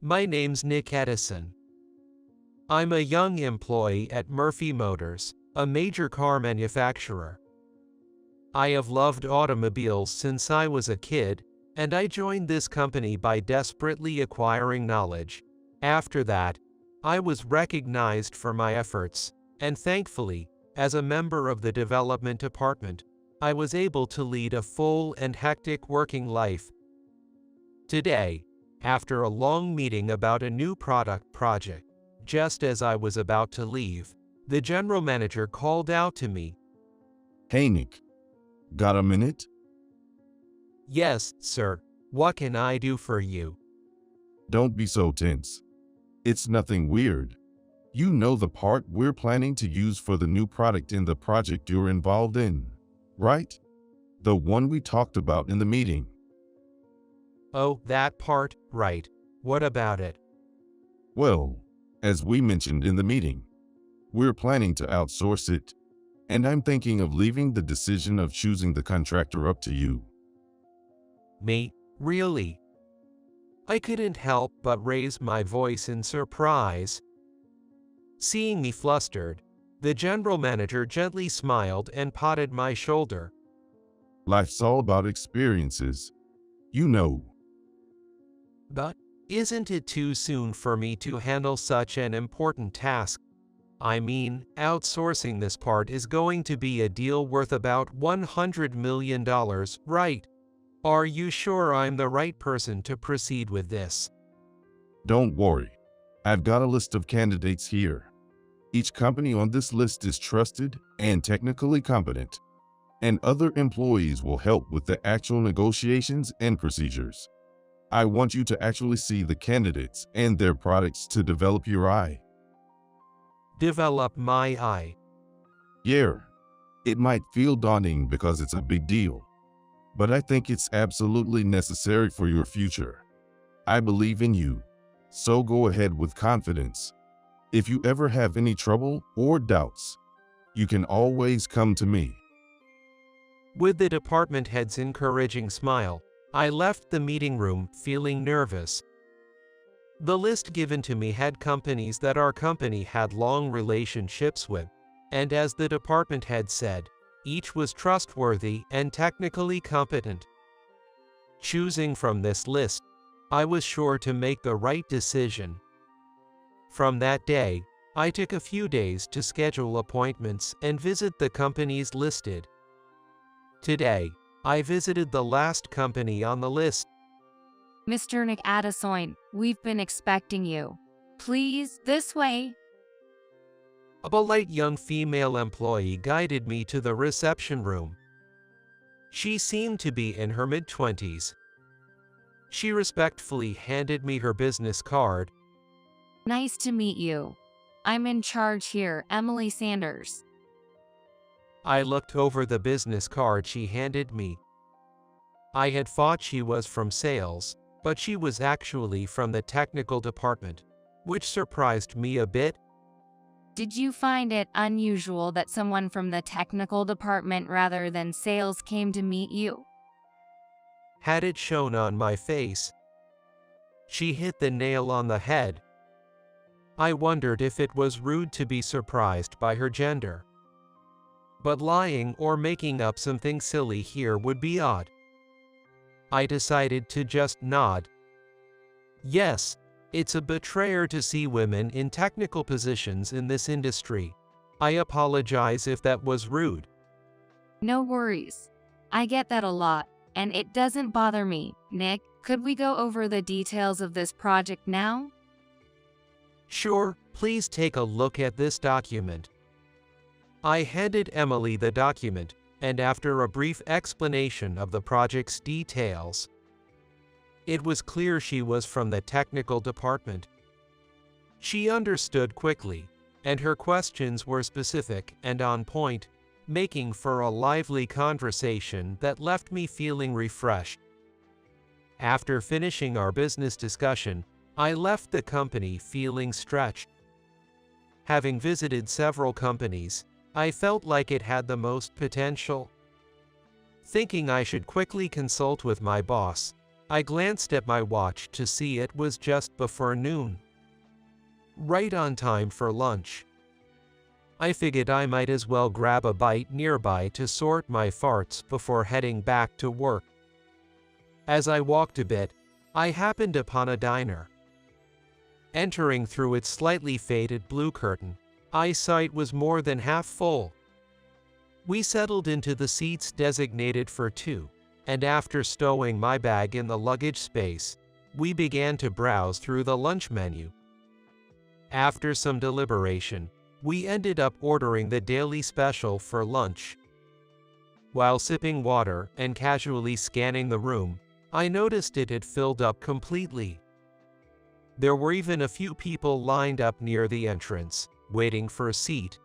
My name's Nick Edison. I'm a young employee at Murphy Motors, a major car manufacturer. I have loved automobiles since I was a kid, and I joined this company by desperately acquiring knowledge. After that, I was recognized for my efforts, and thankfully, as a member of the development department, I was able to lead a full and hectic working life. Today, after a long meeting about a new product project, just as I was about to leave, the general manager called out to me. Hey Nick, got a minute? Yes, sir. What can I do for you? Don't be so tense. It's nothing weird. You know the part we're planning to use for the new product in the project you're involved in, right? The one we talked about in the meeting. Oh, that part, right. What about it? Well, as we mentioned in the meeting, we're planning to outsource it, and I'm thinking of leaving the decision of choosing the contractor up to you. Me? Really? I couldn't help but raise my voice in surprise. Seeing me flustered, the general manager gently smiled and patted my shoulder. Life's all about experiences, you know. But isn't it too soon for me to handle such an important task? I mean, outsourcing this part is going to be a deal worth about $100 million, right? Are you sure I'm the right person to proceed with this? Don't worry. I've got a list of candidates here. Each company on this list is trusted and technically competent, and other employees will help with the actual negotiations and procedures. I want you to actually see the candidates and their products to develop your eye. Develop my eye. Yeah, it might feel daunting because it's a big deal, but I think it's absolutely necessary for your future. I believe in you, so go ahead with confidence. If you ever have any trouble or doubts, you can always come to me. With the department head's encouraging smile, I left the meeting room feeling nervous. The list given to me had companies that our company had long relationships with, and as the department head said, each was trustworthy and technically competent. Choosing from this list, I was sure to make the right decision. From that day, I took a few days to schedule appointments and visit the companies listed. Today, I visited the last company on the list. Mr. Nick Edison, we've been expecting you. Please, this way. A polite young female employee guided me to the reception room. She seemed to be in her mid-20s. She respectfully handed me her business card. Nice to meet you. I'm in charge here, Emily Sanders. I looked over the business card she handed me. I had thought she was from sales, but she was actually from the technical department, which surprised me a bit. Did you find it unusual that someone from the technical department rather than sales came to meet you? Had it shown on my face? She hit the nail on the head. I wondered if it was rude to be surprised by her gender. But lying or making up something silly here would be odd. I decided to just nod. Yes, it's a betrayer to see women in technical positions in this industry. I apologize if that was rude. No worries. I get that a lot, and it doesn't bother me. Nick, could we go over the details of this project now? Sure, please take a look at this document. I handed Emily the document, and after a brief explanation of the project's details, it was clear she was from the technical department. She understood quickly, and her questions were specific and on point, making for a lively conversation that left me feeling refreshed. After finishing our business discussion, I left the company feeling stretched. Having visited several companies, I felt like it had the most potential. Thinking I should quickly consult with my boss, I glanced at my watch to see it was just before noon. Right on time for lunch. I figured I might as well grab a bite nearby to sort my farts before heading back to work. As I walked a bit, I happened upon a diner. Entering through its slightly faded blue curtain, eyesight was more than half full. We settled into the seats designated for two, and after stowing my bag in the luggage space, we began to browse through the lunch menu. After some deliberation, we ended up ordering the daily special for lunch. While sipping water and casually scanning the room, I noticed it had filled up completely. There were even a few people lined up near the entrance, waiting for a seat,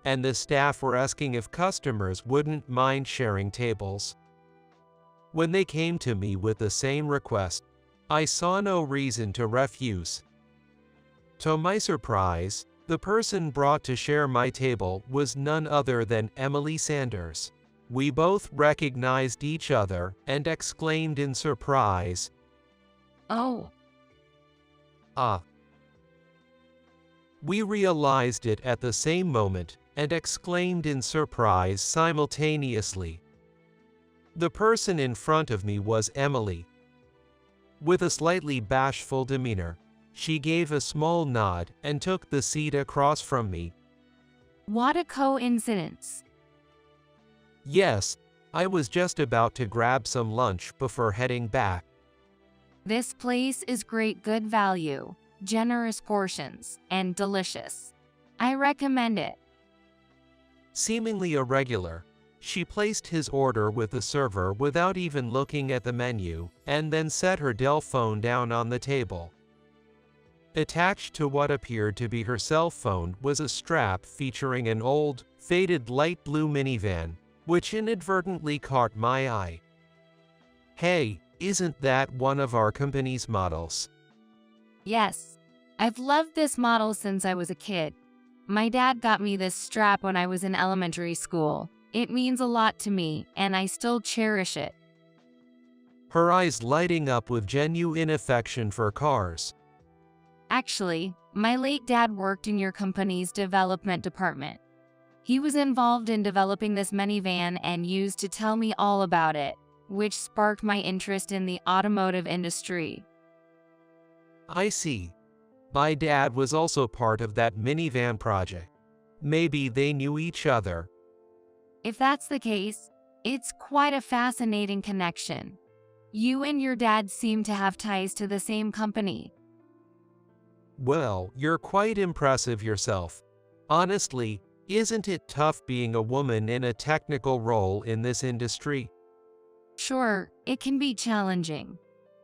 and the staff were asking if customers wouldn't mind sharing tables. When they came to me with the same request, I saw no reason to refuse. To my surprise, the person brought to share my table was none other than Emily Sanders. We both recognized each other and exclaimed in surprise, Oh, "Ah!" We realized it at the same moment and exclaimed in surprise simultaneously. The person in front of me was Emily. With a slightly bashful demeanor, she gave a small nod and took the seat across from me. what a coincidence. Yes, I was just about to grab some lunch before heading back. This place is great good value, generous portions, and delicious. I recommend it. Seemingly irregular, she placed his order with the server without even looking at the menu, and then set her Dell phone down on the table. Attached to what appeared to be her cell phone was a strap featuring an old, faded light blue minivan, which inadvertently caught my eye. Hey, isn't that one of our company's models? Yes, I've loved this model since I was a kid. My dad got me this strap when I was in elementary school. It means a lot to me, and I still cherish it. Her eyes lighting up with genuine affection for cars. Actually, my late dad worked in your company's development department. He was involved in developing this minivan and used to tell me all about it, which sparked my interest in the automotive industry. I see. My dad was also part of that minivan project. Maybe they knew each other. If that's the case, it's quite a fascinating connection. You and your dad seem to have ties to the same company. Well, you're quite impressive yourself. Honestly, isn't it tough being a woman in a technical role in this industry? Sure, it can be challenging.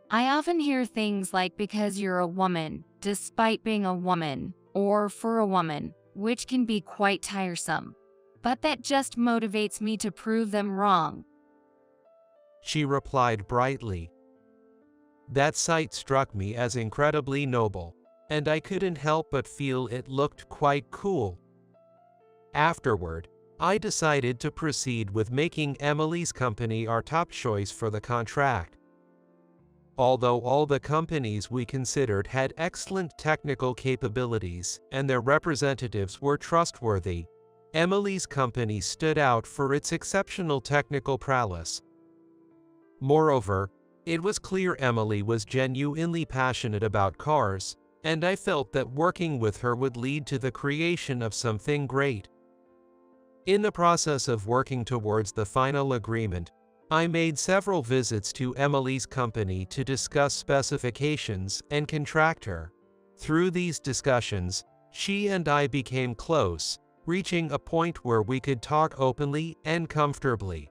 I often hear things like because you're a woman, despite being a woman, or for a woman, which can be quite tiresome. But that just motivates me to prove them wrong. She replied brightly. That sight struck me as incredibly noble, and I couldn't help but feel it looked quite cool. Afterward, I decided to proceed with making Emily's company our top choice for the contract. Although all the companies we considered had excellent technical capabilities and their representatives were trustworthy, Emily's company stood out for its exceptional technical prowess. Moreover, it was clear Emily was genuinely passionate about cars, and I felt that working with her would lead to the creation of something great. In the process of working towards the final agreement, I made several visits to Emily's company to discuss specifications and contract her. Through these discussions, she and I became close, reaching a point where we could talk openly and comfortably.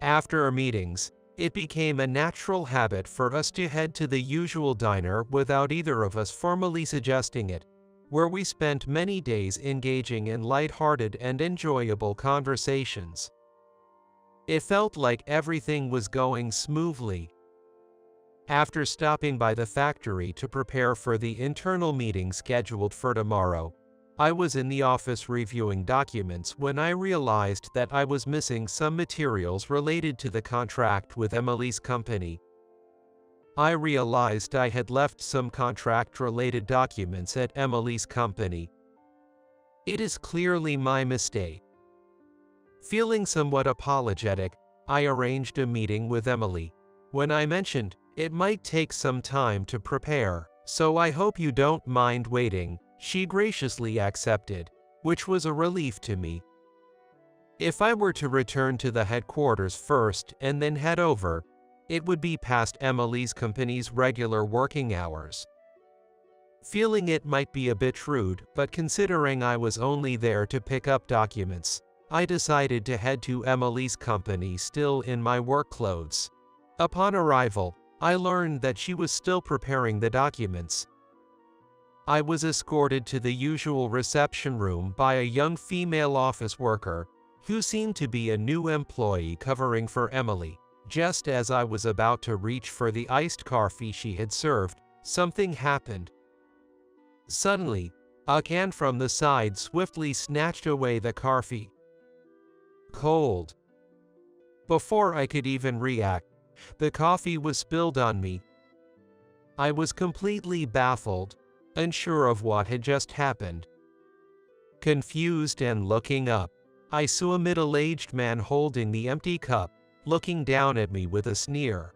After our meetings, it became a natural habit for us to head to the usual diner without either of us formally suggesting it, where we spent many days engaging in light-hearted and enjoyable conversations. It felt like everything was going smoothly. After stopping by the factory to prepare for the internal meeting scheduled for tomorrow, I was in the office reviewing documents when I realized that I was missing some materials related to the contract with Emily's company. I realized I had left some contract-related documents at Emily's company. It is clearly my mistake. Feeling somewhat apologetic, I arranged a meeting with Emily. When I mentioned it might take some time to prepare, so I hope you don't mind waiting, she graciously accepted, which was a relief to me. If I were to return to the headquarters first and then head over, it would be past Emily's company's regular working hours. Feeling it might be a bit rude, but considering I was only there to pick up documents, I decided to head to Emily's company still in my work clothes. Upon arrival, I learned that she was still preparing the documents. I was escorted to the usual reception room by a young female office worker, who seemed to be a new employee covering for Emily. Just as I was about to reach for the iced coffee she had served, something happened. Suddenly, a can from the side swiftly snatched away the coffee. Cold. Before I could even react, the coffee was spilled on me. I was completely baffled, unsure of what had just happened. Confused and looking up, I saw a middle-aged man holding the empty cup, looking down at me with a sneer.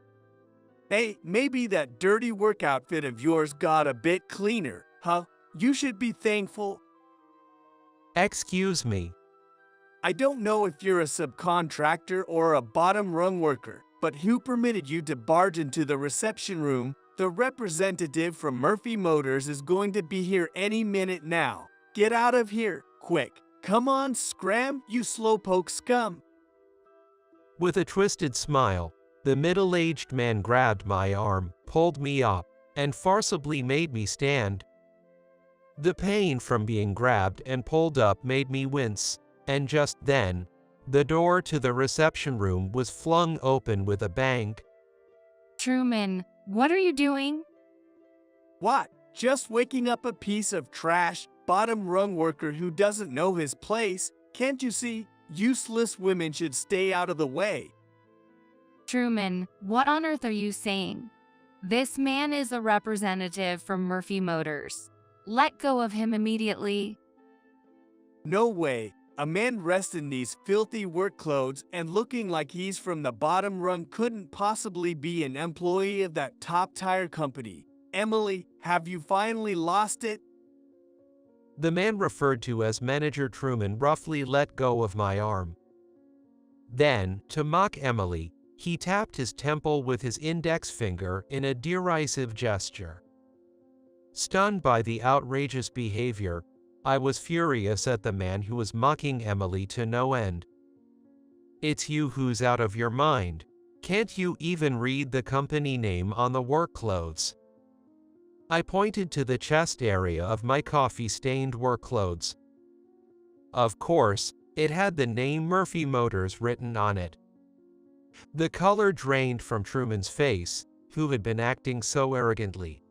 Hey, maybe that dirty work outfit of yours got a bit cleaner, huh? You should be thankful. Excuse me. I don't know if you're a subcontractor or a bottom-rung worker, but who permitted you to barge into the reception room? The representative from Murphy Motors is going to be here any minute now. Get out of here, quick. Come on, scram, you slowpoke scum. With a twisted smile, the middle-aged man grabbed my arm, pulled me up, and forcibly made me stand. The pain from being grabbed and pulled up made me wince, and just then, the door to the reception room was flung open with a bang. Truman, what are you doing? What? Just waking up a piece of trash, bottom-rung worker who doesn't know his place? Can't you see? Useless women should stay out of the way. Truman, what on earth are you saying? This man is a representative from Murphy Motors. Let go of him immediately. No way. A man dressed in these filthy work clothes and looking like he's from the bottom rung couldn't possibly be an employee of that top tire company. Emily, have you finally lost it? The man referred to as Manager Truman roughly let go of my arm. Then, to mock Emily, he tapped his temple with his index finger in a derisive gesture. Stunned by the outrageous behavior, I was furious at the man who was mocking Emily to no end. It's you who's out of your mind. Can't you even read the company name on the work clothes? I pointed to the chest area of my coffee-stained work clothes. Of course, it had the name Murphy Motors written on it. The color drained from Truman's face, who had been acting so arrogantly.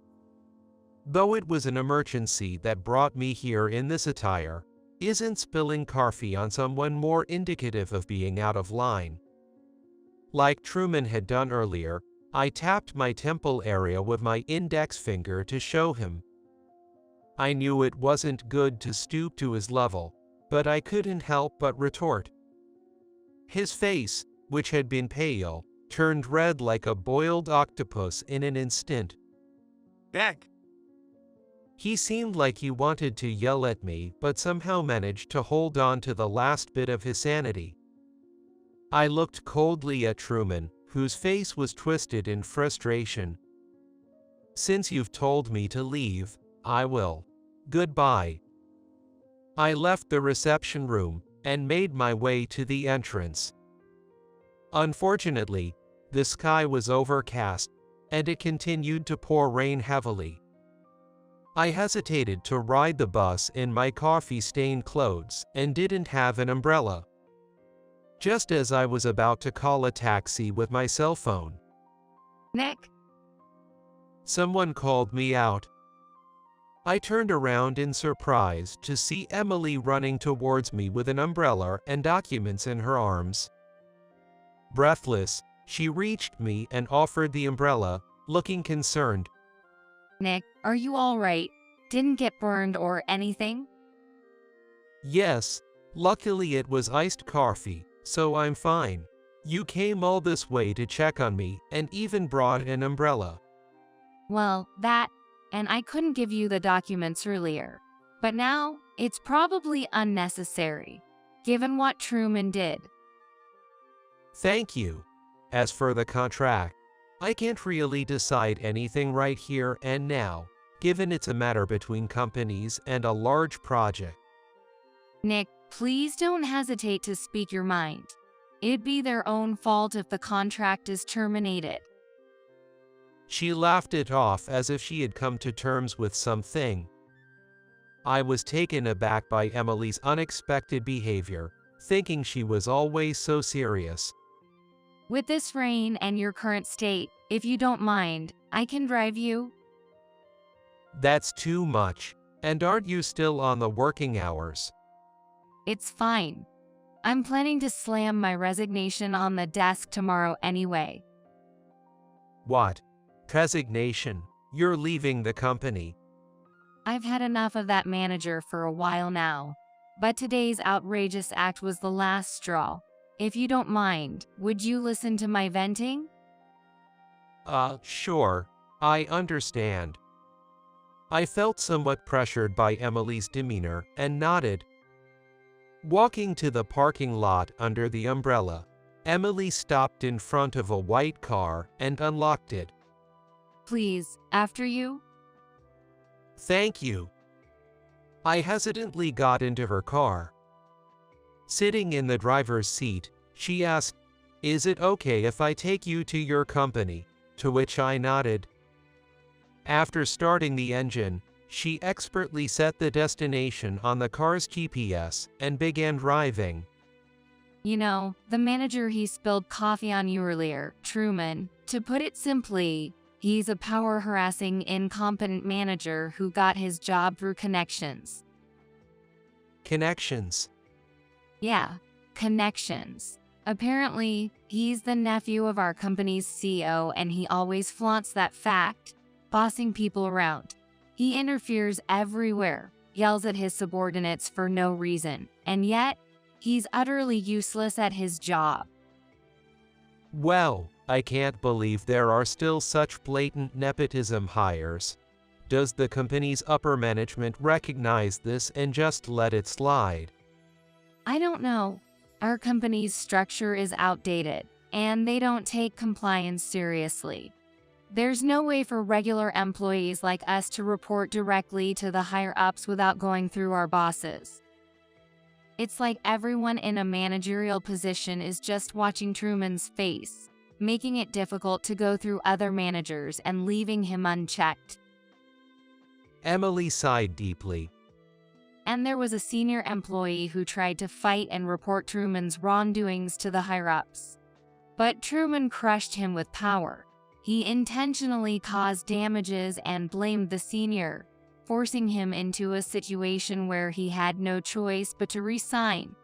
Though it was an emergency that brought me here in this attire, isn't spilling coffee on someone more indicative of being out of line? Like Truman had done earlier, I tapped my temple area with my index finger to show him. I knew it wasn't good to stoop to his level, but I couldn't help but retort. His face, which had been pale, turned red like a boiled octopus in an instant. Back. He seemed like he wanted to yell at me, but somehow managed to hold on to the last bit of his sanity. I looked coldly at Truman, whose face was twisted in frustration. Since you've told me to leave, I will. Goodbye. I left the reception room and made my way to the entrance. Unfortunately, the sky was overcast, and it continued to pour rain heavily. I hesitated to ride the bus in my coffee-stained clothes and didn't have an umbrella. Just as I was about to call a taxi with my cell phone, Nick. Someone called me out. I turned around in surprise to see Emily running towards me with an umbrella and documents in her arms. Breathless, she reached me and offered the umbrella, looking concerned. Nick, are you all right? Didn't get burned or anything? Yes, luckily it was iced coffee, so I'm fine. You came all this way to check on me and even brought an umbrella. Well, and I couldn't give you the documents earlier. But now, it's probably unnecessary, given what Truman did. Thank you. As for the contract, I can't really decide anything right here and now, given it's a matter between companies and a large project. Nick, please don't hesitate to speak your mind. It'd be their own fault if the contract is terminated. She laughed it off as if she had come to terms with something. I was taken aback by Emily's unexpected behavior, thinking she was always so serious. With this rain and your current state, if you don't mind, I can drive you. That's too much. And aren't you still on the working hours? It's fine. I'm planning to slam my resignation on the desk tomorrow anyway. What? Resignation? You're leaving the company. I've had enough of that manager for a while now. But today's outrageous act was the last straw. If you don't mind, would you listen to my venting? Sure. I understand. I felt somewhat pressured by Emily's demeanor and nodded. Walking to the parking lot under the umbrella, Emily stopped in front of a white car and unlocked it. Please, after you? Thank you. I hesitantly got into her car. Sitting in the driver's seat, she asked, "Is it okay if I take you to your company?" To which I nodded. After starting the engine, she expertly set the destination on the car's GPS and began driving. You know, the manager he spilled coffee on you earlier, Truman, to put it simply, he's a power-harassing, incompetent manager who got his job through connections. Connections? Yeah, connections. Apparently, he's the nephew of our company's CEO and he always flaunts that fact, bossing people around. He interferes everywhere, yells at his subordinates for no reason, and yet, he's utterly useless at his job. Well, I can't believe there are still such blatant nepotism hires. Does the company's upper management recognize this and just let it slide? I don't know. Our company's structure is outdated, and they don't take compliance seriously. There's no way for regular employees like us to report directly to the higher-ups without going through our bosses. It's like everyone in a managerial position is just watching Truman's face, making it difficult to go through other managers and leaving him unchecked. Emily sighed deeply. And there was a senior employee who tried to fight and report Truman's wrongdoings to the higher-ups. But Truman crushed him with power. He intentionally caused damages and blamed the senior, forcing him into a situation where he had no choice but to resign.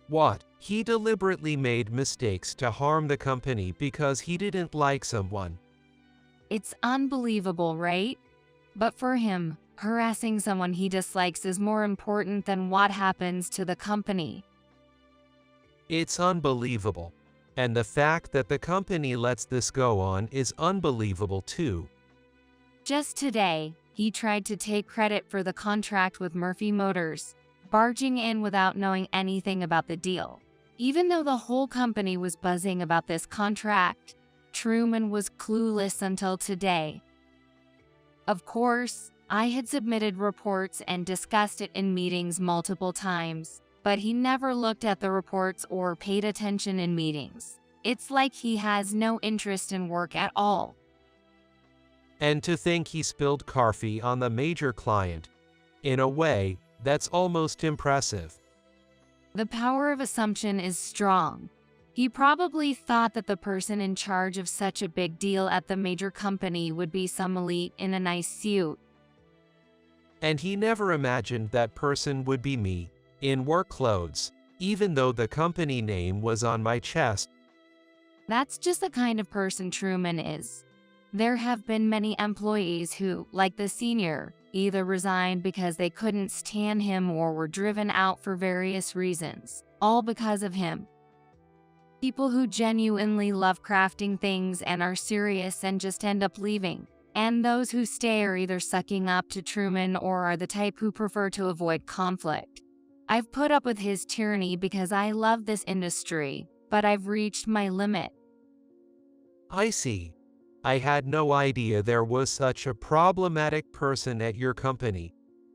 What? He deliberately made mistakes to harm the company because he didn't like someone. It's unbelievable, right? But for him, harassing someone he dislikes is more important than what happens to the company. It's unbelievable. And the fact that the company lets this go on is unbelievable too. Just today, he tried to take credit for the contract with Murphy Motors, barging in without knowing anything about the deal. Even though the whole company was buzzing about this contract, Truman was clueless until today. Of course, I had submitted reports and discussed it in meetings multiple times, but he never looked at the reports or paid attention in meetings. It's like he has no interest in work at all. And to think he spilled coffee on the major client. In a way, that's almost impressive. The power of assumption is strong. He probably thought that the person in charge of such a big deal at the major company would be some elite in a nice suit. And he never imagined that person would be me, in work clothes, even though the company name was on my chest. That's just the kind of person Truman is. There have been many employees who, like the senior, either resigned because they couldn't stand him or were driven out for various reasons, all because of him. People who genuinely love crafting things and are serious and just end up leaving. And those who stay are either sucking up to Truman or are the type who prefer to avoid conflict. I've put up with his tyranny because I love this industry, but I've reached my limit. I see. I had no idea there was such a problematic person at your company.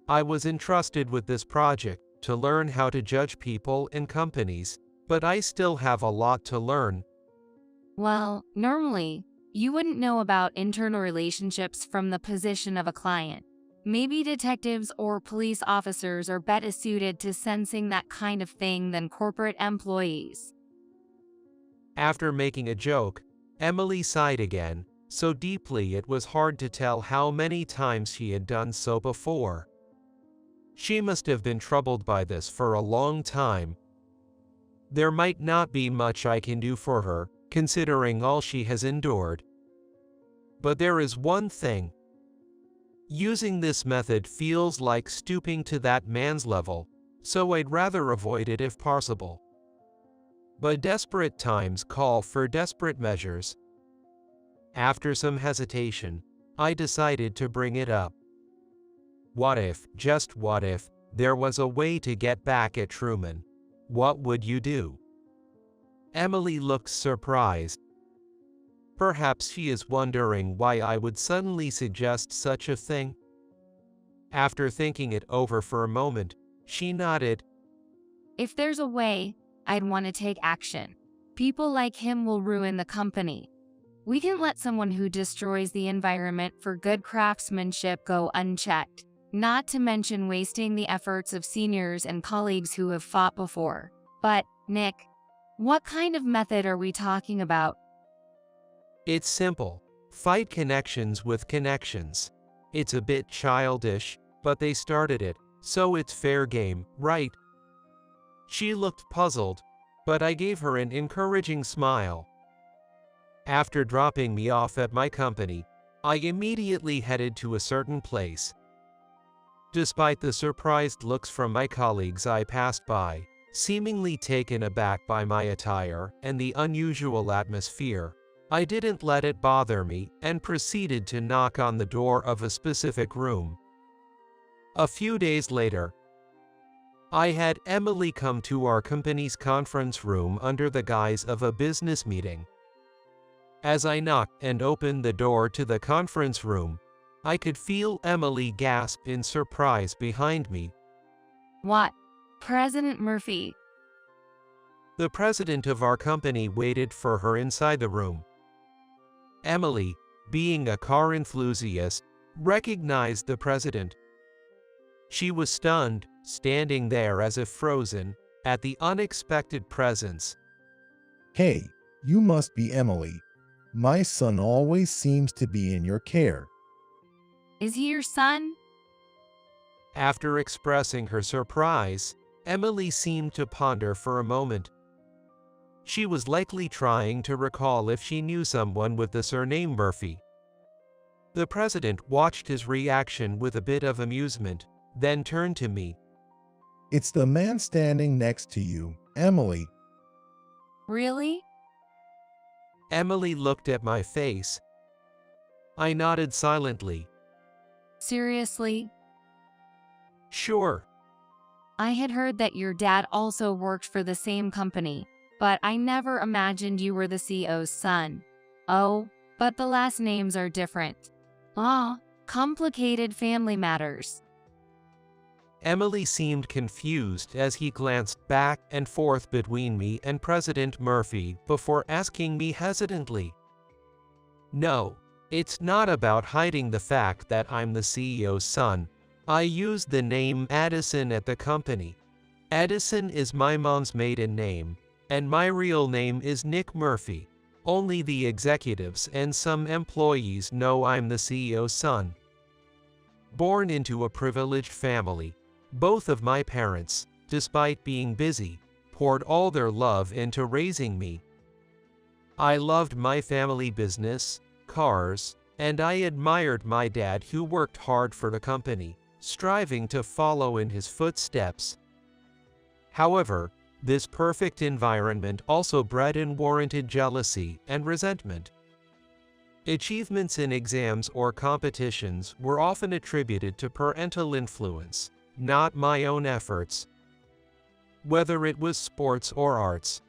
I was entrusted with this project to learn how to judge people and companies, but I still have a lot to learn. Well, normally, you wouldn't know about internal relationships from the position of a client. Maybe detectives or police officers are better suited to sensing that kind of thing than corporate employees. After making a joke, Emily sighed again, so deeply it was hard to tell how many times she had done so before. She must have been troubled by this for a long time. There might not be much I can do for her, considering all she has endured. But there is one thing. Using this method feels like stooping to that man's level, so I'd rather avoid it if possible. But desperate times call for desperate measures. After some hesitation, I decided to bring it up. What if, just what if, there was a way to get back at Truman? What would you do? Emily looked surprised. Perhaps she is wondering why I would suddenly suggest such a thing. After thinking it over for a moment, she nodded. If there's a way, I'd want to take action. People like him will ruin the company. We can't let someone who destroys the environment for good craftsmanship go unchecked, not to mention wasting the efforts of seniors and colleagues who have fought before. But, Nick, what kind of method are we talking about? It's simple. Fight connections with connections. It's a bit childish, but they started it, so it's fair game, right? She looked puzzled, but I gave her an encouraging smile. After dropping me off at my company, I immediately headed to a certain place. Despite the surprised looks from my colleagues I passed by, seemingly taken aback by my attire and the unusual atmosphere, I didn't let it bother me and proceeded to knock on the door of a specific room. A few days later, I had Emily come to our company's conference room under the guise of a business meeting. As I knocked and opened the door to the conference room, I could feel Emily gasp in surprise behind me. What? President Murphy. The president of our company waited for her inside the room. Emily, being a car enthusiast, recognized the president. She was stunned, standing there as if frozen, at the unexpected presence. Hey, you must be Emily. My son always seems to be in your care. Is he your son? After expressing her surprise, Emily seemed to ponder for a moment. She was likely trying to recall if she knew someone with the surname Murphy. The president watched his reaction with a bit of amusement, then turned to me. It's the man standing next to you, Emily. Really? Emily looked at my face. I nodded silently. Seriously? Sure. I had heard that your dad also worked for the same company, but I never imagined you were the CEO's son. Oh, but the last names are different. Ah, complicated family matters. Emily seemed confused as he glanced back and forth between me and President Murphy before asking me hesitantly. No, it's not about hiding the fact that I'm the CEO's son. I used the name Addison at the company. Addison is my mom's maiden name, and my real name is Nick Murphy. Only the executives and some employees know I'm the CEO's son. Born into a privileged family, both of my parents, despite being busy, poured all their love into raising me. I loved my family business, cars, and I admired my dad who worked hard for the company, striving to follow in his footsteps. However, this perfect environment also bred unwarranted jealousy and resentment. Achievements in exams or competitions were often attributed to parental influence, not my own efforts, whether it was sports or arts.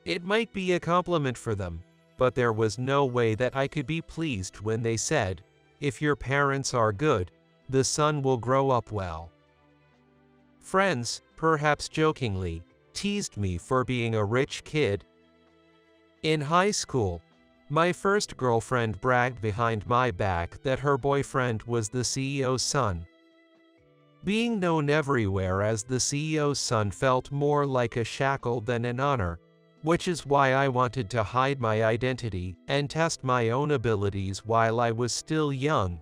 It might be a compliment for them, but there was no way that I could be pleased when they said, "If your parents are good, the son will grow up well." Friends, perhaps jokingly, teased me for being a rich kid. In high school, my first girlfriend bragged behind my back that her boyfriend was the CEO's son. Being known everywhere as the CEO's son felt more like a shackle than an honor, which is why I wanted to hide my identity and test my own abilities while I was still young.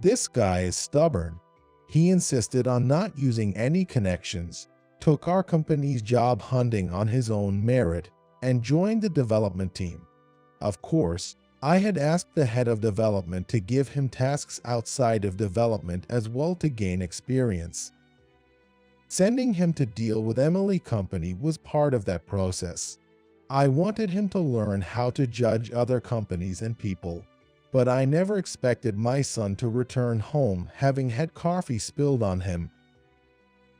This guy is stubborn. He insisted on not using any connections, took our company's job hunting on his own merit, and joined the development team. Of course, I had asked the head of development to give him tasks outside of development as well to gain experience. Sending him to deal with Emily Company was part of that process. I wanted him to learn how to judge other companies and people, but I never expected my son to return home having had coffee spilled on him.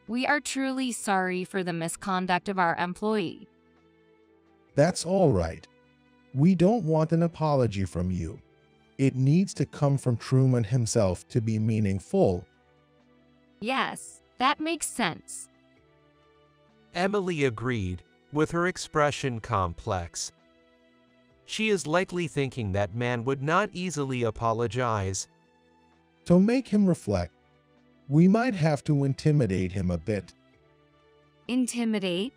We are truly sorry for the misconduct of our employee. That's all right. We don't want an apology from you. It needs to come from Truman himself to be meaningful. Yes, that makes sense. Emily agreed, with her expression complex. She is likely thinking that man would not easily apologize. To make him reflect, we might have to intimidate him a bit. Intimidate?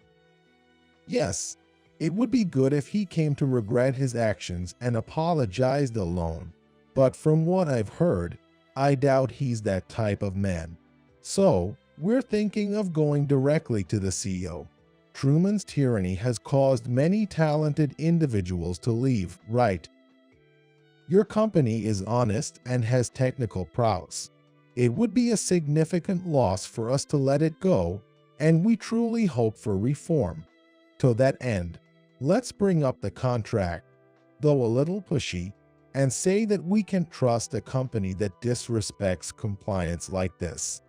Yes, it would be good if he came to regret his actions and apologized alone. But from what I've heard, I doubt he's that type of man. So, we're thinking of going directly to the CEO. Truman's tyranny has caused many talented individuals to leave, right? Your company is honest and has technical prowess. It would be a significant loss for us to let it go, and we truly hope for reform. To that end, let's bring up the contract, though a little pushy, and say that we can trust a company that disrespects compliance like this.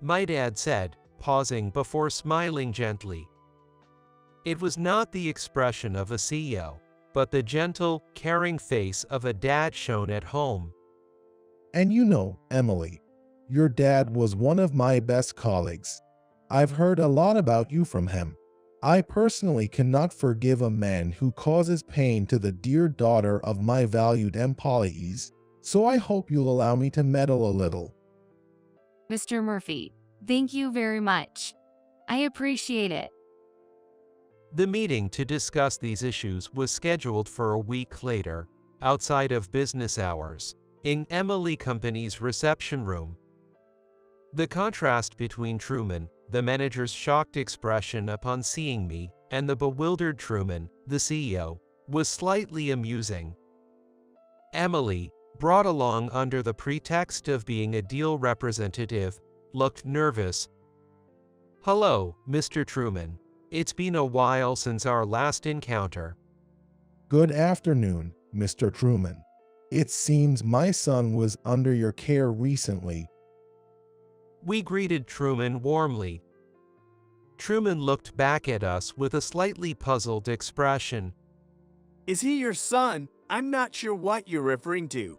My dad said, pausing before smiling gently. It was not the expression of a CEO, but the gentle, caring face of a dad shown at home. And you know, Emily, your dad was one of my best colleagues. I've heard a lot about you from him. I personally cannot forgive a man who causes pain to the dear daughter of my valued employees, so I hope you'll allow me to meddle a little. Mr. Murphy, thank you very much. I appreciate it. The meeting to discuss these issues was scheduled for a week later, outside of business hours, in Emily Company's reception room. The contrast between Truman, the manager's shocked expression upon seeing me, and the bewildered Truman, the CEO, was slightly amusing. Emily, brought along under the pretext of being a deal representative, looked nervous. "Hello, Mr. Truman. It's been a while since our last encounter." Good afternoon, Mr. Truman. It seems my son was under your care recently. We greeted Truman warmly. Truman looked back at us with a slightly puzzled expression. Is he your son? I'm not sure what you're referring to.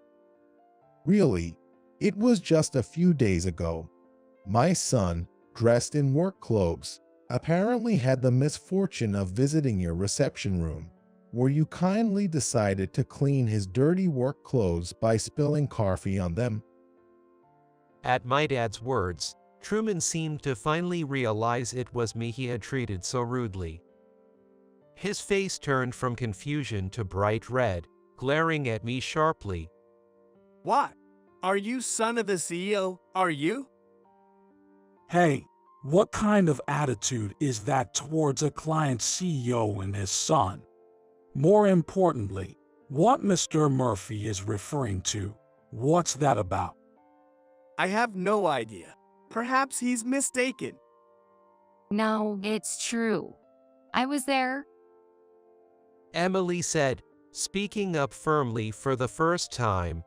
Really, it was just a few days ago. My son, dressed in work clothes, apparently had the misfortune of visiting your reception room, where you kindly decided to clean his dirty work clothes by spilling coffee on them. At my dad's words, Truman seemed to finally realize it was me he had treated so rudely. His face turned from confusion to bright red, glaring at me sharply. What? Are you son of the CEO? Are you? Hey, what kind of attitude is that towards a client CEO and his son? More importantly, What Mr. Murphy is referring to, what's that about? I have no idea. Perhaps he's mistaken. No, it's true. I was there. Emily said, speaking up firmly for the first time.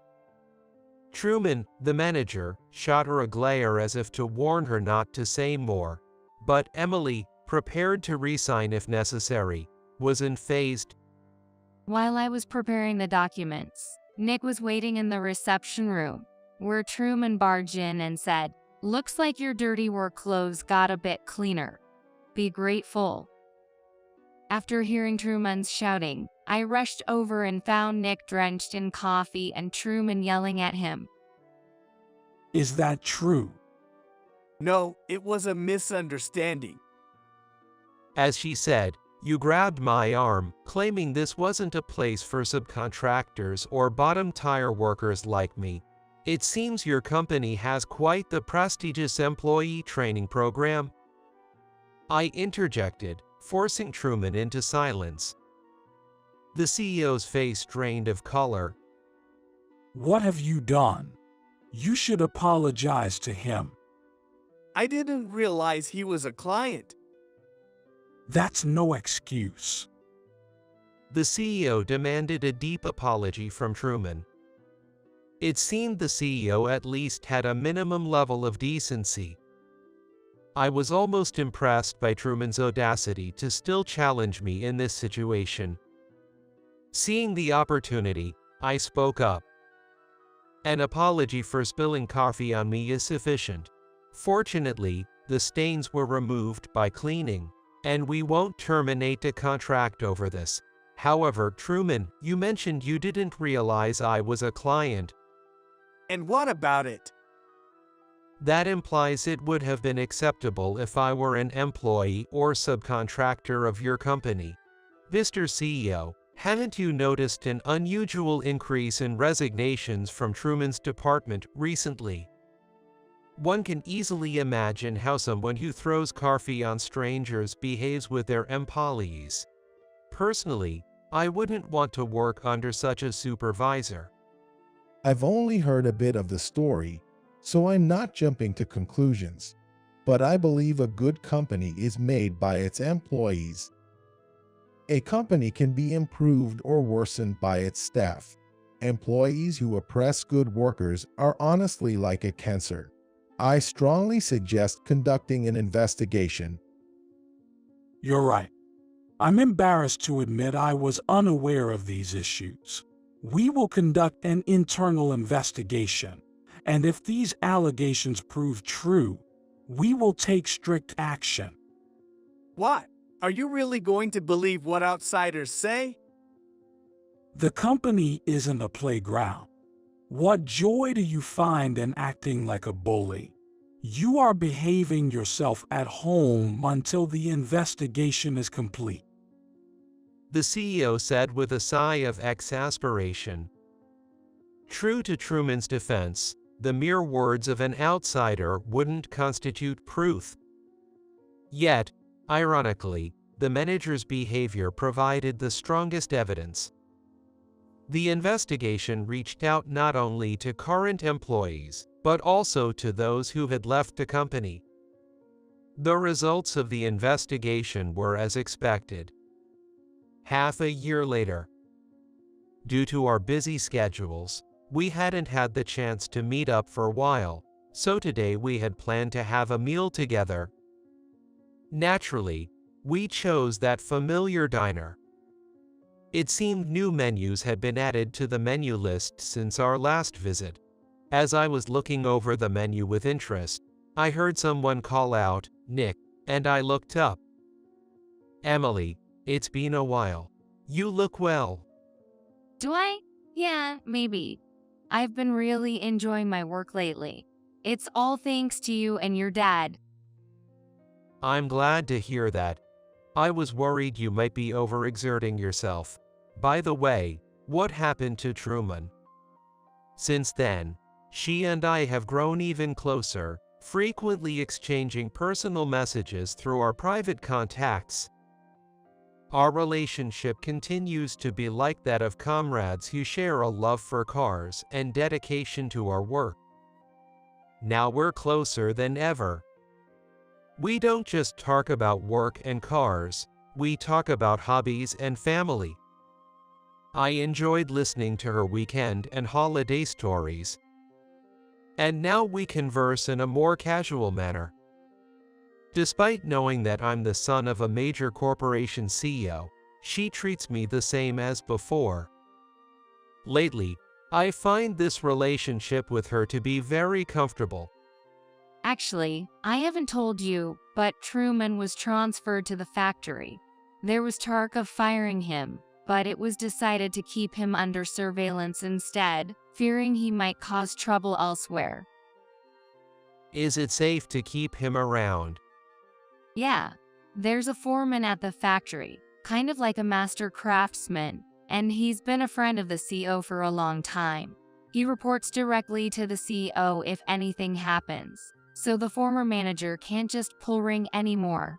Truman, the manager, shot her a glare as if to warn her not to say more, but Emily, prepared to resign if necessary, was unfazed. While I was preparing the documents, Nick was waiting in the reception room, where Truman barged in and said, "Looks like your dirty work clothes got a bit cleaner. Be grateful." After hearing Truman's shouting, I rushed over and found Nick drenched in coffee and Truman yelling at him. Is that true? No, it was a misunderstanding. As she said, "You grabbed my arm, claiming this wasn't a place for subcontractors or bottom-tier workers like me. It seems your company has quite the prestigious employee training program." I interjected, forcing Truman into silence. The CEO's face drained of color. What have you done? You should apologize to him. I didn't realize he was a client. That's no excuse. The CEO demanded a deep apology from Truman. It seemed the CEO at least had a minimum level of decency. I was almost impressed by Truman's audacity to still challenge me in this situation. Seeing the opportunity, I spoke up. "An apology for spilling coffee on me is sufficient. Fortunately, the stains were removed by cleaning, and we won't terminate a contract over this. However, Truman, you mentioned you didn't realize I was a client. And what about it? That implies it would have been acceptable if I were an employee or subcontractor of your company. Mr. CEO, haven't you noticed an unusual increase in resignations from Truman's department recently? One can easily imagine how someone who throws coffee on strangers behaves with their employees. Personally, I wouldn't want to work under such a supervisor." I've only heard a bit of the story, so I'm not jumping to conclusions. But I believe a good company is made by its employees. A company can be improved or worsened by its staff. Employees who oppress good workers are honestly like a cancer. I strongly suggest conducting an investigation. You're right. I'm embarrassed to admit I was unaware of these issues. We will conduct an internal investigation, and if these allegations prove true, we will take strict action. What? Are you really going to believe what outsiders say? The company isn't a playground. What joy do you find in acting like a bully? You are behaving yourself at home until the investigation is complete. The CEO said with a sigh of exasperation. True to Truman's defense, the mere words of an outsider wouldn't constitute proof. Yet, ironically, the manager's behavior provided the strongest evidence. The investigation reached out not only to current employees, but also to those who had left the company. The results of the investigation were as expected. Half a year later, due to our busy schedules, we hadn't had the chance to meet up for a while, so today we had planned to have a meal together. Naturally, we chose that familiar diner. It seemed new menus had been added to the menu list since our last visit. As I was looking over the menu with interest, I heard someone call out, "Nick," and I looked up. "Emily, it's been a while. You look well." Do I? Yeah, maybe. I've been really enjoying my work lately. It's all thanks to you and your dad. "I'm glad to hear that. I was worried you might be overexerting yourself. By the way, what happened to Truman?" Since then, she and I have grown even closer, frequently exchanging personal messages through our private contacts. our relationship continues to be like that of comrades who share a love for cars and dedication to our work. Now we're closer than ever. We don't just talk about work and cars, we talk about hobbies and family. I enjoyed listening to her weekend and holiday stories. And now we converse in a more casual manner. Despite knowing that I'm the son of a major corporation CEO, she treats me the same as before. Lately, I find this relationship with her to be very comfortable. Actually, I haven't told you, but Truman was transferred to the factory. There was talk of firing him, but it was decided to keep him under surveillance instead, fearing he might cause trouble elsewhere. Is it safe to keep him around? Yeah, there's a foreman at the factory, kind of like a master craftsman, and he's been a friend of the CEO for a long time. He reports directly to the CEO if anything happens, so the former manager can't just pull ring anymore.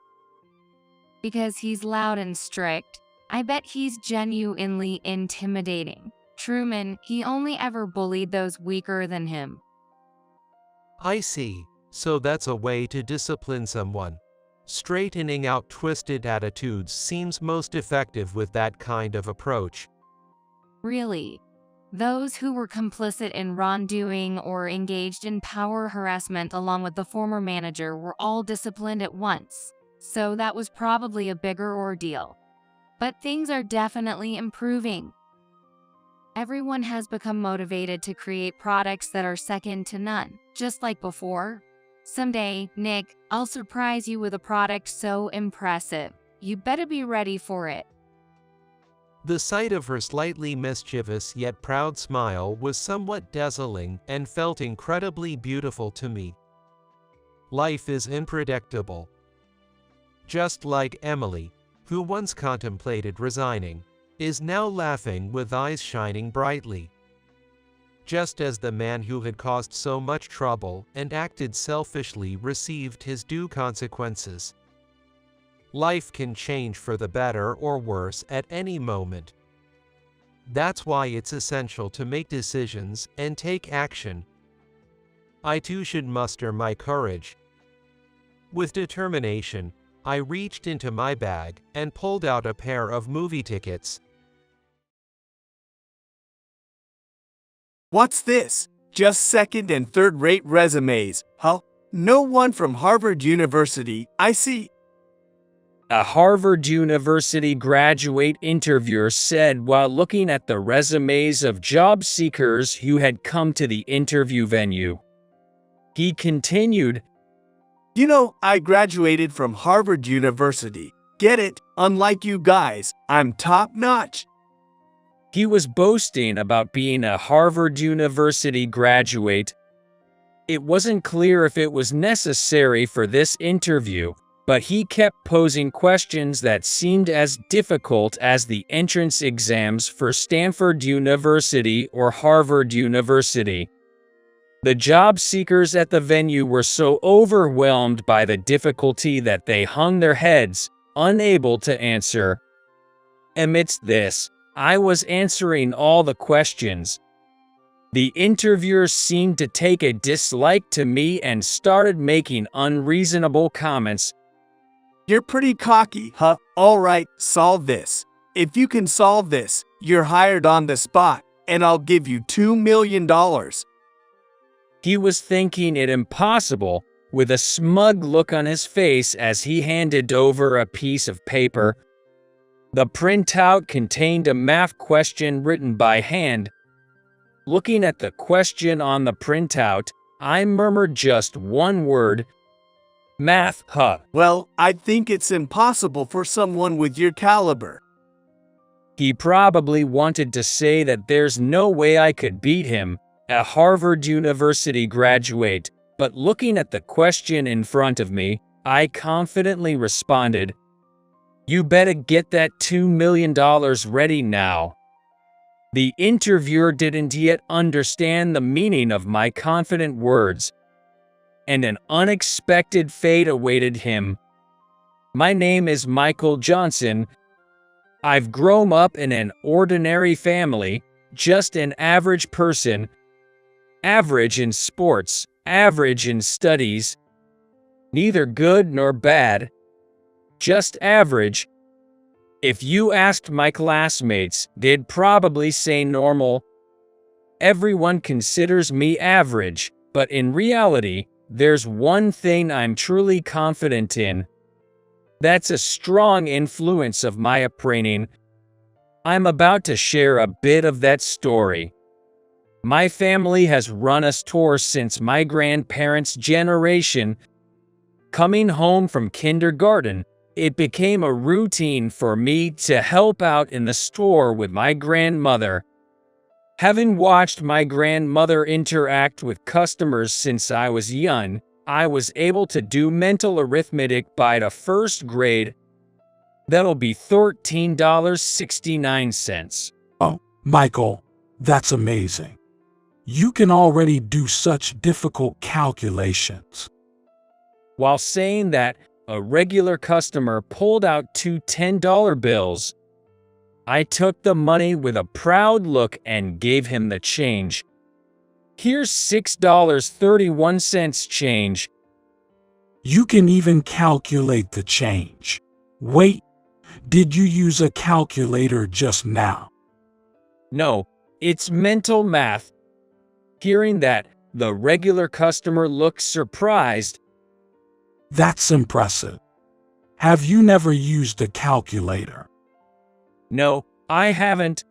Because he's loud and strict, I bet he's genuinely intimidating. Truman, he only ever bullied those weaker than him. I see, so that's a way to discipline someone. Straightening out twisted attitudes seems most effective with that kind of approach. Really? Those who were complicit in wrongdoing or engaged in power harassment along with the former manager were all disciplined at once, so that was probably a bigger ordeal. But things are definitely improving. Everyone has become motivated to create products that are second to none, just like before. Someday, Nick, I'll surprise you with a product so impressive. You better be ready for it. The sight of her slightly mischievous yet proud smile was somewhat dazzling and felt incredibly beautiful to me. Life is unpredictable. Just like Emily, who once contemplated resigning, is now laughing with eyes shining brightly. Just as the man who had caused so much trouble and acted selfishly received his due consequences. Life can change for the better or worse at any moment. That's why it's essential to make decisions and take action. I too should muster my courage. With determination, I reached into my bag and pulled out a pair of movie tickets. What's this? Just second and third-rate resumes, huh? No one from Harvard University, I see. A Harvard University graduate interviewer said while looking at the resumes of job seekers who had come to the interview venue. He continued, You know, I graduated from Harvard University. Get it? Unlike you guys, I'm top-notch. He was boasting about being a Harvard University graduate. It wasn't clear if it was necessary for this interview, but he kept posing questions that seemed as difficult as the entrance exams for Stanford University or Harvard University. The job seekers at the venue were so overwhelmed by the difficulty that they hung their heads, unable to answer. Amidst this, I was answering all the questions. The interviewers seemed to take a dislike to me and started making unreasonable comments. You're pretty cocky, huh? All right, solve this. If you can solve this, you're hired on the spot, and I'll give you $2 million. He was thinking it impossible, with a smug look on his face as he handed over a piece of paper. The printout contained a math question written by hand. Looking at the question on the printout, I murmured just one word. Math, huh? Well, I think it's impossible for someone with your caliber. He probably wanted to say that there's no way I could beat him, a Harvard University graduate, but looking at the question in front of me, I confidently responded, You better get that $2 million ready now. The interviewer didn't yet understand the meaning of my confident words, and an unexpected fate awaited him. My name is Michael Johnson. I've grown up in an ordinary family, just an average person, average in sports, average in studies, neither good nor bad, just average. If you asked my classmates, they'd probably say normal. Everyone considers me average, but in reality, there's one thing I'm truly confident in. That's a strong influence of my upbringing. I'm about to share a bit of that story. My family has run a store since my grandparents' generation. Coming home from kindergarten, it became a routine for me to help out in the store with my grandmother. Having watched my grandmother interact with customers since I was young, I was able to do mental arithmetic by the first grade. That'll be $13.69. Oh, Michael, that's amazing. You can already do such difficult calculations. While saying that, a regular customer pulled out two $10 bills. I took the money with a proud look and gave him the change. Here's $6.31 change. You can even calculate the change. Wait, did you use a calculator just now? No, it's mental math. Hearing that, the regular customer looked surprised. That's impressive. Have you never used a calculator? No, I haven't.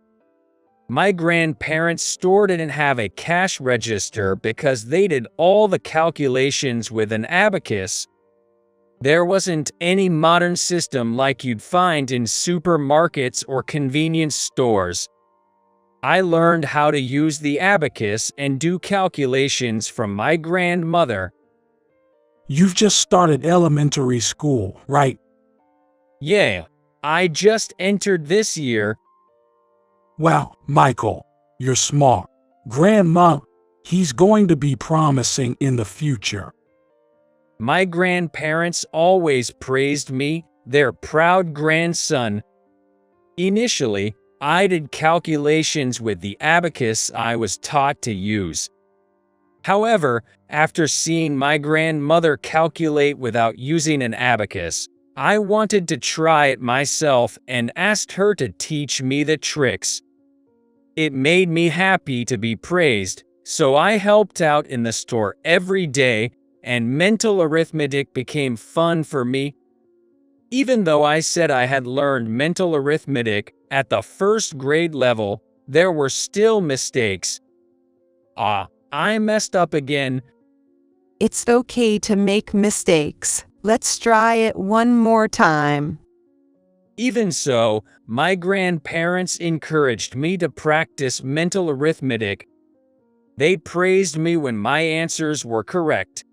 My grandparents' store didn't have a cash register because they did all the calculations with an abacus. There wasn't any modern system like you'd find in supermarkets or convenience stores. I learned how to use the abacus and do calculations from my grandmother. You've just started elementary school, right? Yeah, I just entered this year. Well, Michael, you're smart. Grandma, he's going to be promising in the future. My grandparents always praised me, their proud grandson. Initially, I did calculations with the abacus I was taught to use. However, after seeing my grandmother calculate without using an abacus, I wanted to try it myself and asked her to teach me the tricks. It made me happy to be praised, so I helped out in the store every day, and mental arithmetic became fun for me. Even though I said I had learned mental arithmetic at the first grade level, there were still mistakes. I messed up again. It's okay to make mistakes. Let's try it one more time. Even so, my grandparents encouraged me to practice mental arithmetic. They praised me when my answers were correct.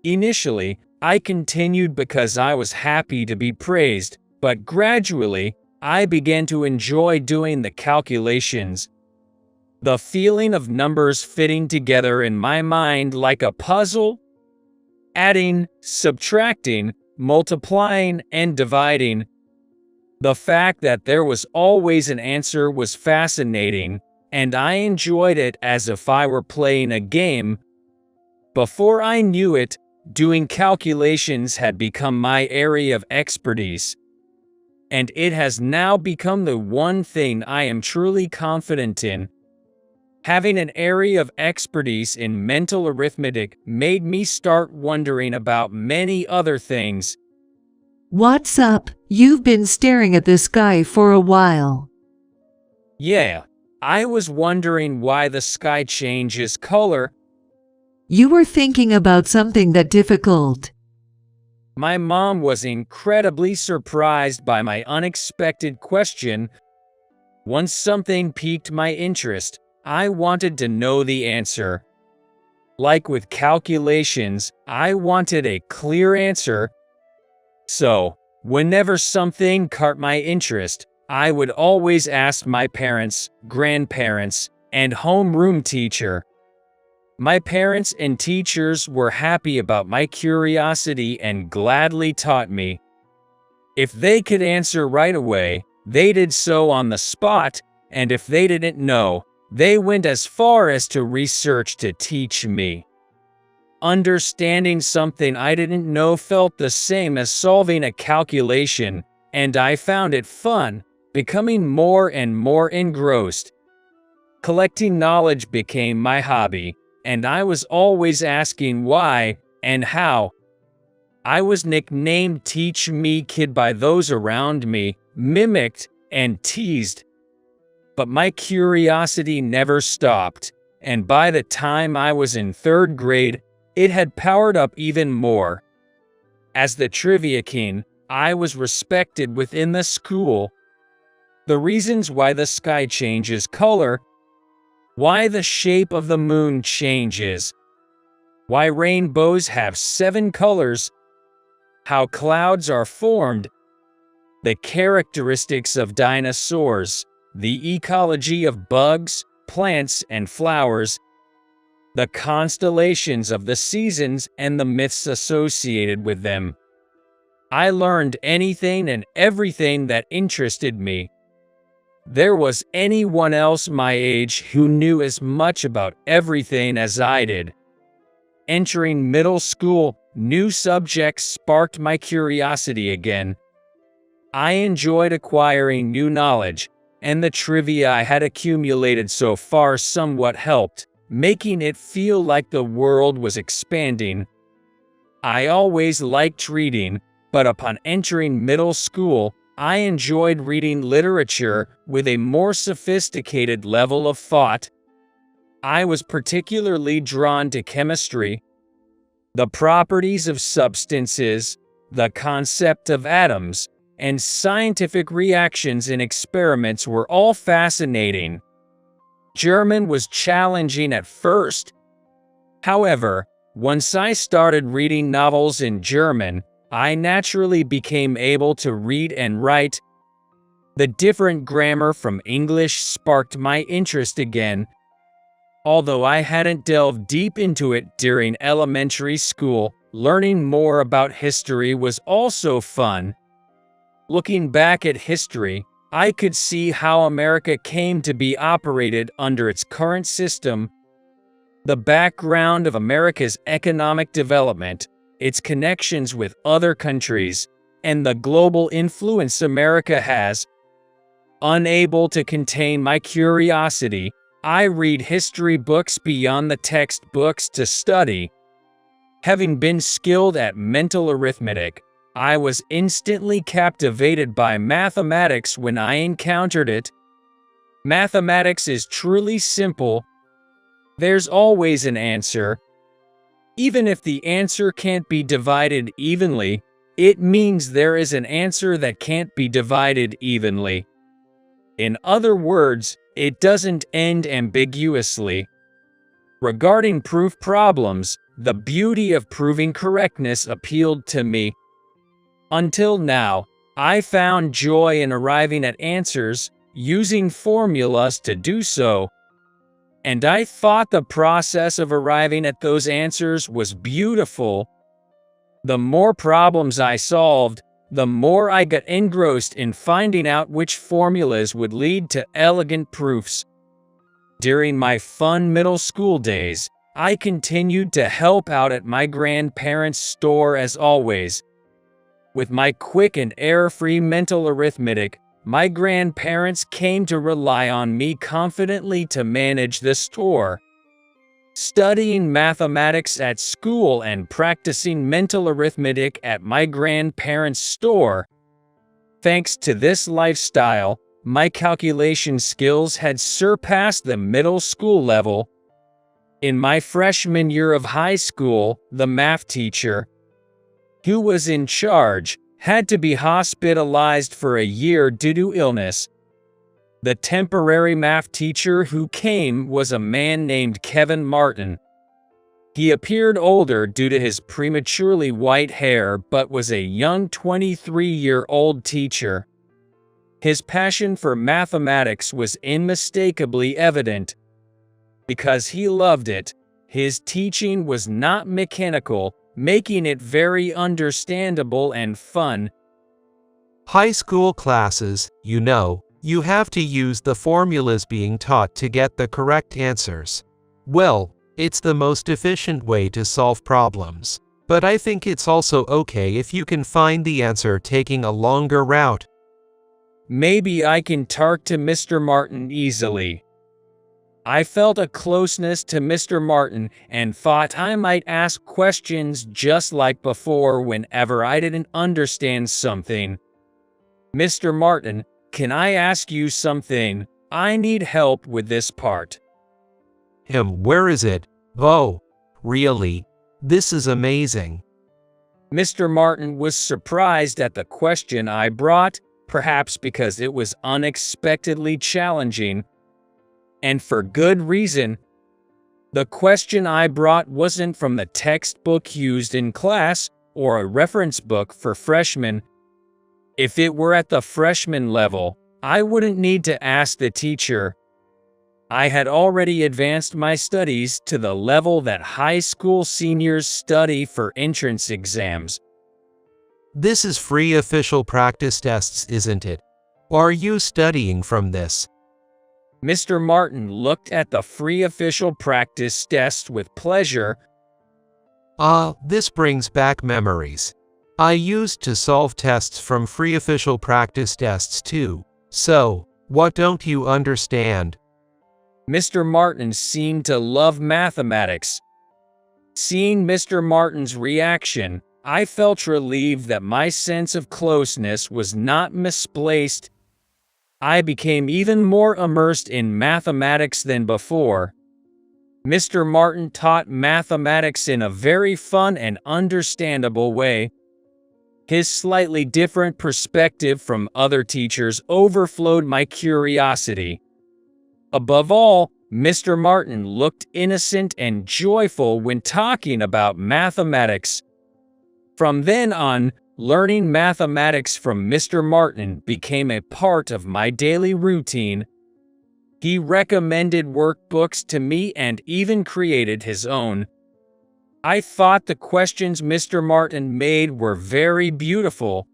Initially, I continued because I was happy to be praised, but gradually, I began to enjoy doing the calculations. The feeling of numbers fitting together in my mind like a puzzle, adding, subtracting, multiplying, and dividing. The fact that there was always an answer was fascinating, and I enjoyed it as if I were playing a game. Before I knew it, doing calculations had become my area of expertise. And it has now become the one thing I am truly confident in. Having an area of expertise in mental arithmetic made me start wondering about many other things. What's up? You've been staring at the sky for a while. Yeah, I was wondering why the sky changes color. You were thinking about something that difficult. My mom was incredibly surprised by my unexpected question. Once something piqued my interest, I wanted to know the answer. Like with calculations, I wanted a clear answer. So, whenever something caught my interest, I would always ask my parents, grandparents, and homeroom teacher. My parents and teachers were happy about my curiosity and gladly taught me. If they could answer right away, they did so on the spot, and if they didn't know, they went as far as to research to teach me. Understanding something I didn't know felt the same as solving a calculation, and I found it fun, becoming more and more engrossed. Collecting knowledge became my hobby, and I was always asking why and how. I was nicknamed Teach Me Kid by those around me, mimicked and teased. But my curiosity never stopped, and by the time I was in 3rd grade, it had powered up even more. As the trivia king, I was respected within the school. The reasons why the sky changes color, why the shape of the moon changes, why rainbows have 7 colors, how clouds are formed, the characteristics of dinosaurs, the ecology of bugs, plants, and flowers, the constellations of the seasons and the myths associated with them. I learned anything and everything that interested me. There was anyone else my age who knew as much about everything as I did. Entering middle school, new subjects sparked my curiosity again. I enjoyed acquiring new knowledge, and the trivia I had accumulated so far somewhat helped, making it feel like the world was expanding. I always liked reading, but upon entering middle school, I enjoyed reading literature with a more sophisticated level of thought. I was particularly drawn to chemistry. The properties of substances, the concept of atoms, and scientific reactions in experiments were all fascinating. German was challenging at first. However, once I started reading novels in German, I naturally became able to read and write. The different grammar from English sparked my interest again. Although I hadn't delved deep into it during elementary school, learning more about history was also fun. Looking back at history, I could see how America came to be operated under its current system. The background of America's economic development, its connections with other countries, and the global influence America has. Unable to contain my curiosity, I read history books beyond the textbooks to study. Having been skilled at mental arithmetic, I was instantly captivated by mathematics when I encountered it. Mathematics is truly simple. There's always an answer. Even if the answer can't be divided evenly, it means there is an answer that can't be divided evenly. In other words, it doesn't end ambiguously. Regarding proof problems, the beauty of proving correctness appealed to me. Until now, I found joy in arriving at answers, using formulas to do so. And I thought the process of arriving at those answers was beautiful. The more problems I solved, the more I got engrossed in finding out which formulas would lead to elegant proofs. During my fun middle school days, I continued to help out at my grandparents' store as always. With my quick and error-free mental arithmetic, my grandparents came to rely on me confidently to manage the store. Studying mathematics at school and practicing mental arithmetic at my grandparents' store. Thanks to this lifestyle, my calculation skills had surpassed the middle school level. In my freshman year of high school, the math teacher, who was in charge, had to be hospitalized for a year due to illness. The temporary math teacher who came was a man named Kevin Martin. He appeared older due to his prematurely white hair but was a young 23-year-old teacher. His passion for mathematics was unmistakably evident. Because he loved it, his teaching was not mechanical, making it very understandable and fun. High school classes, you have to use the formulas being taught to get the correct answers. Well, it's the most efficient way to solve problems. But I think it's also okay if you can find the answer taking a longer route. Maybe I can talk to Mr. Martin easily. I felt a closeness to Mr. Martin and thought I might ask questions just like before whenever I didn't understand something. Mr. Martin, can I ask you something? I need help with this part. Where is it? Oh, really? This is amazing. Mr. Martin was surprised at the question I brought, perhaps because it was unexpectedly challenging. And for good reason. The question I brought wasn't from the textbook used in class or a reference book for freshmen. If it were at the freshman level, I wouldn't need to ask the teacher. I had already advanced my studies to the level that high school seniors study for entrance exams. This is free official practice tests, isn't it? Are you studying from this? Mr. Martin looked at the free official practice test with pleasure. This brings back memories. I used to solve tests from free official practice tests too. So, what don't you understand? Mr. Martin seemed to love mathematics. Seeing Mr. Martin's reaction, I felt relieved that my sense of closeness was not misplaced. I became even more immersed in mathematics than before. Mr. Martin taught mathematics in a very fun and understandable way. His slightly different perspective from other teachers overflowed my curiosity. Above all, Mr. Martin looked innocent and joyful when talking about mathematics. From then on, learning mathematics from Mr. Martin became a part of my daily routine. He recommended workbooks to me and even created his own. I thought the questions Mr. Martin made were very beautiful.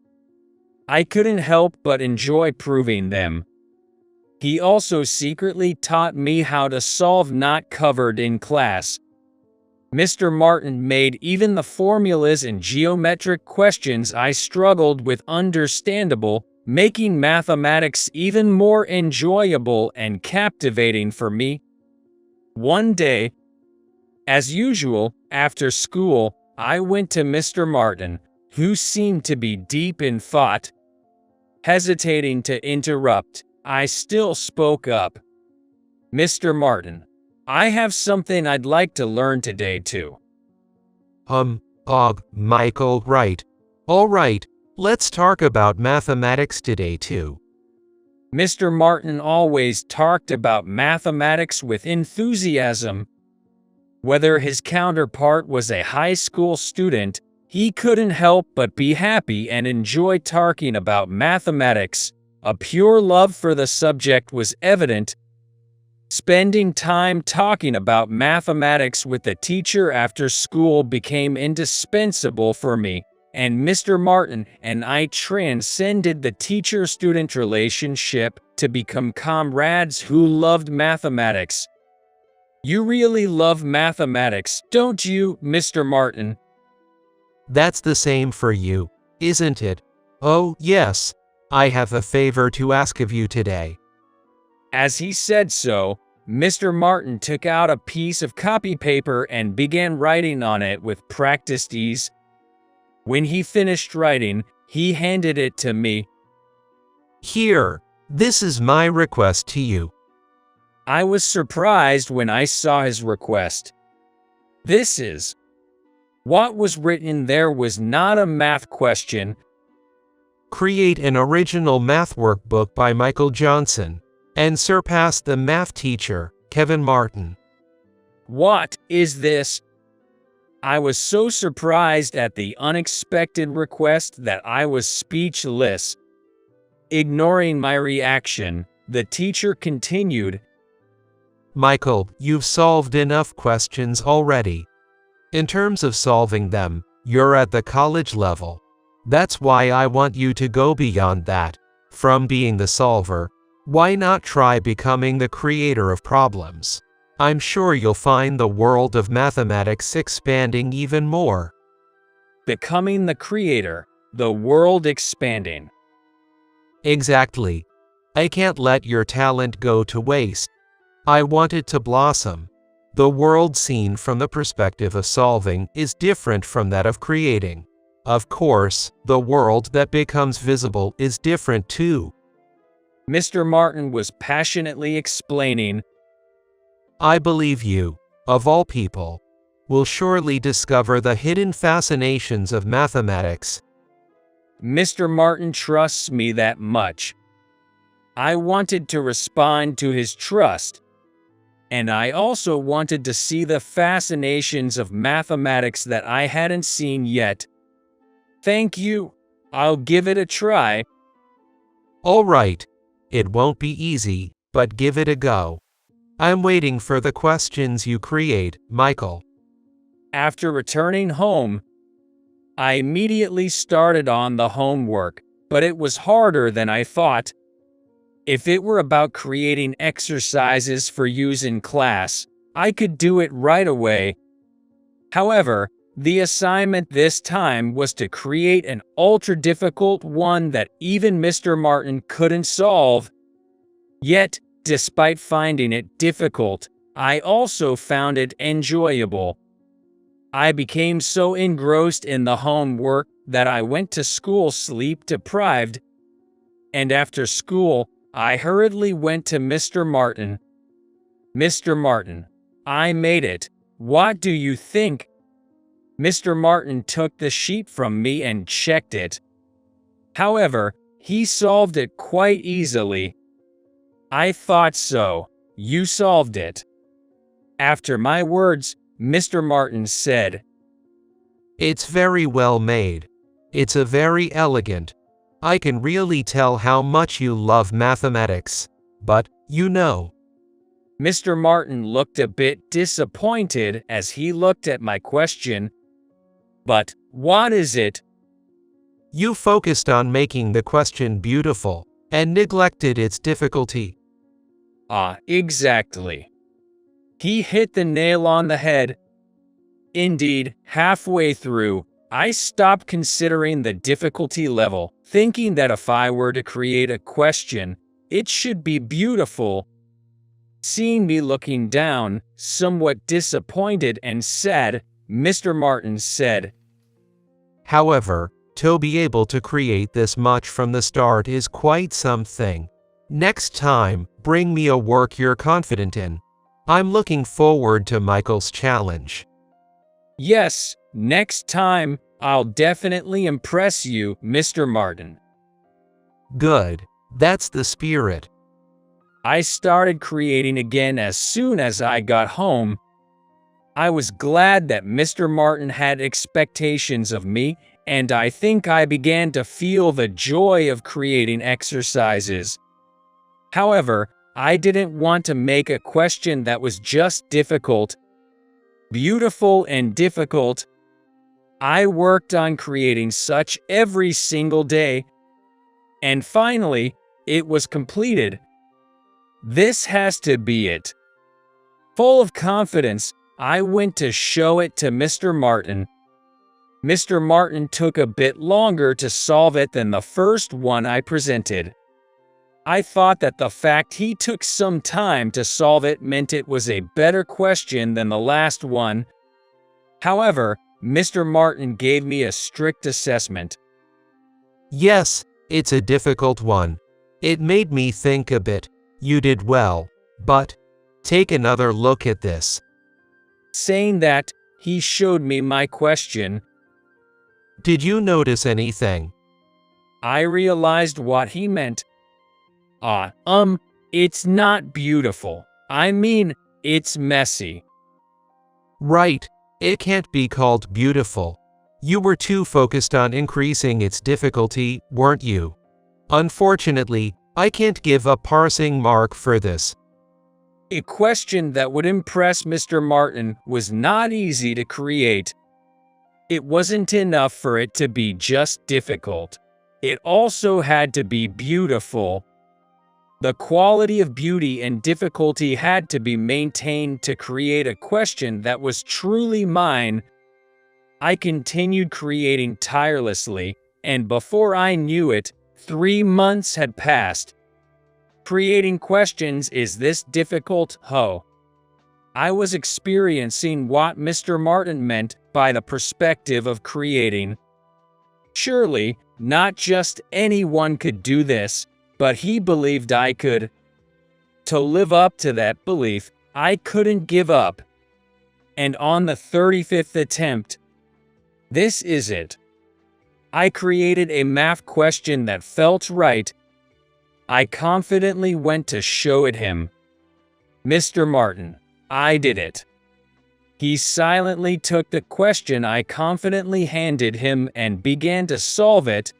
I couldn't help but enjoy proving them. He also secretly taught me how to solve not covered in class. Mr. Martin made even the formulas and geometric questions I struggled with understandable, making mathematics even more enjoyable and captivating for me. One day, as usual, after school, I went to Mr. Martin, who seemed to be deep in thought. Hesitating to interrupt, I still spoke up. Mr. Martin, I have something I'd like to learn today too. Michael, right. All right, let's talk about mathematics today too. Mr. Martin always talked about mathematics with enthusiasm. Whether his counterpart was a high school student, he couldn't help but be happy and enjoy talking about mathematics. A pure love for the subject was evident. Spending time talking about mathematics with the teacher after school became indispensable for me, and Mr. Martin and I transcended the teacher-student relationship to become comrades who loved mathematics. You really love mathematics, don't you, Mr. Martin? That's the same for you, isn't it? Oh, yes. I have a favor to ask of you today. As he said so, Mr. Martin took out a piece of copy paper and began writing on it with practiced ease. When he finished writing, he handed it to me. Here, this is my request to you. I was surprised when I saw his request. What was written there was not a math question. Create an original math workbook by Michael Johnson and surpass the math teacher, Kevin Martin. What is this? I was so surprised at the unexpected request that I was speechless. Ignoring my reaction, the teacher continued, Michael, you've solved enough questions already. In terms of solving them, you're at the college level. That's why I want you to go beyond that. From being the solver, why not try becoming the creator of problems? I'm sure you'll find the world of mathematics expanding even more. Becoming the creator, the world expanding. Exactly. I can't let your talent go to waste. I want it to blossom. The world seen from the perspective of solving is different from that of creating. Of course, the world that becomes visible is different too. Mr. Martin was passionately explaining. I believe you, of all people, will surely discover the hidden fascinations of mathematics. Mr. Martin trusts me that much. I wanted to respond to his trust, and I also wanted to see the fascinations of mathematics that I hadn't seen yet. Thank you. I'll give it a try. All right. It won't be easy, but give it a go. I'm waiting for the questions you create, Michael. After returning home, I immediately started on the homework, but it was harder than I thought. If it were about creating exercises for use in class, I could do it right away. However, the assignment this time was to create an ultra-difficult one that even Mr. Martin couldn't solve. Yet, despite finding it difficult, I also found it enjoyable. I became so engrossed in the homework that I went to school sleep-deprived, and after school, I hurriedly went to Mr. Martin. Mr. Martin, I made it. What do you think? Mr. Martin took the sheet from me and checked it. However, he solved it quite easily. I thought so. You solved it. After my words, Mr. Martin said, It's very well made. It's a very elegant. I can really tell how much you love mathematics. But, you know. Mr. Martin looked a bit disappointed as he looked at my question. But, what is it? You focused on making the question beautiful, and neglected its difficulty. Exactly. He hit the nail on the head. Indeed, halfway through, I stopped considering the difficulty level, thinking that if I were to create a question, it should be beautiful. Seeing me looking down, somewhat disappointed and sad, Mr. Martin said, However, to be able to create this much from the start is quite something. Next time, bring me a work you're confident in. I'm looking forward to Michael's challenge. Yes, next time, I'll definitely impress you, Mr. Martin. Good. That's the spirit. I started creating again as soon as I got home. I was glad that Mr. Martin had expectations of me, and I think I began to feel the joy of creating exercises. However, I didn't want to make a question that was just difficult. Beautiful and difficult. I worked on creating such every single day. And finally, it was completed. This has to be it. Full of confidence, I went to show it to Mr. Martin. Mr. Martin took a bit longer to solve it than the first one I presented. I thought that the fact he took some time to solve it meant it was a better question than the last one. However, Mr. Martin gave me a strict assessment. Yes, it's a difficult one. It made me think a bit. You did well, but take another look at this. Saying that, he showed me my question. Did you notice anything? I realized what he meant. It's not beautiful. I mean, it's messy. Right, it can't be called beautiful. You were too focused on increasing its difficulty, weren't you? Unfortunately, I can't give a parsing mark for this. A question that would impress Mr. Martin was not easy to create. It wasn't enough for it to be just difficult. It also had to be beautiful. The quality of beauty and difficulty had to be maintained to create a question that was truly mine. I continued creating tirelessly, and before I knew it, 3 months had passed. Creating questions is this difficult, ho? I was experiencing what Mr. Martin meant by the perspective of creating. Surely, not just anyone could do this, but he believed I could. To live up to that belief, I couldn't give up. And on the 35th attempt, this is it. I created a math question that felt right. I confidently went to show it him. Mr. Martin, I did it. He silently took the question I confidently handed him and began to solve it.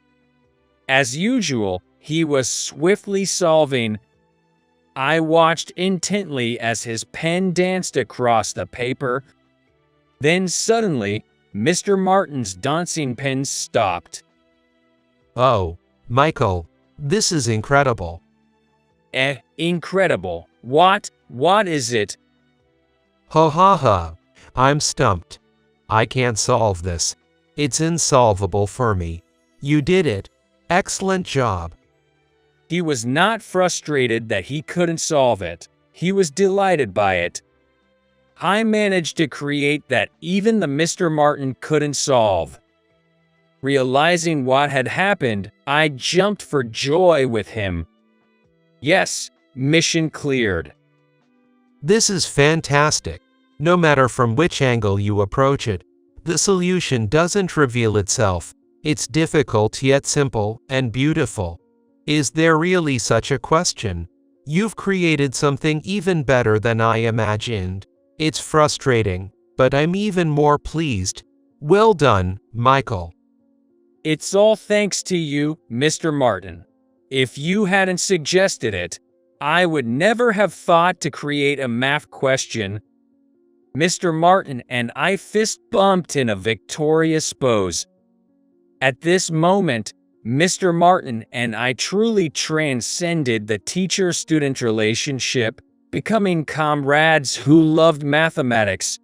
As usual, he was swiftly solving. I watched intently as his pen danced across the paper. Then suddenly, Mr. Martin's dancing pen stopped. Oh, Michael, this is incredible. Incredible. What is it? Ha ha ha, I'm stumped. I can't solve this. It's insolvable for me. You did it. Excellent job. He was not frustrated that he couldn't solve it. He was delighted by it. I managed to create that even the Mr. Martin couldn't solve. Realizing what had happened, I jumped for joy with him. Yes, mission cleared. This is fantastic. No matter from which angle you approach it, the solution doesn't reveal itself. It's difficult yet simple and beautiful. Is there really such a question? You've created something even better than I imagined. It's frustrating, but I'm even more pleased. Well done, Michael. It's all thanks to you, Mr. Martin. If you hadn't suggested it, I would never have thought to create a math question. Mr. Martin and I fist bumped in a victorious pose. At this moment, Mr. Martin and I truly transcended the teacher-student relationship, becoming comrades who loved mathematics.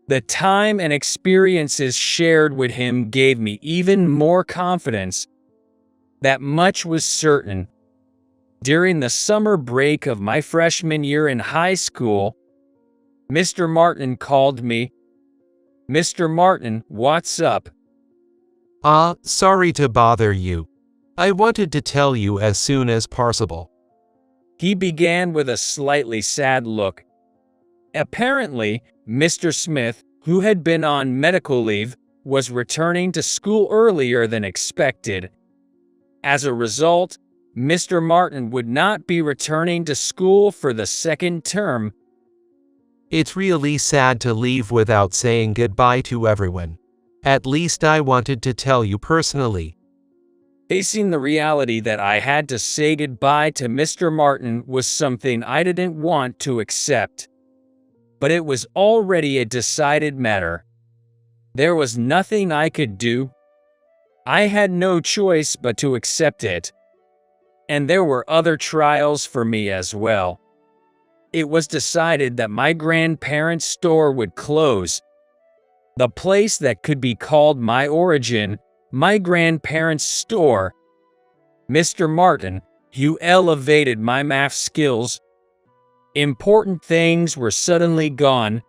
The time and experiences shared with him gave me even more confidence. That much was certain. During the summer break of my freshman year in high school, Mr. Martin called me. Mr. Martin, what's up? Sorry to bother you. I wanted to tell you as soon as possible. He began with a slightly sad look. Apparently, Mr. Smith, who had been on medical leave, was returning to school earlier than expected. As a result, Mr. Martin would not be returning to school for the second term. It's really sad to leave without saying goodbye to everyone. At least I wanted to tell you personally. Facing the reality that I had to say goodbye to Mr. Martin was something I didn't want to accept. But it was already a decided matter. There was nothing I could do. I had no choice but to accept it. And there were other trials for me as well. It was decided that my grandparents' store would close. The place that could be called my origin, my grandparents' store. Mr. Martin, you elevated my math skills. Important things were suddenly gone.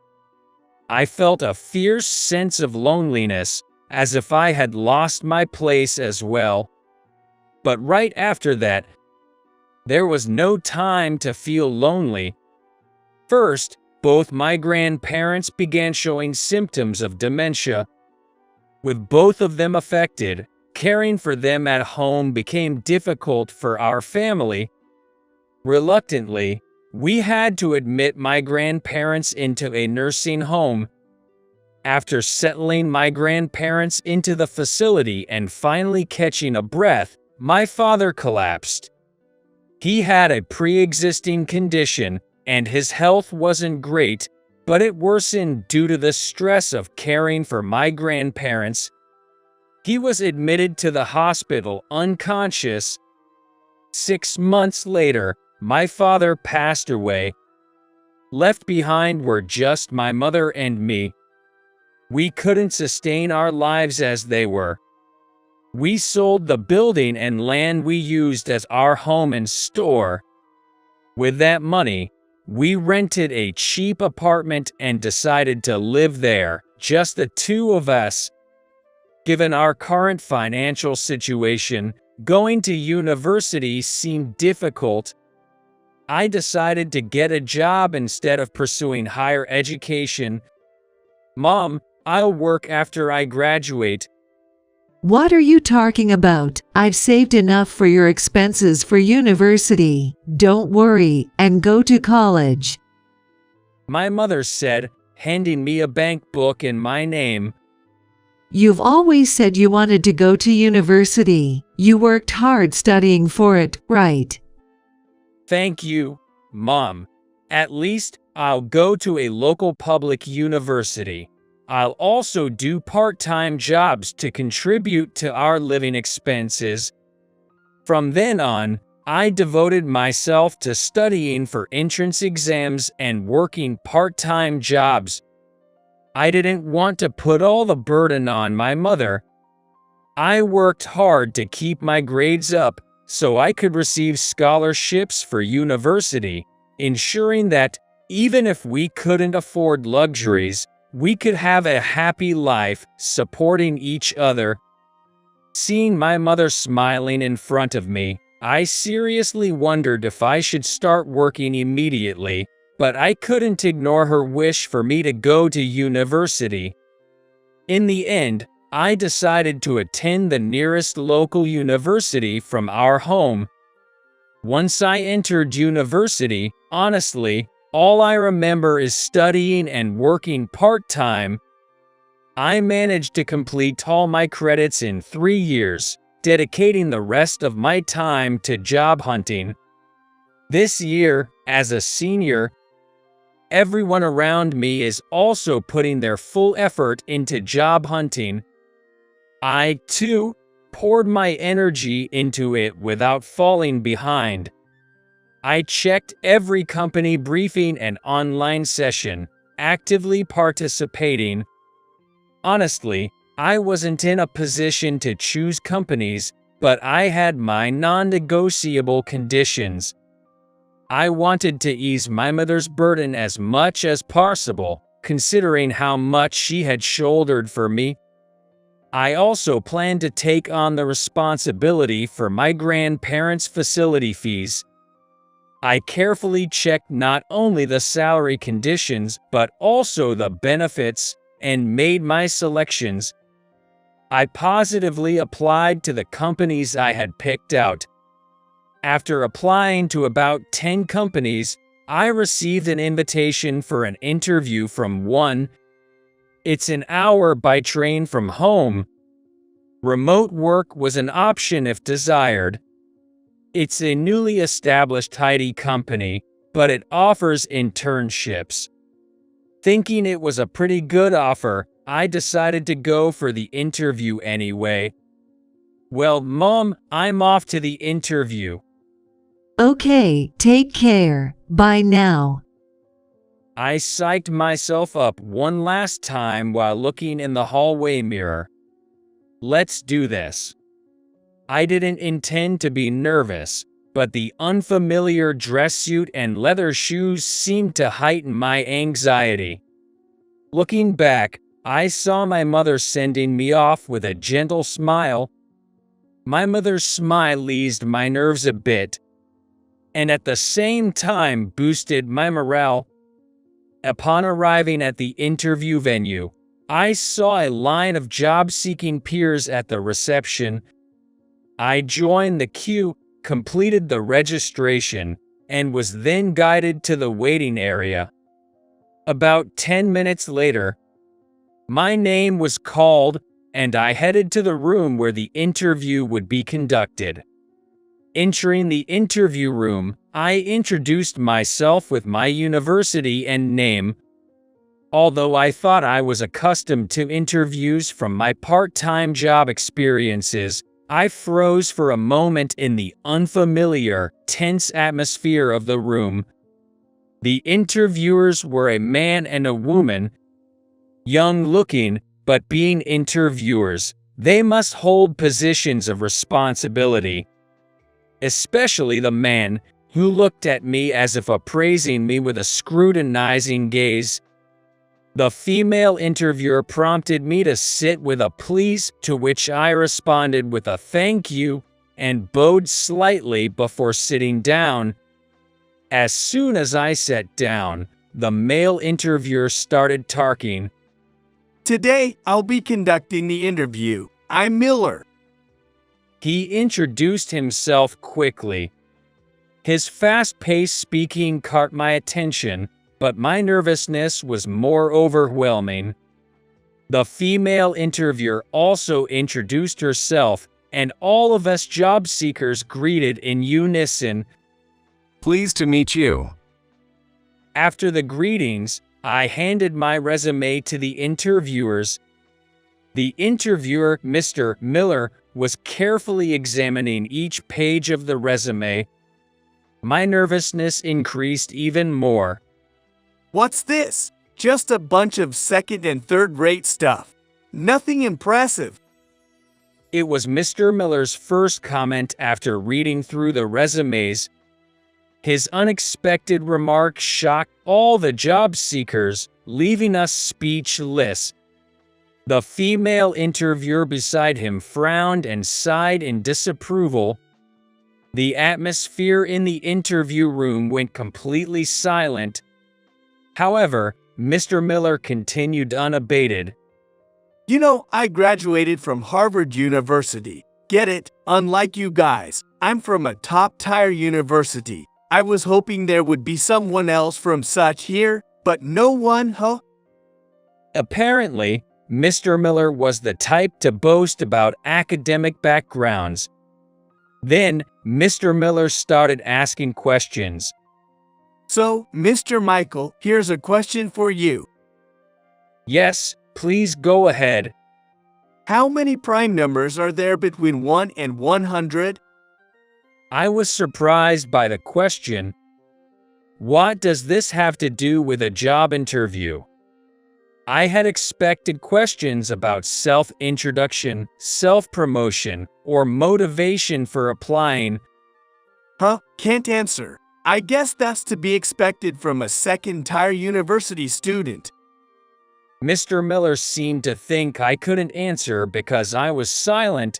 I felt a fierce sense of loneliness, as if I had lost my place as well. But right after that, there was no time to feel lonely. First, both my grandparents began showing symptoms of dementia. With both of them affected, caring for them at home became difficult for our family. Reluctantly, we had to admit my grandparents into a nursing home. After settling my grandparents into the facility and finally catching a breath, my father collapsed. He had a pre-existing condition, and his health wasn't great. but it worsened due to the stress of caring for my grandparents. He was admitted to the hospital unconscious. 6 months later, my father passed away. Left behind were just my mother and me. We couldn't sustain our lives as they were. We sold the building and land we used as our home and store. With that money, we rented a cheap apartment and decided to live there, just the two of us. Given our current financial situation, going to university seemed difficult. I decided to get a job instead of pursuing higher education. Mom, I'll work after I graduate. What are you talking about? I've saved enough for your expenses for university. Don't worry and go to college. My mother said, handing me a bank book in my name. You've always said you wanted to go to university. You worked hard studying for it, right? Thank you, Mom. At least I'll go to a local public university. I'll also do part-time jobs to contribute to our living expenses. From then on, I devoted myself to studying for entrance exams and working part-time jobs. I didn't want to put all the burden on my mother. I worked hard to keep my grades up so I could receive scholarships for university, ensuring that, even if we couldn't afford luxuries, we could have a happy life, supporting each other. Seeing my mother smiling in front of me, I seriously wondered if I should start working immediately, but I couldn't ignore her wish for me to go to university. In the end, I decided to attend the nearest local university from our home. Once I entered university, honestly, all I remember is studying and working part-time. I managed to complete all my credits in 3 years, dedicating the rest of my time to job hunting. This year, as a senior, everyone around me is also putting their full effort into job hunting. I, too, poured my energy into it without falling behind. I checked every company briefing and online session, actively participating. Honestly, I wasn't in a position to choose companies, but I had my non-negotiable conditions. I wanted to ease my mother's burden as much as possible, considering how much she had shouldered for me. I also planned to take on the responsibility for my grandparents' facility fees. I carefully checked not only the salary conditions but also the benefits and made my selections. I positively applied to the companies I had picked out. After applying to about 10 companies, I received an invitation for an interview from one. It's an hour by train from home. Remote work was an option if desired. It's a newly established IT company, but it offers internships. Thinking it was a pretty good offer, I decided to go for the interview anyway. Well, Mom, I'm off to the interview. Okay, take care. Bye now. I psyched myself up one last time while looking in the hallway mirror. Let's do this. I didn't intend to be nervous, but the unfamiliar dress suit and leather shoes seemed to heighten my anxiety. Looking back, I saw my mother sending me off with a gentle smile. My mother's smile eased my nerves a bit, and at the same time boosted my morale. Upon arriving at the interview venue, I saw a line of job-seeking peers at the reception. I joined the queue, completed the registration, and was then guided to the waiting area. About 10 minutes later, my name was called, and I headed to the room where the interview would be conducted. Entering the interview room, I introduced myself with my university and name. Although I thought I was accustomed to interviews from my part-time job experiences, I froze for a moment in the unfamiliar, tense atmosphere of the room. The interviewers were a man and a woman, young-looking, but being interviewers, they must hold positions of responsibility. Especially the man, who looked at me as if appraising me with a scrutinizing gaze. The female interviewer prompted me to sit with a please, to which I responded with a thank you and bowed slightly before sitting down. As soon as I sat down, the male interviewer started talking. Today, I'll be conducting the interview. I'm Miller. He introduced himself quickly. His fast-paced speaking caught my attention, but my nervousness was more overwhelming. The female interviewer also introduced herself, and all of us job seekers greeted in unison. Pleased to meet you. After the greetings, I handed my resume to the interviewers. The interviewer, Mr. Miller, was carefully examining each page of the resume. My nervousness increased even more. What's this? Just a bunch of second and third-rate stuff. Nothing impressive. It was Mr. Miller's first comment after reading through the resumes. His unexpected remark shocked all the job seekers, leaving us speechless. The female interviewer beside him frowned and sighed in disapproval. The atmosphere in the interview room went completely silent. However, Mr. Miller continued unabated. You know, I graduated from Harvard University. Get it? Unlike you guys, I'm from a top-tier university. I was hoping there would be someone else from such here, but no one, huh? Apparently, Mr. Miller was the type to boast about academic backgrounds. Then, Mr. Miller started asking questions. So, Mr. Michael, here's a question for you. Yes, please go ahead. How many prime numbers are there between 1 and 100? I was surprised by the question. What does this have to do with a job interview? I had expected questions about self-introduction, self-promotion, or motivation for applying. Huh? Can't answer. I guess that's to be expected from a second-tier university student. Mr. Miller seemed to think I couldn't answer because I was silent.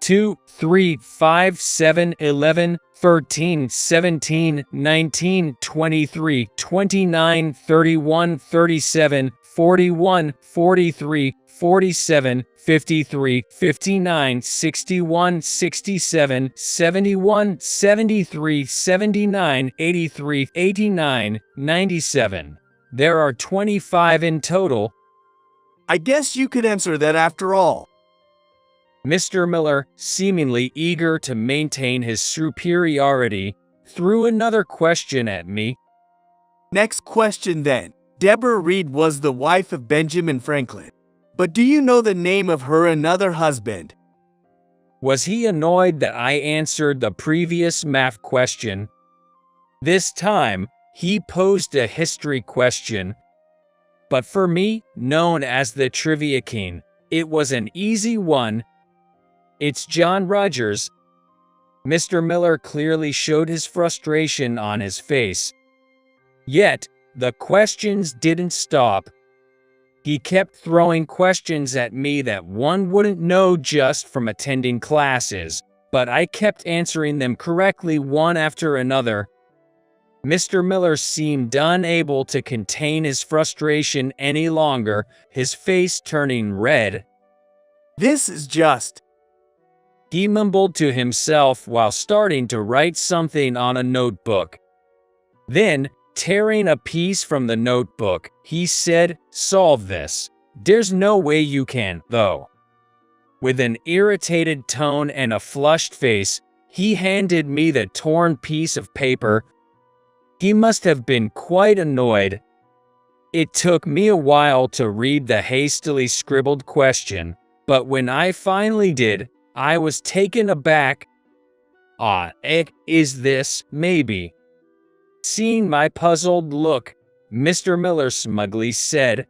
2, 3, 5, 7, 11, 13, 17, 19, 23, 29, 31, 37, 41, 43, 47, 53, 59, 61, 67, 71, 73, 79, 83, 89, 97. There are 25 in total. I guess you could answer that after all. Mr. Miller, seemingly eager to maintain his superiority, threw another question at me. Next question then. Deborah Reed was the wife of Benjamin Franklin. But do you know the name of her another husband? Was he annoyed that I answered the previous math question? This time, he posed a history question. But for me, known as the Trivia King, it was an easy one. It's John Rogers. Mr. Miller clearly showed his frustration on his face. Yet, the questions didn't stop. He kept throwing questions at me that one wouldn't know just from attending classes, but I kept answering them correctly one after another. Mr. Miller seemed unable to contain his frustration any longer, his face turning red. This is just... He mumbled to himself while starting to write something on a notebook. Then, tearing a piece from the notebook, he said, "Solve this. There's no way you can, though." With an irritated tone and a flushed face, he handed me the torn piece of paper. He must have been quite annoyed. It took me a while to read the hastily scribbled question, but when I finally did, I was taken aback. Is this, maybe? Seeing my puzzled look, Mr. Miller smugly said,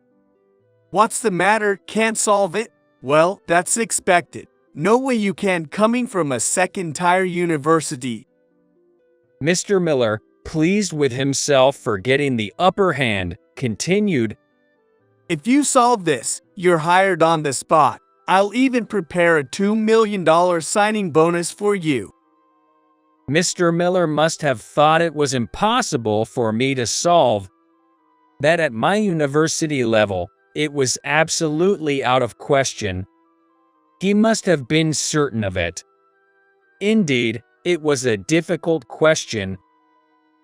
What's the matter? Can't solve it? Well, that's expected. No way you can, coming from a second-tier university. Mr. Miller, pleased with himself for getting the upper hand, continued, If you solve this, you're hired on the spot. I'll even prepare a $2 million signing bonus for you. Mr. Miller must have thought it was impossible for me to solve. That at my university level, it was absolutely out of question. He must have been certain of it. Indeed, it was a difficult question.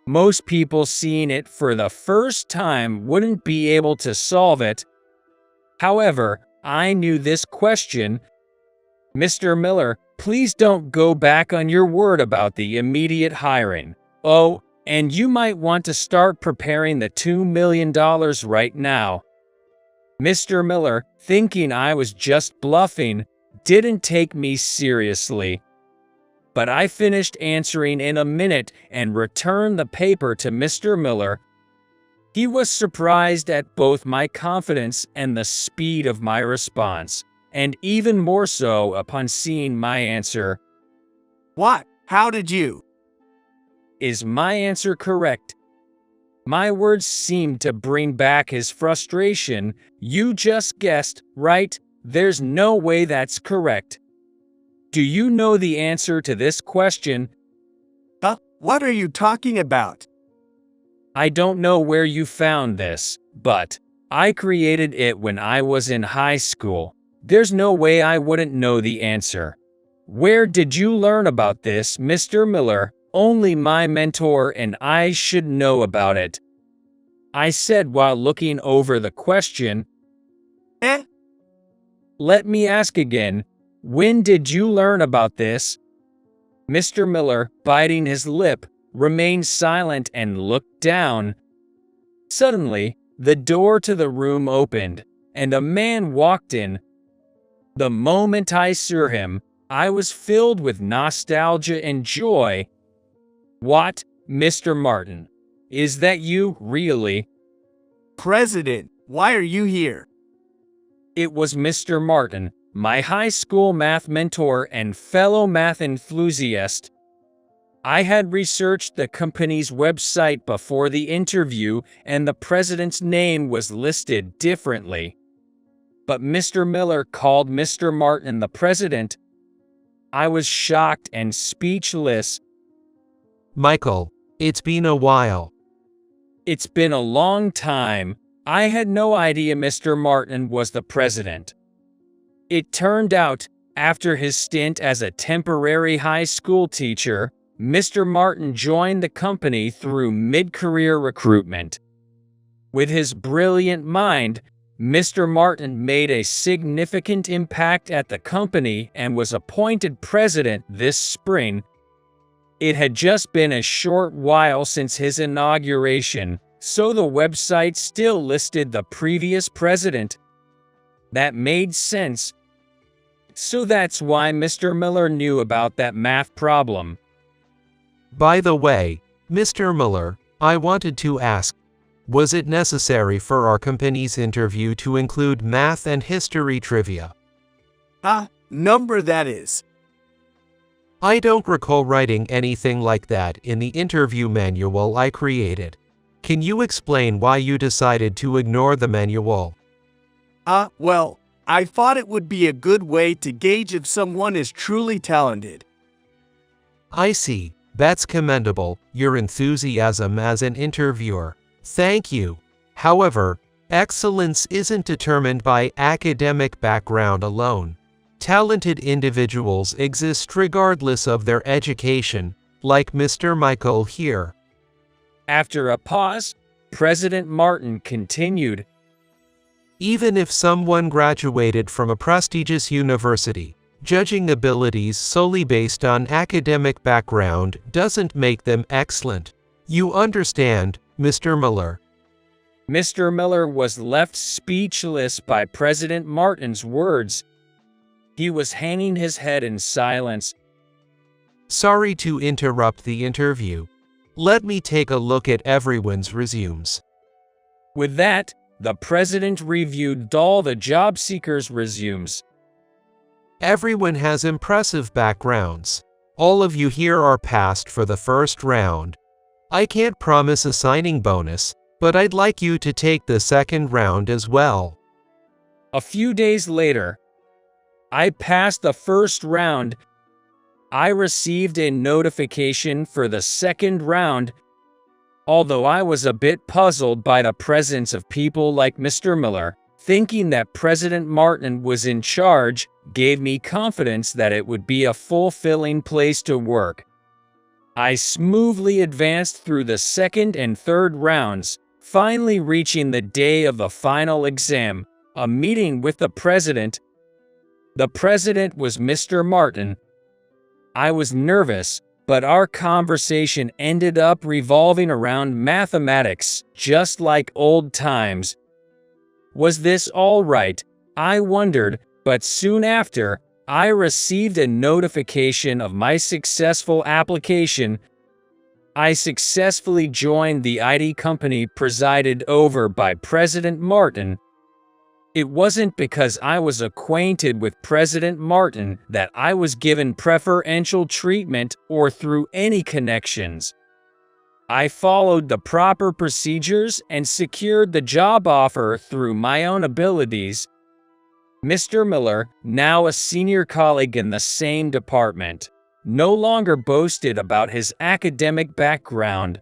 Most people seeing it for the first time wouldn't be able to solve it. However, I knew this question. Mr. Miller, please don't go back on your word about the immediate hiring. Oh, and you might want to start preparing the $2 million right now. Mr. Miller, thinking I was just bluffing, didn't take me seriously. But I finished answering in a minute and returned the paper to Mr. Miller. He was surprised at both my confidence and the speed of my response, and even more so upon seeing my answer. What? How did you? Is my answer correct? My words seemed to bring back his frustration. You just guessed, right? There's no way that's correct. Do you know the answer to this question? What are you talking about? I don't know where you found this, but I created it when I was in high school. There's no way I wouldn't know the answer. Where did you learn about this, Mr. Miller? Only my mentor and I should know about it. I said while looking over the question. Let me ask again. When did you learn about this? Mr. Miller, biting his lip, remained silent and looked down. Suddenly, the door to the room opened, and a man walked in. The moment I saw him, I was filled with nostalgia and joy. What, Mr. Martin? Is that you, really? President, why are you here? It was Mr. Martin, my high school math mentor and fellow math enthusiast. I had researched the company's website before the interview, and the president's name was listed differently. But Mr. Miller called Mr. Martin the president. I was shocked and speechless. Michael, it's been a while. It's been a long time. I had no idea Mr. Martin was the president. It turned out, after his stint as a temporary high school teacher, Mr. Martin joined the company through mid-career recruitment. With his brilliant mind, Mr. Martin made a significant impact at the company and was appointed president this spring. It had just been a short while since his inauguration, so the website still listed the previous president. That made sense. So that's why Mr. Miller knew about that math problem. By the way, Mr. Miller, I wanted to ask, was it necessary for our company's interview to include math and history trivia? Number that is. I don't recall writing anything like that in the interview manual I created. Can you explain why you decided to ignore the manual? Well, I thought it would be a good way to gauge if someone is truly talented. I see. That's commendable, your enthusiasm as an interviewer. Thank you. However, excellence isn't determined by academic background alone. Talented individuals exist regardless of their education, like Mr. Michael here. After a pause, President Martin continued. Even if someone graduated from a prestigious university, judging abilities solely based on academic background doesn't make them excellent. You understand, Mr. Miller? Mr. Miller was left speechless by President Martin's words. He was hanging his head in silence. Sorry to interrupt the interview. Let me take a look at everyone's resumes. With that, the president reviewed all the job seekers' resumes. Everyone has impressive backgrounds. All of you here are passed for the first round. I can't promise a signing bonus, but I'd like you to take the second round as well. A few days later, I passed the first round. I received a notification for the second round. Although I was a bit puzzled by the presence of people like Mr. Miller, thinking that President Martin was in charge gave me confidence that it would be a fulfilling place to work. I smoothly advanced through the second and third rounds, finally reaching the day of the final exam, a meeting with the president. The president was Mr. Martin. I was nervous, but our conversation ended up revolving around mathematics, just like old times. Was this all right? I wondered, but soon after, I received a notification of my successful application. I successfully joined the IT company presided over by President Martin. It wasn't because I was acquainted with President Martin that I was given preferential treatment or through any connections. I followed the proper procedures and secured the job offer through my own abilities. Mr. Miller, now a senior colleague in the same department, no longer boasted about his academic background.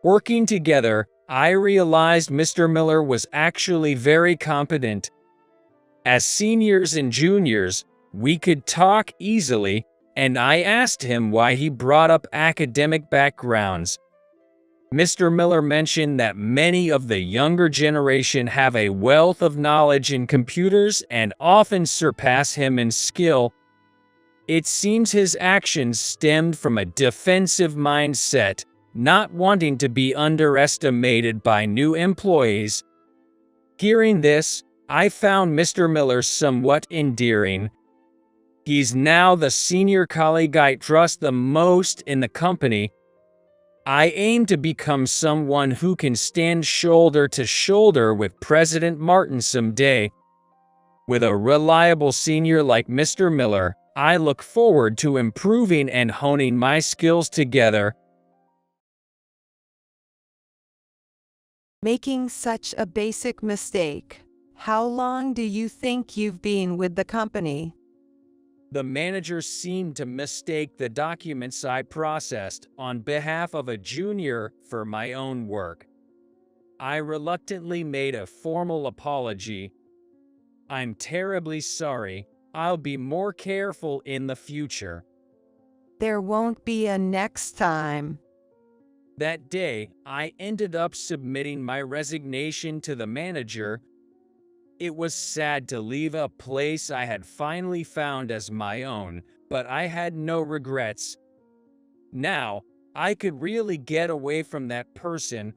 Working together, I realized Mr. Miller was actually very competent. As seniors and juniors, we could talk easily, and I asked him why he brought up academic backgrounds. Mr. Miller mentioned that many of the younger generation have a wealth of knowledge in computers and often surpass him in skill. It seems his actions stemmed from a defensive mindset, not wanting to be underestimated by new employees. Hearing this, I found Mr. Miller somewhat endearing. He's now the senior colleague I trust the most in the company. I aim to become someone who can stand shoulder to shoulder with President Martin someday. With a reliable senior like Mr. Miller, I look forward to improving and honing my skills together. Making such a basic mistake. How long do you think you've been with the company? The manager seemed to mistake the documents I processed on behalf of a junior for my own work. I reluctantly made a formal apology. I'm terribly sorry. I'll be more careful in the future. There won't be a next time. That day, I ended up submitting my resignation to the manager. It was sad to leave a place I had finally found as my own, but I had no regrets. Now, I could really get away from that person.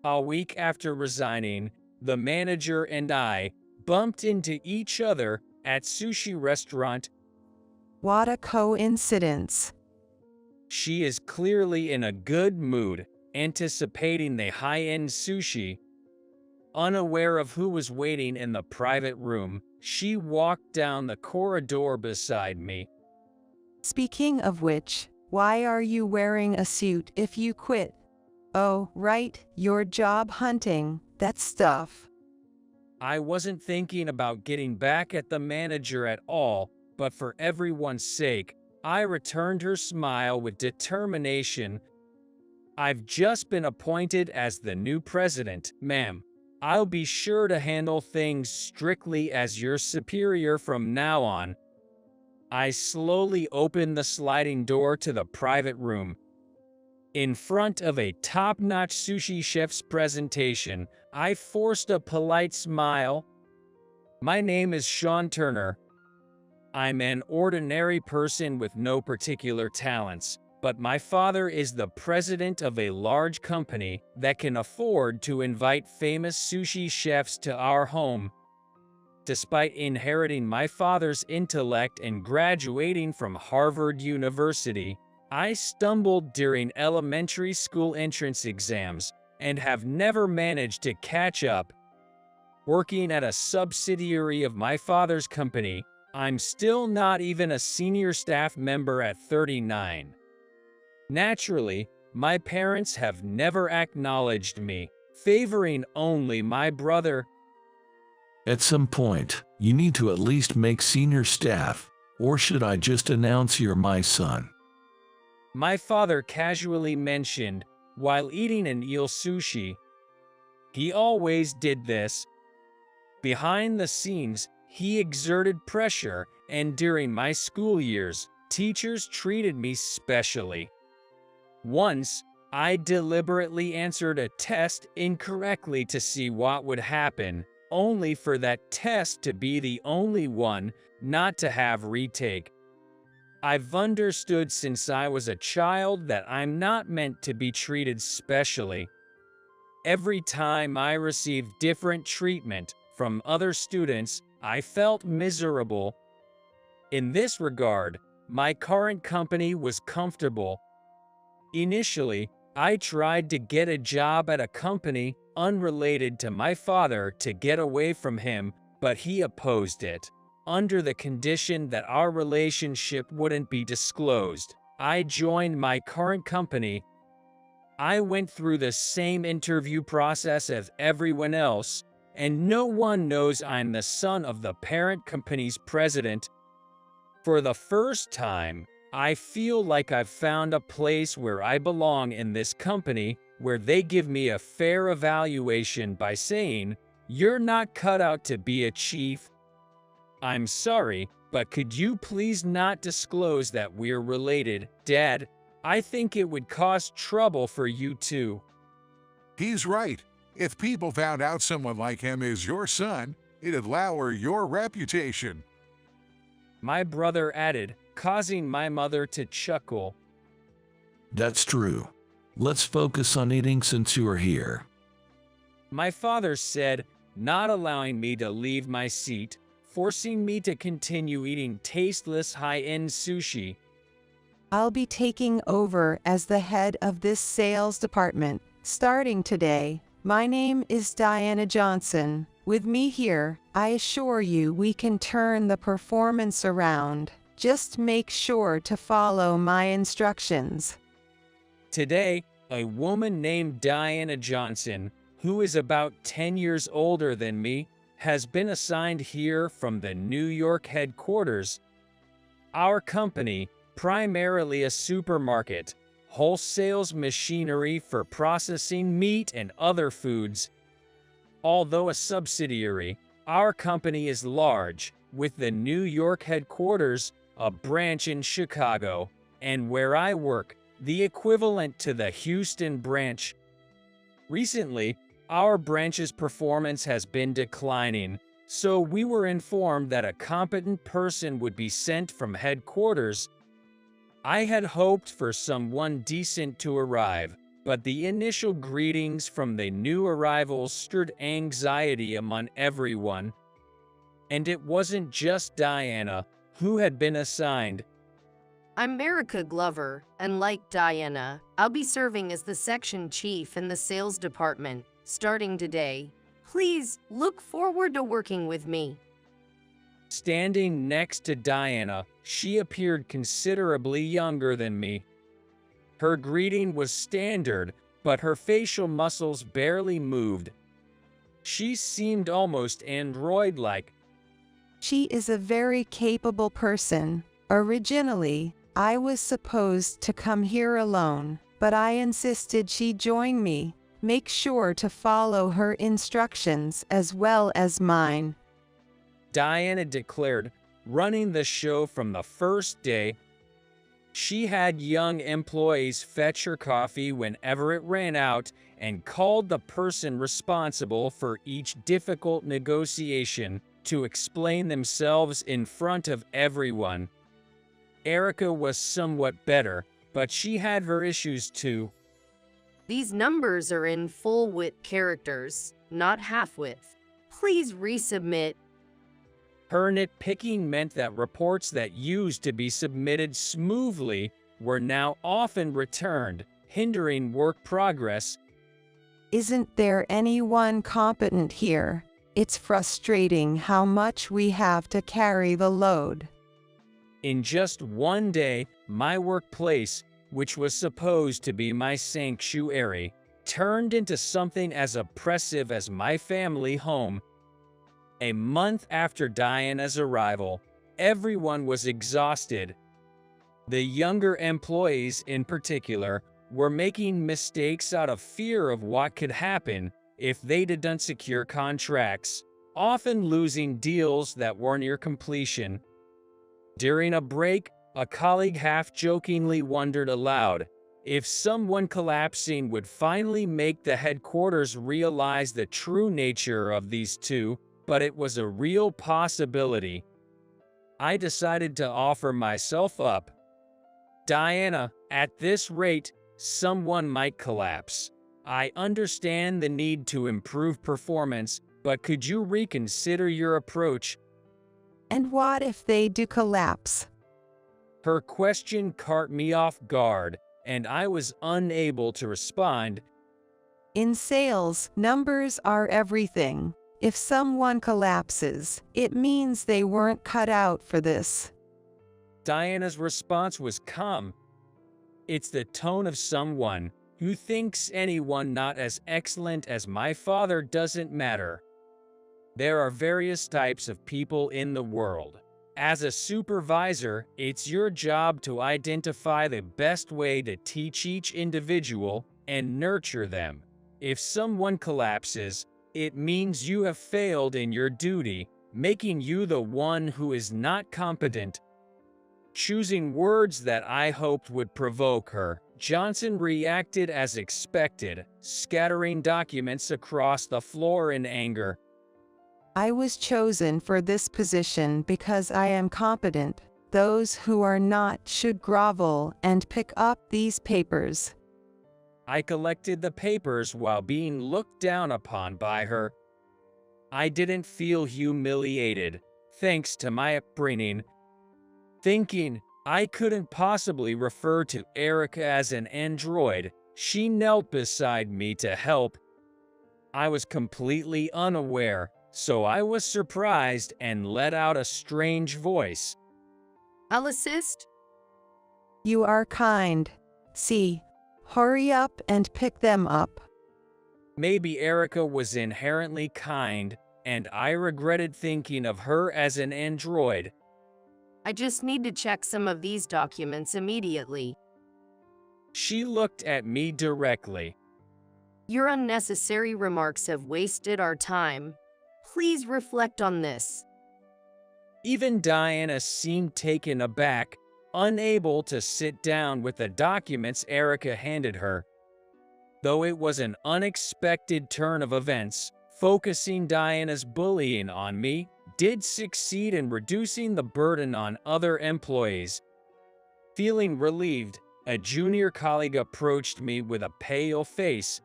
A week after resigning, the manager and I bumped into each other at sushi restaurant. What a coincidence. She is clearly in a good mood, anticipating the high-end sushi. Unaware of who was waiting in the private room, she walked down the corridor beside me. Speaking of which, why are you wearing a suit if you quit? Oh, right, you're job hunting, that stuff. I wasn't thinking about getting back at the manager at all, but for everyone's sake, I returned her smile with determination. I've just been appointed as the new president, ma'am. I'll be sure to handle things strictly as your superior from now on. I slowly opened the sliding door to the private room. In front of a top-notch sushi chef's presentation, I forced a polite smile. My name is Sean Turner. I'm an ordinary person with no particular talents. but my father is the president of a large company that can afford to invite famous sushi chefs to our home. Despite inheriting my father's intellect and graduating from Harvard University, I stumbled during elementary school entrance exams and have never managed to catch up. Working at a subsidiary of my father's company, I'm still not even a senior staff member at 39. Naturally, my parents have never acknowledged me, favoring only my brother. At some point, you need to at least make senior staff, or should I just announce you're my son? My father casually mentioned while eating an eel sushi. He always did this. Behind the scenes, he exerted pressure, and during my school years, teachers treated me specially. Once, I deliberately answered a test incorrectly to see what would happen, only for that test to be the only one not to have retake. I've understood since I was a child that I'm not meant to be treated specially. Every time I received different treatment from other students, I felt miserable. In this regard, my current company was comfortable. Initially, I tried to get a job at a company unrelated to my father to get away from him, but he opposed it. Under the condition that our relationship wouldn't be disclosed, I joined my current company. I went through the same interview process as everyone else, and no one knows I'm the son of the parent company's president. For the first time, I feel like I've found a place where I belong in this company, where they give me a fair evaluation by saying, "You're not cut out to be a chief." I'm sorry, but could you please not disclose that we're related, Dad? I think it would cause trouble for you too. He's right. If people found out someone like him is your son, it'd lower your reputation. My brother added, causing my mother to chuckle. That's true. Let's focus on eating since you are here. My father said, not allowing me to leave my seat, forcing me to continue eating tasteless high-end sushi. I'll be taking over as the head of this sales department, starting today. My name is Diana Johnson. With me here, I assure you we can turn the performance around. Just make sure to follow my instructions. Today, a woman named Diana Johnson, who is about 10 years older than me, has been assigned here from the New York headquarters. Our company, primarily a supermarket, wholesales machinery for processing meat and other foods. Although a subsidiary, our company is large, with the New York headquarters, a branch in Chicago, and where I work, the equivalent to the Houston branch. Recently, our branch's performance has been declining, so we were informed that a competent person would be sent from headquarters. I had hoped for someone decent to arrive, but the initial greetings from the new arrivals stirred anxiety among everyone. And it wasn't just Diana who had been assigned. I'm Merica Glover, and like Diana, I'll be serving as the section chief in the sales department, starting today. Please look forward to working with me. Standing next to Diana, she appeared considerably younger than me. Her greeting was standard, but her facial muscles barely moved. She seemed almost android-like. She is a very capable person. Originally, I was supposed to come here alone, but I insisted she join me. Make sure to follow her instructions as well as mine. Diana declared, running the show from the first day. She had young employees fetch her coffee whenever it ran out and called the person responsible for each difficult negotiation to explain themselves in front of everyone. Erica was somewhat better, but she had her issues too. These numbers are in full width characters, not half width. Please resubmit. Her nitpicking meant that reports that used to be submitted smoothly were now often returned, hindering work progress. Isn't there anyone competent here? It's frustrating how much we have to carry the load. In just one day, my workplace, which was supposed to be my sanctuary, turned into something as oppressive as my family home. A month after Diana's arrival, everyone was exhausted. The younger employees, in particular, were making mistakes out of fear of what could happen if they didn't secure contracts, often losing deals that were near completion. During a break, a colleague half-jokingly wondered aloud if someone collapsing would finally make the headquarters realize the true nature of these two, but it was a real possibility. I decided to offer myself up. Diana, at this rate, someone might collapse. I understand the need to improve performance, but could you reconsider your approach? And what if they do collapse? Her question caught me off guard, and I was unable to respond. In sales, numbers are everything. If someone collapses, it means they weren't cut out for this. Diana's response was calm. It's the tone of someone who thinks anyone not as excellent as my father doesn't matter. There are various types of people in the world. As a supervisor, it's your job to identify the best way to teach each individual and nurture them. If someone collapses, it means you have failed in your duty, making you the one who is not competent. Choosing words that I hoped would provoke her, Johnson reacted as expected, scattering documents across the floor in anger. I was chosen for this position because I am competent. Those who are not should grovel and pick up these papers. I collected the papers while being looked down upon by her. I didn't feel humiliated, thanks to my upbringing. Thinking I couldn't possibly refer to Erica as an android, she knelt beside me to help. I was completely unaware, so I was surprised and let out a strange voice. I'll assist. You are kind. See, hurry up and pick them up. Maybe Erica was inherently kind, and I regretted thinking of her as an android. I just need to check some of these documents immediately. She looked at me directly. Your unnecessary remarks have wasted our time. Please reflect on this. Even Diana seemed taken aback, unable to sit down with the documents Erica handed her. Though it was an unexpected turn of events, focusing Diana's bullying on me did succeed in reducing the burden on other employees. Feeling relieved, a junior colleague approached me with a pale face.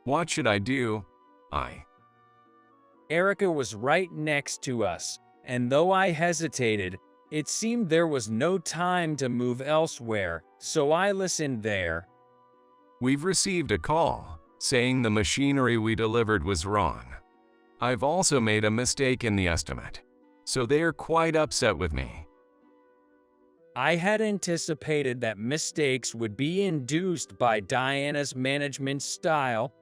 What should I do? Erica was right next to us, and though I hesitated, it seemed there was no time to move elsewhere, so I listened there. We've received a call saying the machinery we delivered was wrong. I've also made a mistake in the estimate, so they're quite upset with me. I had anticipated that mistakes would be induced by Diana's management style.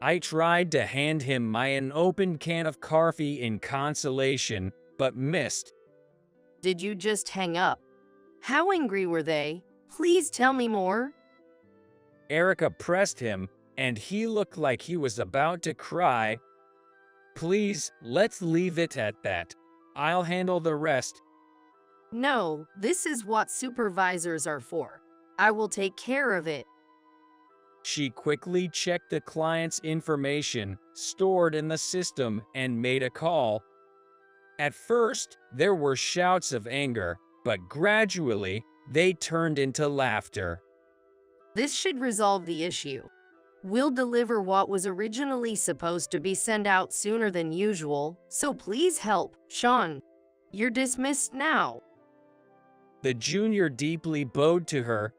I tried to hand him an open can of coffee in consolation, but missed. Did you just hang up? How angry were they? Please tell me more. Erica pressed him, and he looked like he was about to cry. Please, let's leave it at that. I'll handle the rest. No, this is what supervisors are for. I will take care of it. She quickly checked the client's information stored in the system and made a call. At first, there were shouts of anger, but gradually, They turned into laughter. This should resolve the issue. We'll deliver what was originally supposed to be sent out sooner than usual, so please help, Sean. You're dismissed now. The junior deeply bowed to her.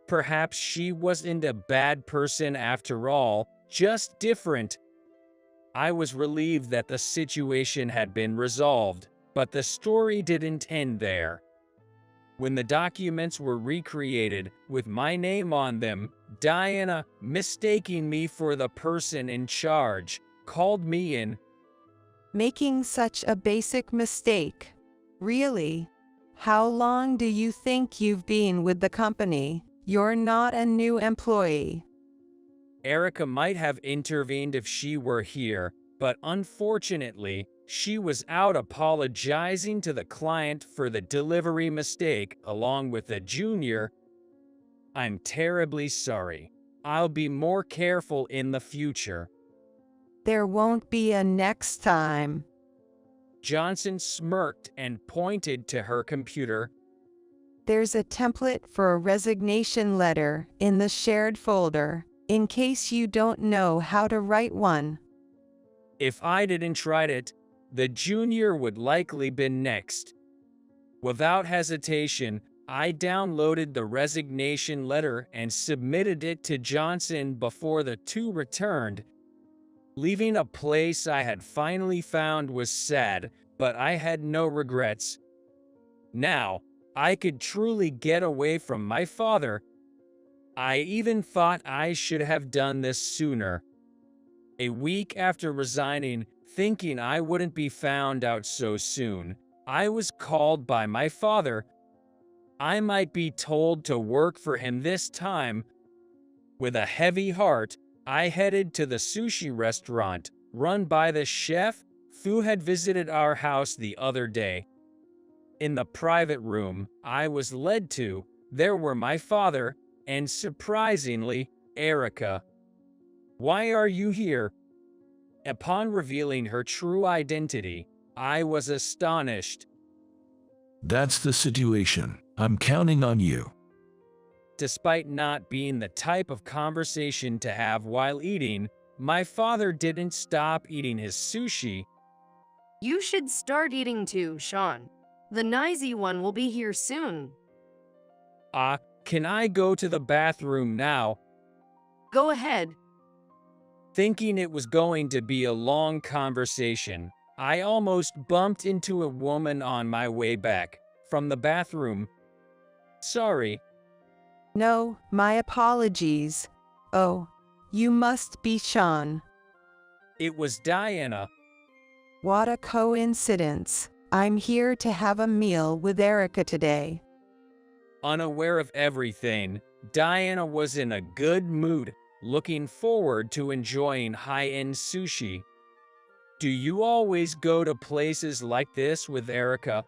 Perhaps she wasn't a bad person after all, just different. I was relieved that the situation had been resolved, but the story didn't end there. When the documents were recreated with my name on them, Diana, mistaking me for the person in charge, called me in. Making such a basic mistake. Really? How long do you think you've been with the company? You're not a new employee. Erica might have intervened if she were here, but unfortunately, she was out apologizing to the client for the delivery mistake along with the junior. I'm terribly sorry. I'll be more careful in the future. There won't be a next time. Johnson smirked and pointed to her computer. There's a template for a resignation letter in the shared folder, in case you don't know how to write one. If I didn't try it, the junior would likely be next. Without hesitation, I downloaded the resignation letter and submitted it to Johnson before the two returned. Leaving a place I had finally found was sad, but I had no regrets. Now, I could truly get away from my father. I even thought I should have done this sooner. A week after resigning, thinking I wouldn't be found out so soon, I was called by my father. I might be told to work for him this time. With a heavy heart, I headed to the sushi restaurant run by the chef who had visited our house the other day. In the private room I was led to, there were my father and, surprisingly, Erica. "Why are you here?" Upon revealing her true identity, I was astonished. That's the situation. I'm counting on you. Despite not being the type of conversation to have while eating, my father didn't stop eating his sushi. You should start eating too, Sean. The nicey one will be here soon. Can I go to the bathroom now? Go ahead. Thinking it was going to be a long conversation, I almost bumped into a woman on my way back from the bathroom. Sorry. No, my apologies. Oh, you must be Sean. It was Diana. What a coincidence. I'm here to have a meal with Erica today. Unaware of everything, Diana was in a good mood, looking forward to enjoying high-end sushi. Do you always go to places like this with Erica?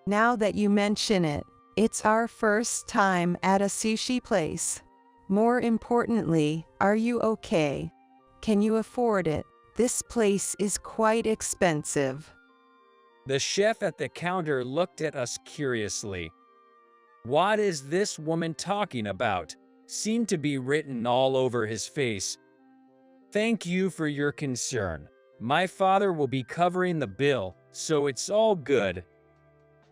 Now that you mention it, it's our first time at a sushi place. More importantly, are you okay? Can you afford it? This place is quite expensive. The chef at the counter looked at us curiously. What is this woman talking about? Seemed to be written all over his face. Thank you for your concern. My father will be covering the bill, so it's all good.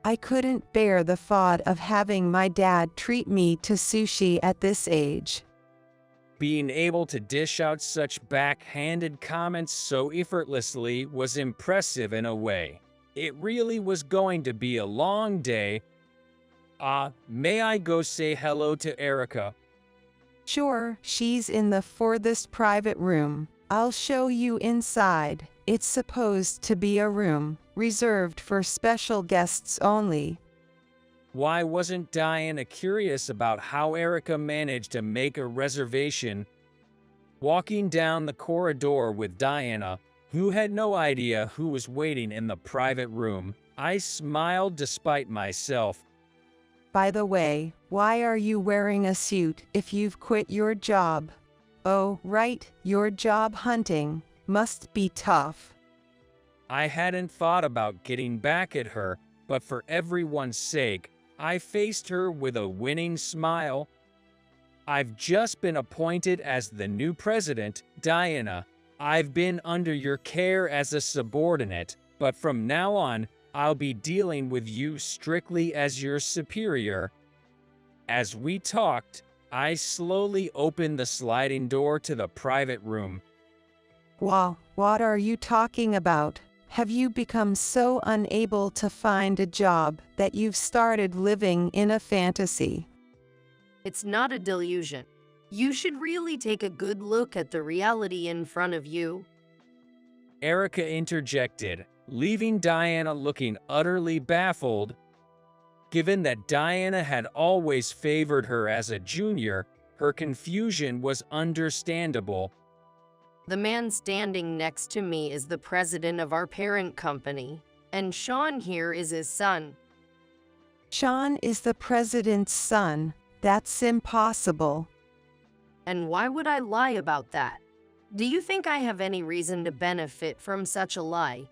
I couldn't bear the thought of having my dad treat me to sushi at this age. Being able to dish out such backhanded comments so effortlessly was impressive in a way. It really was going to be a long day. May I go say hello to Erica? Sure, she's in the furthest private room. I'll show you inside. It's supposed to be a room reserved for special guests only. Why wasn't Diana curious about how Erica managed to make a reservation? Walking down the corridor with Diana, who had no idea who was waiting in the private room, I smiled despite myself. By the way, why are you wearing a suit if you've quit your job? Oh, right, your job hunting must be tough. I hadn't thought about getting back at her, but for everyone's sake, I faced her with a winning smile. I've just been appointed as the new president, Diana. I've been under your care as a subordinate, but from now on, I'll be dealing with you strictly as your superior. As we talked, I slowly opened the sliding door to the private room. Wow, what are you talking about? Have you become so unable to find a job that you've started living in a fantasy? It's not a delusion. You should really take a good look at the reality in front of you. Erica interjected, leaving Diana looking utterly baffled. Given that Diana had always favored her as a junior, her confusion was understandable. The man standing next to me is the president of our parent company, and Sean here is his son. Sean is the president's son. That's impossible. And why would I lie about that? Do you think I have any reason to benefit from such a lie?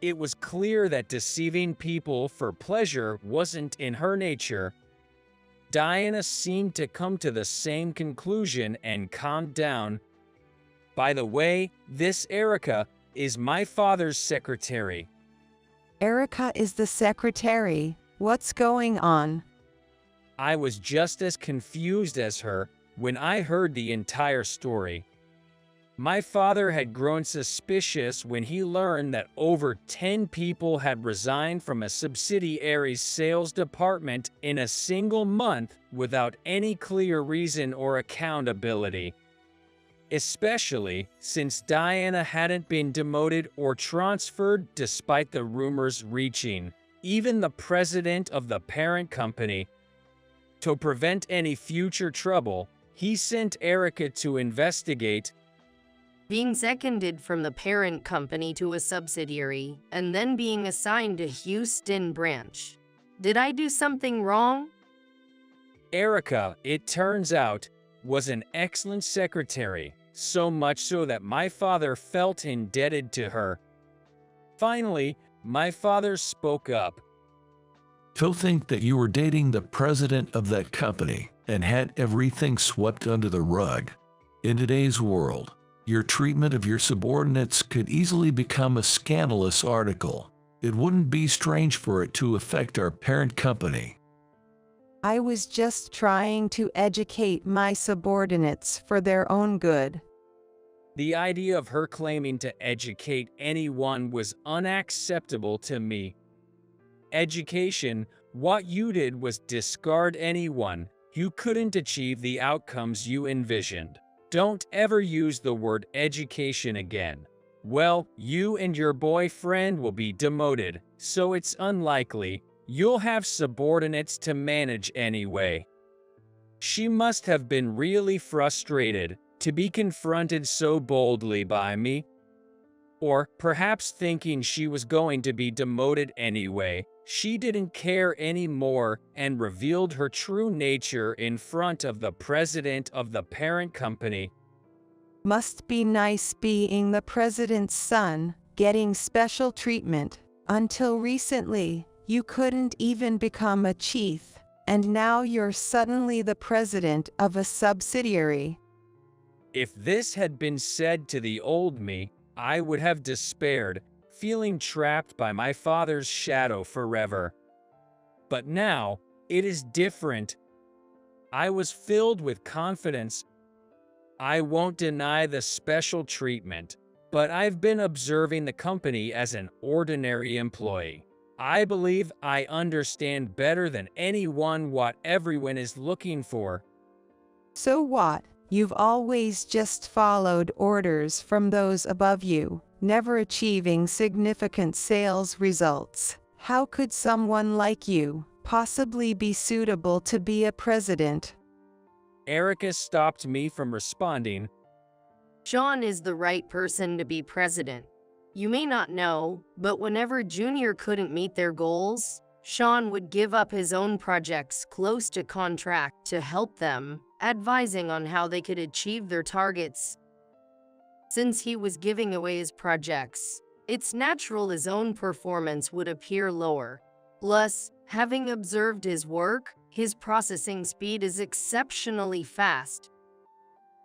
It was clear that deceiving people for pleasure wasn't in her nature. Diana seemed to come to the same conclusion and calmed down. By the way, this Erica is my father's secretary. Erica is the secretary. What's going on? I was just as confused as her when I heard the entire story. My father had grown suspicious when he learned that over 10 people had resigned from a subsidiary's sales department in a single month without any clear reason or accountability. Especially since Diana hadn't been demoted or transferred despite the rumors reaching even the president of the parent company. To prevent any future trouble, he sent Erica to investigate. Being seconded from the parent company to a subsidiary, and then being assigned to Houston branch. Did I do something wrong? Erica, it turns out, was an excellent secretary, so much so that my father felt indebted to her. Finally, my father spoke up. To think that you were dating the president of that company and had everything swept under the rug. In today's world, your treatment of your subordinates could easily become a scandalous article. It wouldn't be strange for it to affect our parent company. I was just trying to educate my subordinates for their own good. The idea of her claiming to educate anyone was unacceptable to me. Education, what you did was discard anyone who couldn't achieve the outcomes you envisioned. Don't ever use the word education again. Well, you and your boyfriend will be demoted, so it's unlikely you'll have subordinates to manage anyway. She must have been really frustrated to be confronted so boldly by me. Or perhaps thinking she was going to be demoted anyway, she didn't care anymore and revealed her true nature in front of the president of the parent company. Must be nice being the president's son, getting special treatment. Until recently, you couldn't even become a chief, and now you're suddenly the president of a subsidiary. If this had been said to the old me, I would have despaired, feeling trapped by my father's shadow forever. But now, it is different. I was filled with confidence. I won't deny the special treatment, but I've been observing the company as an ordinary employee. I believe I understand better than anyone what everyone is looking for. So what? You've always just followed orders from those above you, never achieving significant sales results. How could someone like you possibly be suitable to be a president? Erica stopped me from responding. Sean is the right person to be president. You may not know, but whenever Junior couldn't meet their goals, Sean would give up his own projects close to contract to help them, advising on how they could achieve their targets. Since he was giving away his projects, it's natural his own performance would appear lower. Plus, having observed his work, his processing speed is exceptionally fast.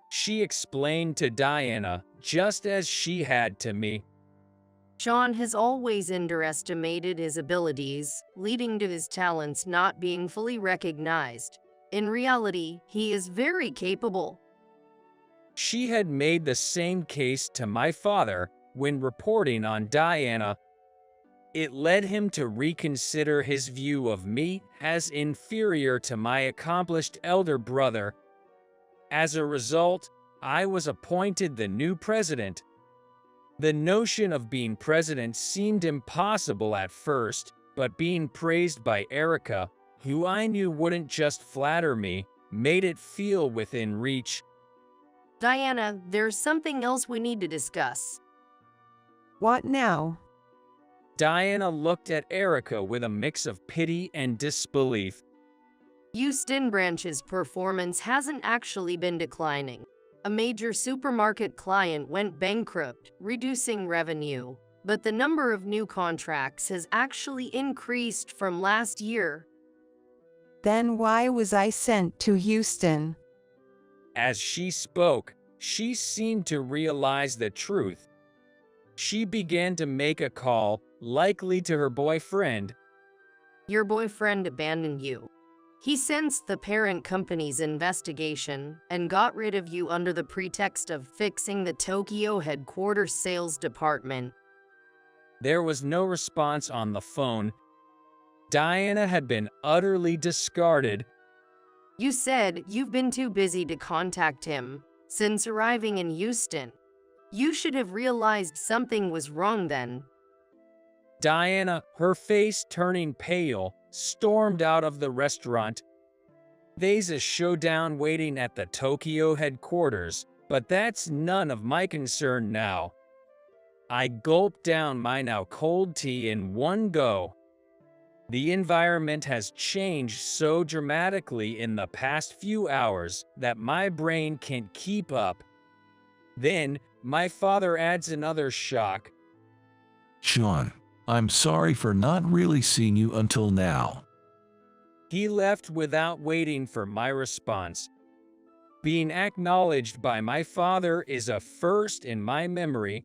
She explained to Diana, just as she had to me. Sean has always underestimated his abilities, leading to his talents not being fully recognized. In reality, he is very capable. She had made the same case to my father when reporting on Diana. It led him to reconsider his view of me as inferior to my accomplished elder brother. As a result, I was appointed the new president. The notion of being president seemed impossible at first, but being praised by Erica, who I knew wouldn't just flatter me, made it feel within reach. Diana, there's something else we need to discuss. What now? Diana looked at Erica with a mix of pity and disbelief. Houston branch's performance hasn't actually been declining. A major supermarket client went bankrupt, reducing revenue, but the number of new contracts has actually increased from last year. Then why was I sent to Houston? As she spoke, she seemed to realize the truth. She began to make a call, likely to her boyfriend. Your boyfriend abandoned you. He sensed the parent company's investigation and got rid of you under the pretext of fixing the Tokyo headquarters sales department. There was no response on the phone. Diana had been utterly discarded. You said you've been too busy to contact him since arriving in Houston. You should have realized something was wrong then. Diana, her face turning pale, stormed out of the restaurant. There's a showdown waiting at the Tokyo headquarters, but that's none of my concern now. I gulped down my now cold tea in one go. The environment has changed so dramatically in the past few hours that my brain can't keep up. Then, my father adds another shock. Sean, I'm sorry for not really seeing you until now. He left without waiting for my response. Being acknowledged by my father is a first in my memory.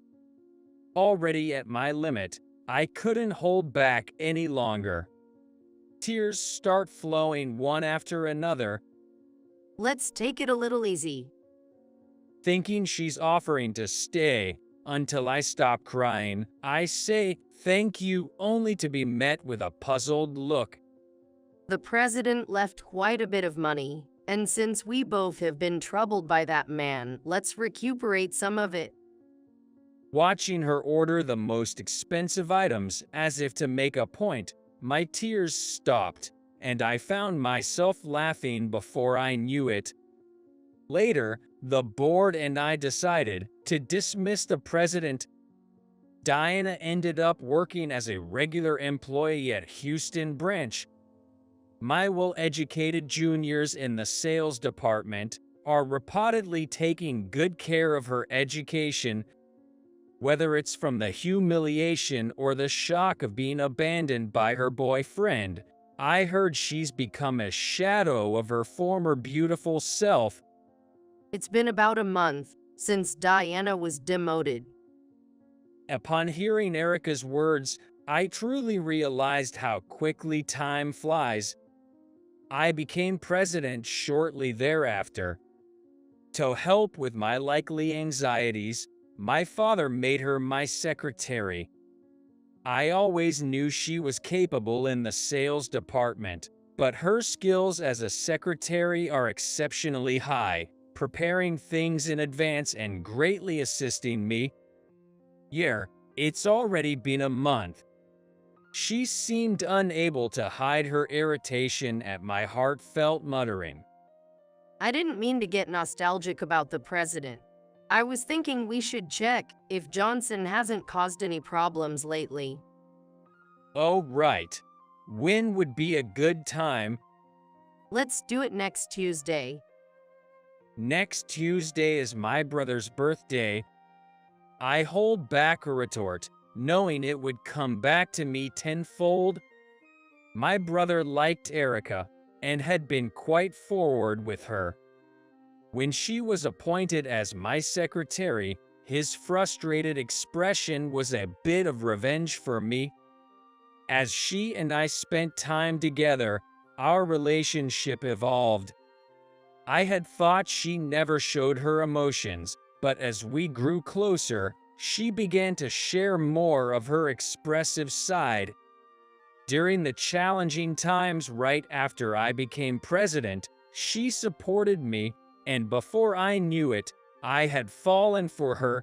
Already at my limit, I couldn't hold back any longer. Tears start flowing one after another. Let's take it a little easy. Thinking she's offering to stay until I stop crying, I say thank you only to be met with a puzzled look. The president left quite a bit of money, and since we both have been troubled by that man, let's recuperate some of it. Watching her order the most expensive items as if to make a point, my tears stopped, and I found myself laughing before I knew it. Later, the board and I decided to dismiss the president. Diana ended up working as a regular employee at Houston branch. My well-educated juniors in the sales department are reportedly taking good care of her education, whether it's from the humiliation or the shock of being abandoned by her boyfriend. I heard she's become a shadow of her former beautiful self. It's been about a month since Diana was demoted. Upon hearing Erica's words, I truly realized how quickly time flies. I became president shortly thereafter. To help with my likely anxieties, my father made her my secretary. I always knew she was capable in the sales department, but her skills as a secretary are exceptionally high, preparing things in advance and greatly assisting me. Yeah, it's already been a month. She seemed unable to hide her irritation at my heartfelt muttering. I didn't mean to get nostalgic about the president. I was thinking we should check if Johnson hasn't caused any problems lately. Oh, right. When would be a good time? Let's do it next Tuesday. Next Tuesday is my brother's birthday. I hold back a retort, knowing it would come back to me tenfold. My brother liked Erica and had been quite forward with her. When she was appointed as my secretary, his frustrated expression was a bit of revenge for me. As she and I spent time together, our relationship evolved. I had thought she never showed her emotions, but as we grew closer, she began to share more of her expressive side. During the challenging times right after I became president, she supported me, and before I knew it, I had fallen for her.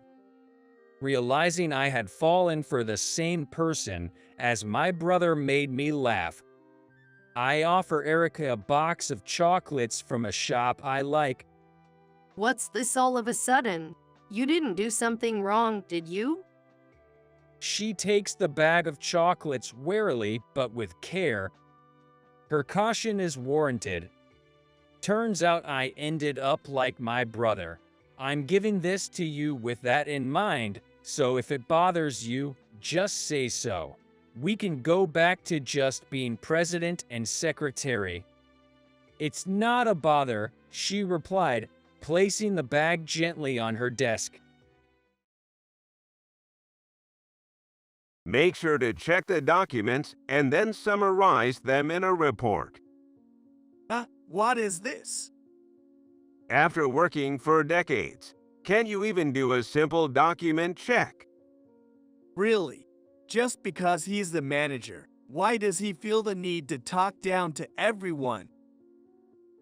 Realizing I had fallen for the same person, as my brother made me laugh, I offer Erica a box of chocolates from a shop I like. What's this all of a sudden? You didn't do something wrong, did you? She takes the bag of chocolates warily but with care. Her caution is warranted. Turns out I ended up like my brother. I'm giving this to you with that in mind, so if it bothers you, just say so. We can go back to just being president and secretary. It's not a bother, she replied, placing the bag gently on her desk. Make sure to check the documents and then summarize them in a report. What is this? After working for decades, can you even do a simple document check? Really? Just because he's the manager, why does he feel the need to talk down to everyone?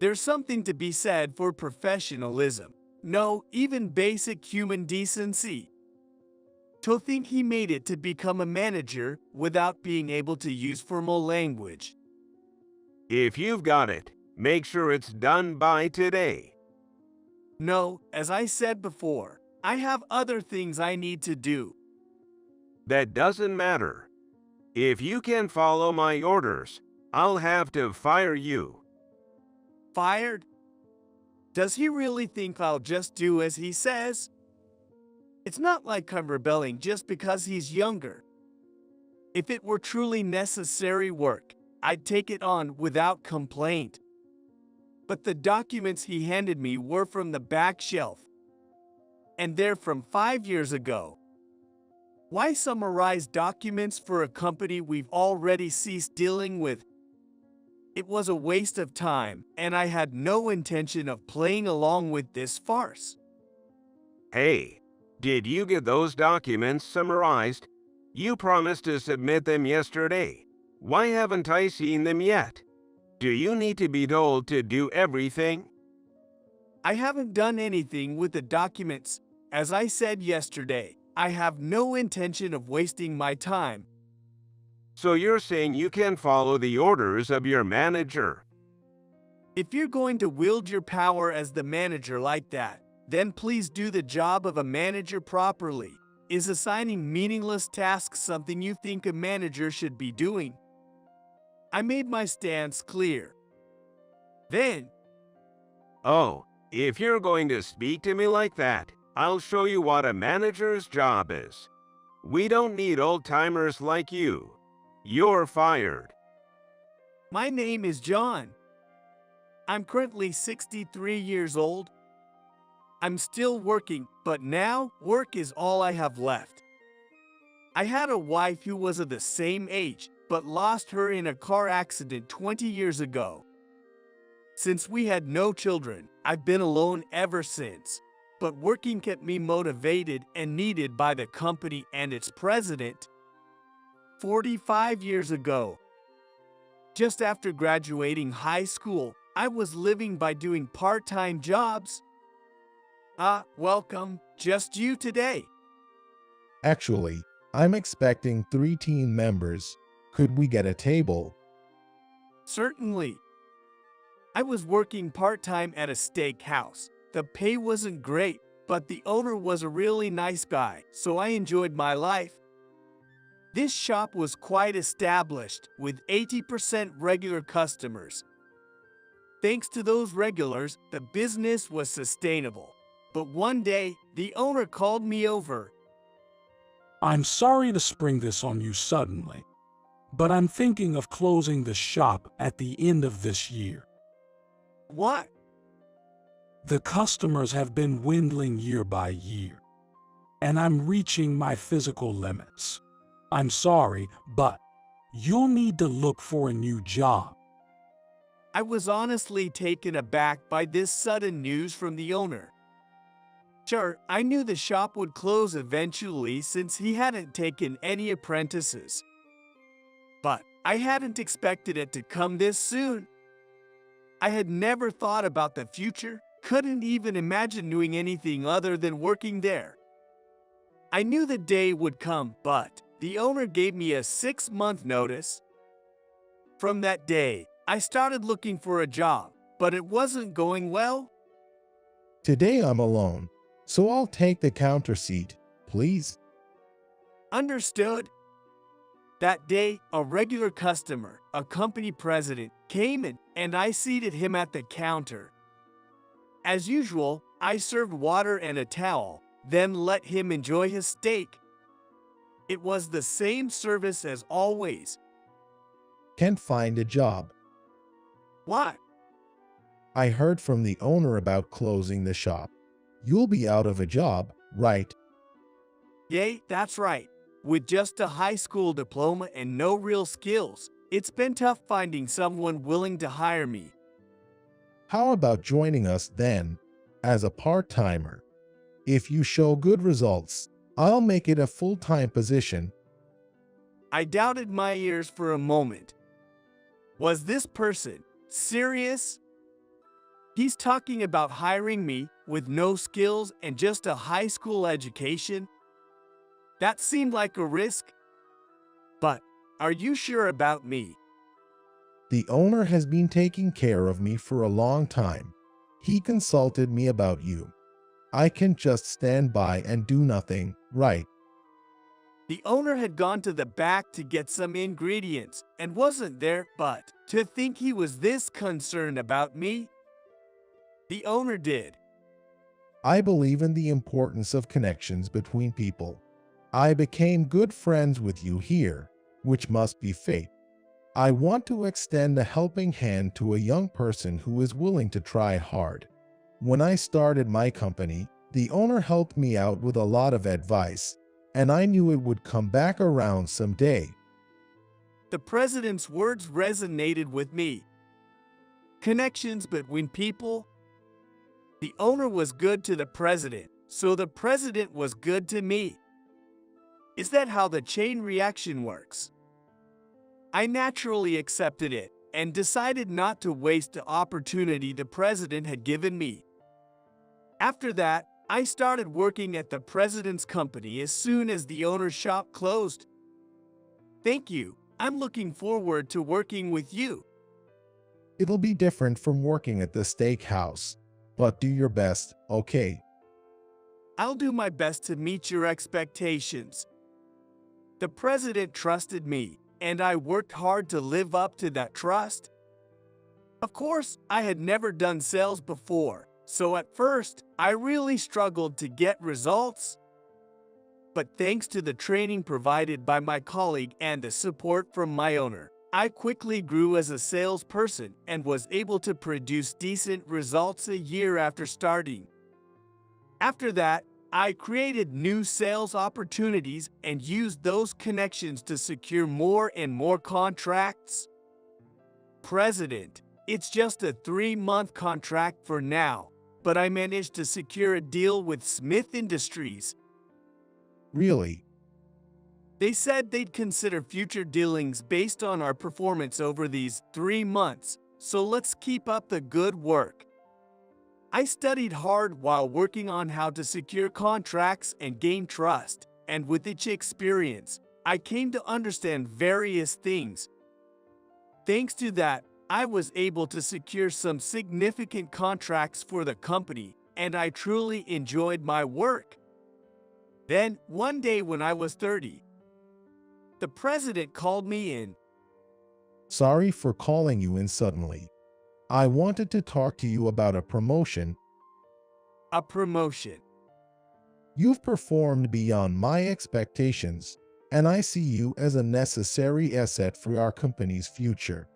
There's something to be said for professionalism. No, even basic human decency. To think he made it to become a manager without being able to use formal language. If you've got it, make sure it's done by today. No, as I said before, I have other things I need to do. That doesn't matter. If you can follow my orders, I'll have to fire you. Fired? Does he really think I'll just do as he says? It's not like I'm rebelling just because he's younger. If it were truly necessary work, I'd take it on without complaint. But the documents he handed me were from the back shelf. And they're from 5 years ago. Why summarize documents for a company we've already ceased dealing with? It was a waste of time, and I had no intention of playing along with this farce. Hey, did you get those documents summarized? You promised to submit them yesterday. Why haven't I seen them yet? Do you need to be told to do everything? I haven't done anything with the documents. As I said yesterday, I have no intention of wasting my time. So you're saying you can follow the orders of your manager? If you're going to wield your power as the manager like that, then please do the job of a manager properly. Is assigning meaningless tasks something you think a manager should be doing? I made my stance clear. Then, Oh, if you're going to speak to me like that, I'll show you what a manager's job is. We don't need old-timers like you. You're fired. My name is John. I'm currently 63 years old. I'm still working, but now work is all I have left. I had a wife who was of the same age, but lost her in a car accident 20 years ago. Since we had no children, I've been alone ever since. But working kept me motivated and needed by the company and its president. 45 years ago, just after graduating high school, I was living by doing part-time jobs. Welcome, just you today. Actually, I'm expecting 3 team members. Could we get a table? Certainly. I was working part-time at a steakhouse. The pay wasn't great, but the owner was a really nice guy, so I enjoyed my life. This shop was quite established, with 80% regular customers. Thanks to those regulars, the business was sustainable. But one day, the owner called me over. I'm sorry to spring this on you suddenly, but I'm thinking of closing the shop at the end of this year. What? The customers have been dwindling year by year, and I'm reaching my physical limits. I'm sorry, but you'll need to look for a new job. I was honestly taken aback by this sudden news from the owner. Sure, I knew the shop would close eventually since he hadn't taken any apprentices. But I hadn't expected it to come this soon. I had never thought about the future, couldn't even imagine doing anything other than working there. I knew the day would come, but the owner gave me a 6-month notice. From that day, I started looking for a job, but it wasn't going well. Today I'm alone, so I'll take the counter seat, please. Understood. That day, a regular customer, a company president, came in and I seated him at the counter. As usual, I served water and a towel, then let him enjoy his steak. It was the same service as always. Can't find a job. What? I heard from the owner about closing the shop. You'll be out of a job, right? Yay, that's right. With just a high school diploma and no real skills, it's been tough finding someone willing to hire me. How about joining us then, as a part-timer? If you show good results, I'll make it a full-time position. I doubted my ears for a moment. Was this person serious? He's talking about hiring me with no skills and just a high school education? That seemed like a risk. But are you sure about me? The owner has been taking care of me for a long time. He consulted me about you. I can just stand by and do nothing, right? The owner had gone to the back to get some ingredients and wasn't there, but to think he was this concerned about me? The owner did. I believe in the importance of connections between people. I became good friends with you here, which must be fate. I want to extend a helping hand to a young person who is willing to try hard. When I started my company, the owner helped me out with a lot of advice, and I knew it would come back around someday. The president's words resonated with me. Connections between people. The owner was good to the president, so the president was good to me. Is that how the chain reaction works? I naturally accepted it and decided not to waste the opportunity the president had given me. After that, I started working at the president's company as soon as the owner's shop closed. Thank you. I'm looking forward to working with you. It'll be different from working at the steakhouse, but do your best, okay? I'll do my best to meet your expectations. The president trusted me, and I worked hard to live up to that trust. Of course, I had never done sales before, so at first, I really struggled to get results. But thanks to the training provided by my colleague and the support from my owner, I quickly grew as a salesperson and was able to produce decent results a year after starting. After that, I created new sales opportunities and used those connections to secure more and more contracts. President, it's just a 3-month contract for now, but I managed to secure a deal with Smith Industries. Really? They said they'd consider future dealings based on our performance over these 3 months, so let's keep up the good work. I studied hard while working on how to secure contracts and gain trust, and with each experience, I came to understand various things. Thanks to that, I was able to secure some significant contracts for the company, and I truly enjoyed my work. Then, one day when I was 30, the president called me in. Sorry for calling you in suddenly. I wanted to talk to you about a promotion. A promotion? You've performed beyond my expectations, and I see you as a necessary asset for our company's future.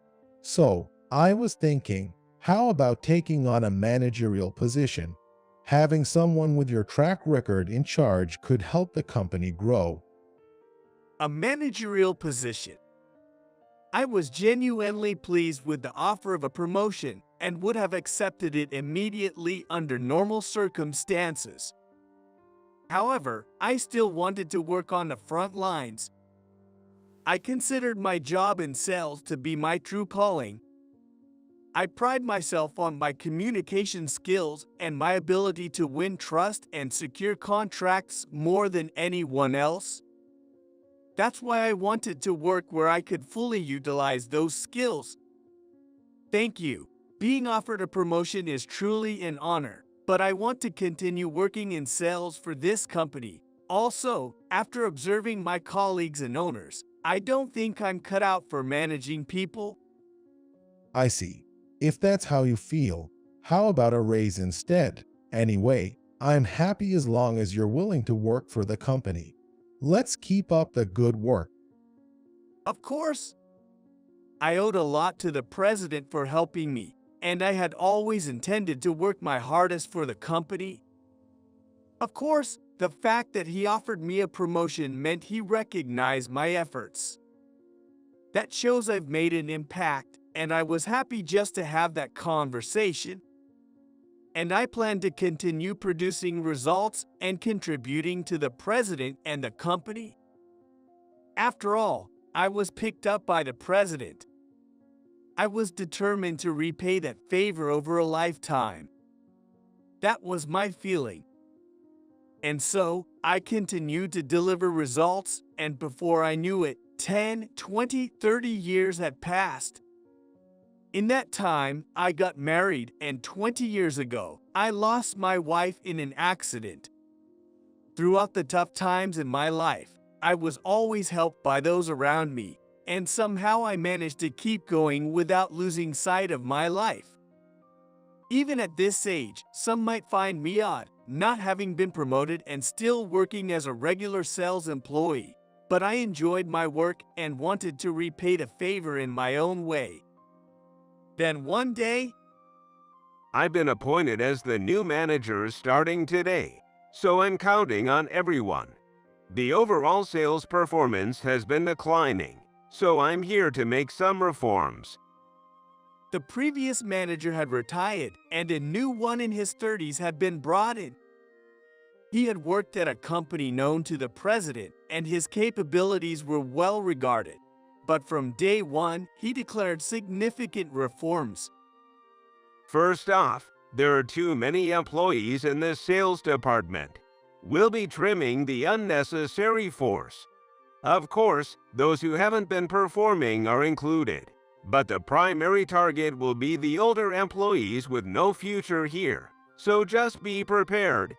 So, I was thinking, how about taking on a managerial position? Having someone with your track record in charge could help the company grow. A managerial position. I was genuinely pleased with the offer of a promotion and would have accepted it immediately under normal circumstances. However, I still wanted to work on the front lines. I considered my job in sales to be my true calling. I pride myself on my communication skills and my ability to win trust and secure contracts more than anyone else. That's why I wanted to work where I could fully utilize those skills. Thank you. Being offered a promotion is truly an honor, but I want to continue working in sales for this company. Also, after observing my colleagues and owners, I don't think I'm cut out for managing people. I see. If that's how you feel, how about a raise instead? Anyway, I'm happy as long as you're willing to work for the company. Let's keep up the good work. Of course. I owed a lot to the president for helping me, and I had always intended to work my hardest for the company. Of course, the fact that he offered me a promotion meant he recognized my efforts. That shows I've made an impact, and I was happy just to have that conversation. And I plan to continue producing results and contributing to the president and the company. After all, I was picked up by the president. I was determined to repay that favor over a lifetime. That was my feeling. And so, I continued to deliver results, and before I knew it, 10, 20, 30 years had passed. In that time, I got married, and 20 years ago, I lost my wife in an accident. Throughout the tough times in my life, I was always helped by those around me, and somehow I managed to keep going without losing sight of my life. Even at this age, some might find me odd, not having been promoted and still working as a regular sales employee, but I enjoyed my work and wanted to repay the favor in my own way. Then one day, I've been appointed as the new manager starting today, so I'm counting on everyone. The overall sales performance has been declining, so I'm here to make some reforms. the previous manager had retired and a new one in his 30s had been brought in. He had worked at a company known to the president, and his capabilities were well regarded. But from day one, he declared significant reforms. First off, there are too many employees in the sales department. We'll be trimming the unnecessary force. Of course, those who haven't been performing are included, but the primary target will be the older employees with no future here, so just be prepared.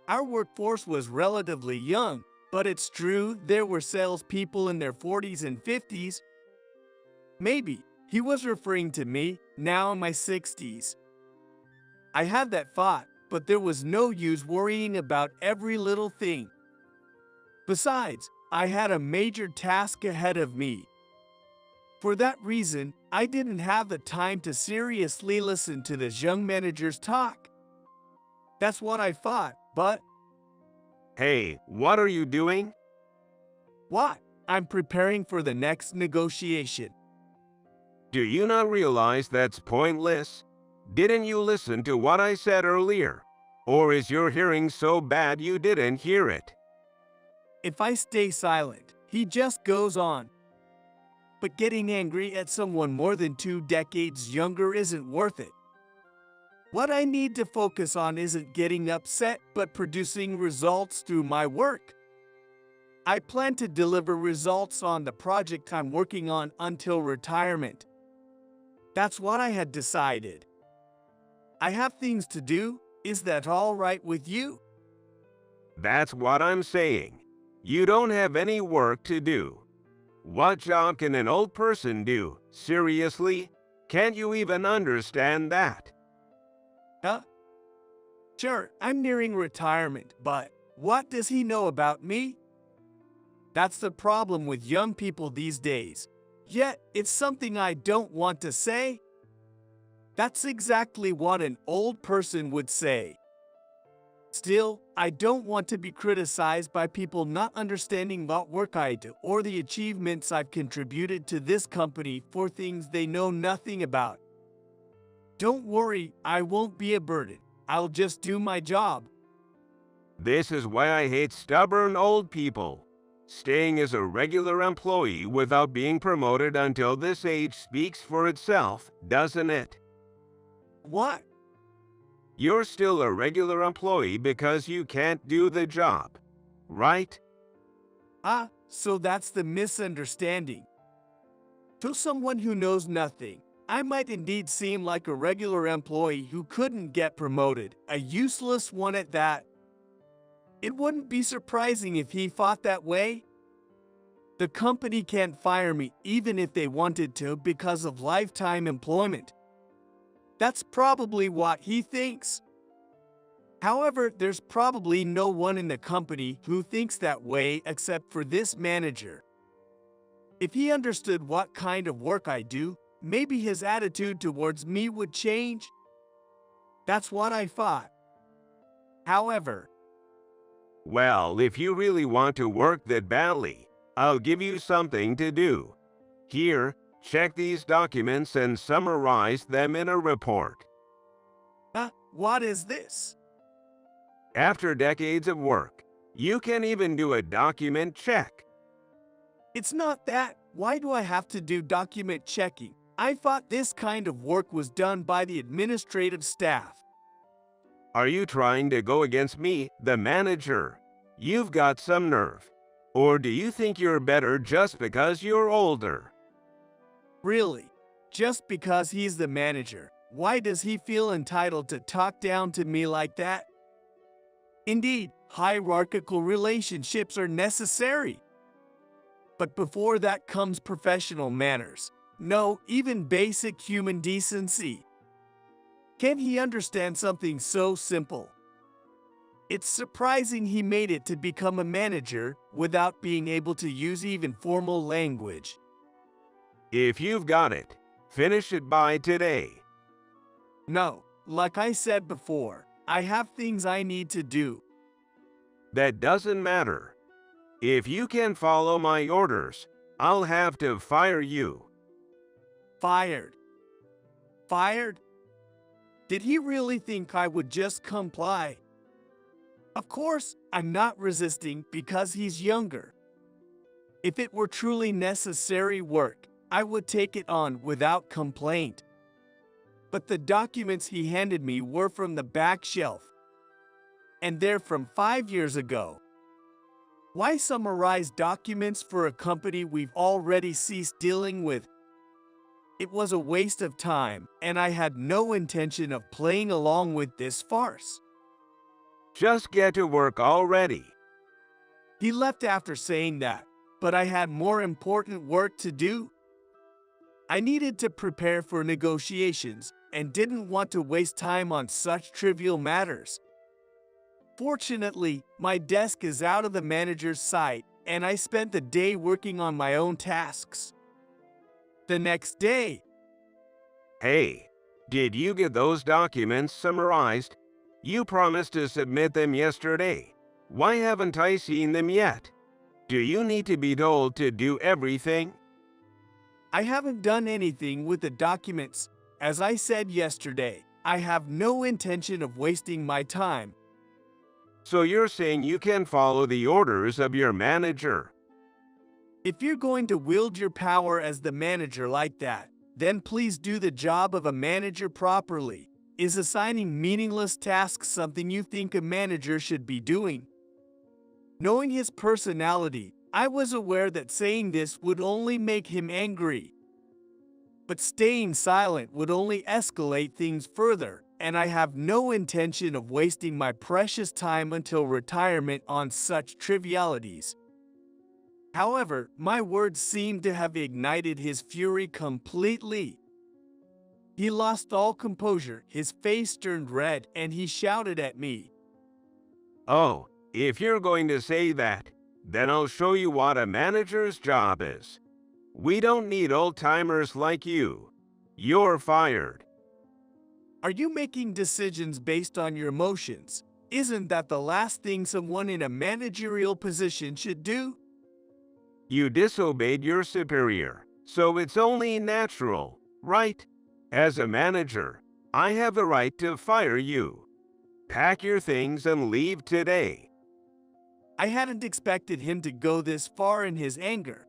Our workforce was relatively young, but it's true there were salespeople in their 40s and 50s. Maybe he was referring to me, now in my 60s. I had that thought, but there was no use worrying about every little thing. Besides, I had a major task ahead of me. For that reason, I didn't have the time to seriously listen to this young manager's talk. That's what I thought, but... Hey, what are you doing? What? I'm preparing for the next negotiation. Do you not realize that's pointless? Didn't you listen to what I said earlier? Or is your hearing so bad you didn't hear it? If I stay silent, he just goes on. But getting angry at someone more than 2 decades younger isn't worth it. What I need to focus on isn't getting upset, but producing results through my work. I plan to deliver results on the project I'm working on until retirement. That's what I had decided. I have things to do. Is that all right with you? That's what I'm saying. You don't have any work to do. What job can an old person do? Seriously? Can't you even understand that? Huh? Sure, I'm nearing retirement, but what does he know about me? That's the problem with young people these days. Yet, it's something I don't want to say. That's exactly what an old person would say. Still, I don't want to be criticized by people not understanding what work I do or the achievements I've contributed to this company for things they know nothing about. Don't worry, I won't be a burden. I'll just do my job. This is why I hate stubborn old people. Staying as a regular employee without being promoted until this age speaks for itself, doesn't it? What? You're still a regular employee because you can't do the job, right? Ah, so that's the misunderstanding. To someone who knows nothing, I might indeed seem like a regular employee who couldn't get promoted, a useless one at that. It wouldn't be surprising if he thought that way. The company can't fire me even if they wanted to because of lifetime employment. That's probably what he thinks. However, there's probably no one in the company who thinks that way except for this manager. If he understood what kind of work I do, maybe his attitude towards me would change. That's what I thought. However, well, if you really want to work that badly, I'll give you something to do. Here, check these documents and summarize them in a report. What is this? After decades of work, you can even do a document check. It's not that. Why do I have to do document checking? I thought this kind of work was done by the administrative staff. Are you trying to go against me, the manager? You've got some nerve. Or do you think you're better just because you're older? Really? Just because he's the manager, why does he feel entitled to talk down to me like that? Indeed, hierarchical relationships are necessary. But before that comes professional manners. No, even basic human decency. Can't he understand something so simple? It's surprising he made it to become a manager without being able to use even formal language. If you've got it, finish it by today. No, like I said before, I have things I need to do. That doesn't matter. If you can't follow my orders, I'll have to fire you. Fired. Fired? Did he really think I would just comply? Of course, I'm not resisting because he's younger. If it were truly necessary work, I would take it on without complaint. But the documents he handed me were from the back shelf. And they're from 5 years ago. Why summarize documents for a company we've already ceased dealing with? It was a waste of time, and I had no intention of playing along with this farce. Just get to work already. He left after saying that, but I had more important work to do. I needed to prepare for negotiations and didn't want to waste time on such trivial matters. Fortunately, my desk is out of the manager's sight, and I spent the day working on my own tasks. The next day, Hey, did you get those documents summarized? You promised to submit them yesterday. Why haven't I seen them yet? Do you need to be told to do everything? I haven't done anything with the documents. As I said yesterday, I have no intention of wasting my time. So you're saying you can follow the orders of your manager? If you're going to wield your power as the manager like that, then please do the job of a manager properly. Is assigning meaningless tasks something you think a manager should be doing? Knowing his personality, I was aware that saying this would only make him angry. But staying silent would only escalate things further, and I have no intention of wasting my precious time until retirement on such trivialities. However, my words seemed to have ignited his fury completely. He lost all composure, his face turned red, and he shouted at me. Oh, if you're going to say that, Then I'll show you what a manager's job is. We don't need old-timers like you. You're fired. Are you making decisions based on your emotions? Isn't that the last thing someone in a managerial position should do? You disobeyed your superior, so it's only natural, right? As a manager, I have the right to fire you. Pack your things and leave today. I hadn't expected him to go this far in his anger.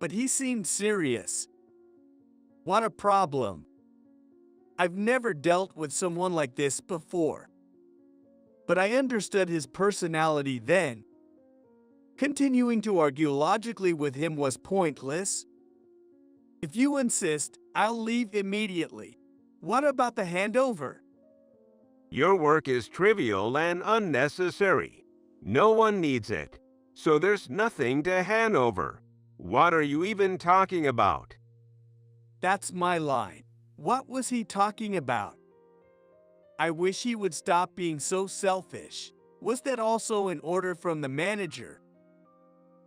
But he seemed serious. What a problem. I've never dealt with someone like this before. But I understood his personality then. Continuing to argue logically with him was pointless. If you insist, I'll leave immediately. What about the handover? Your work is trivial and unnecessary. No one needs it, so there's nothing to hand over. What are you even talking about? That's my line. What was he talking about? I wish he would stop being so selfish. Was that also an order from the manager?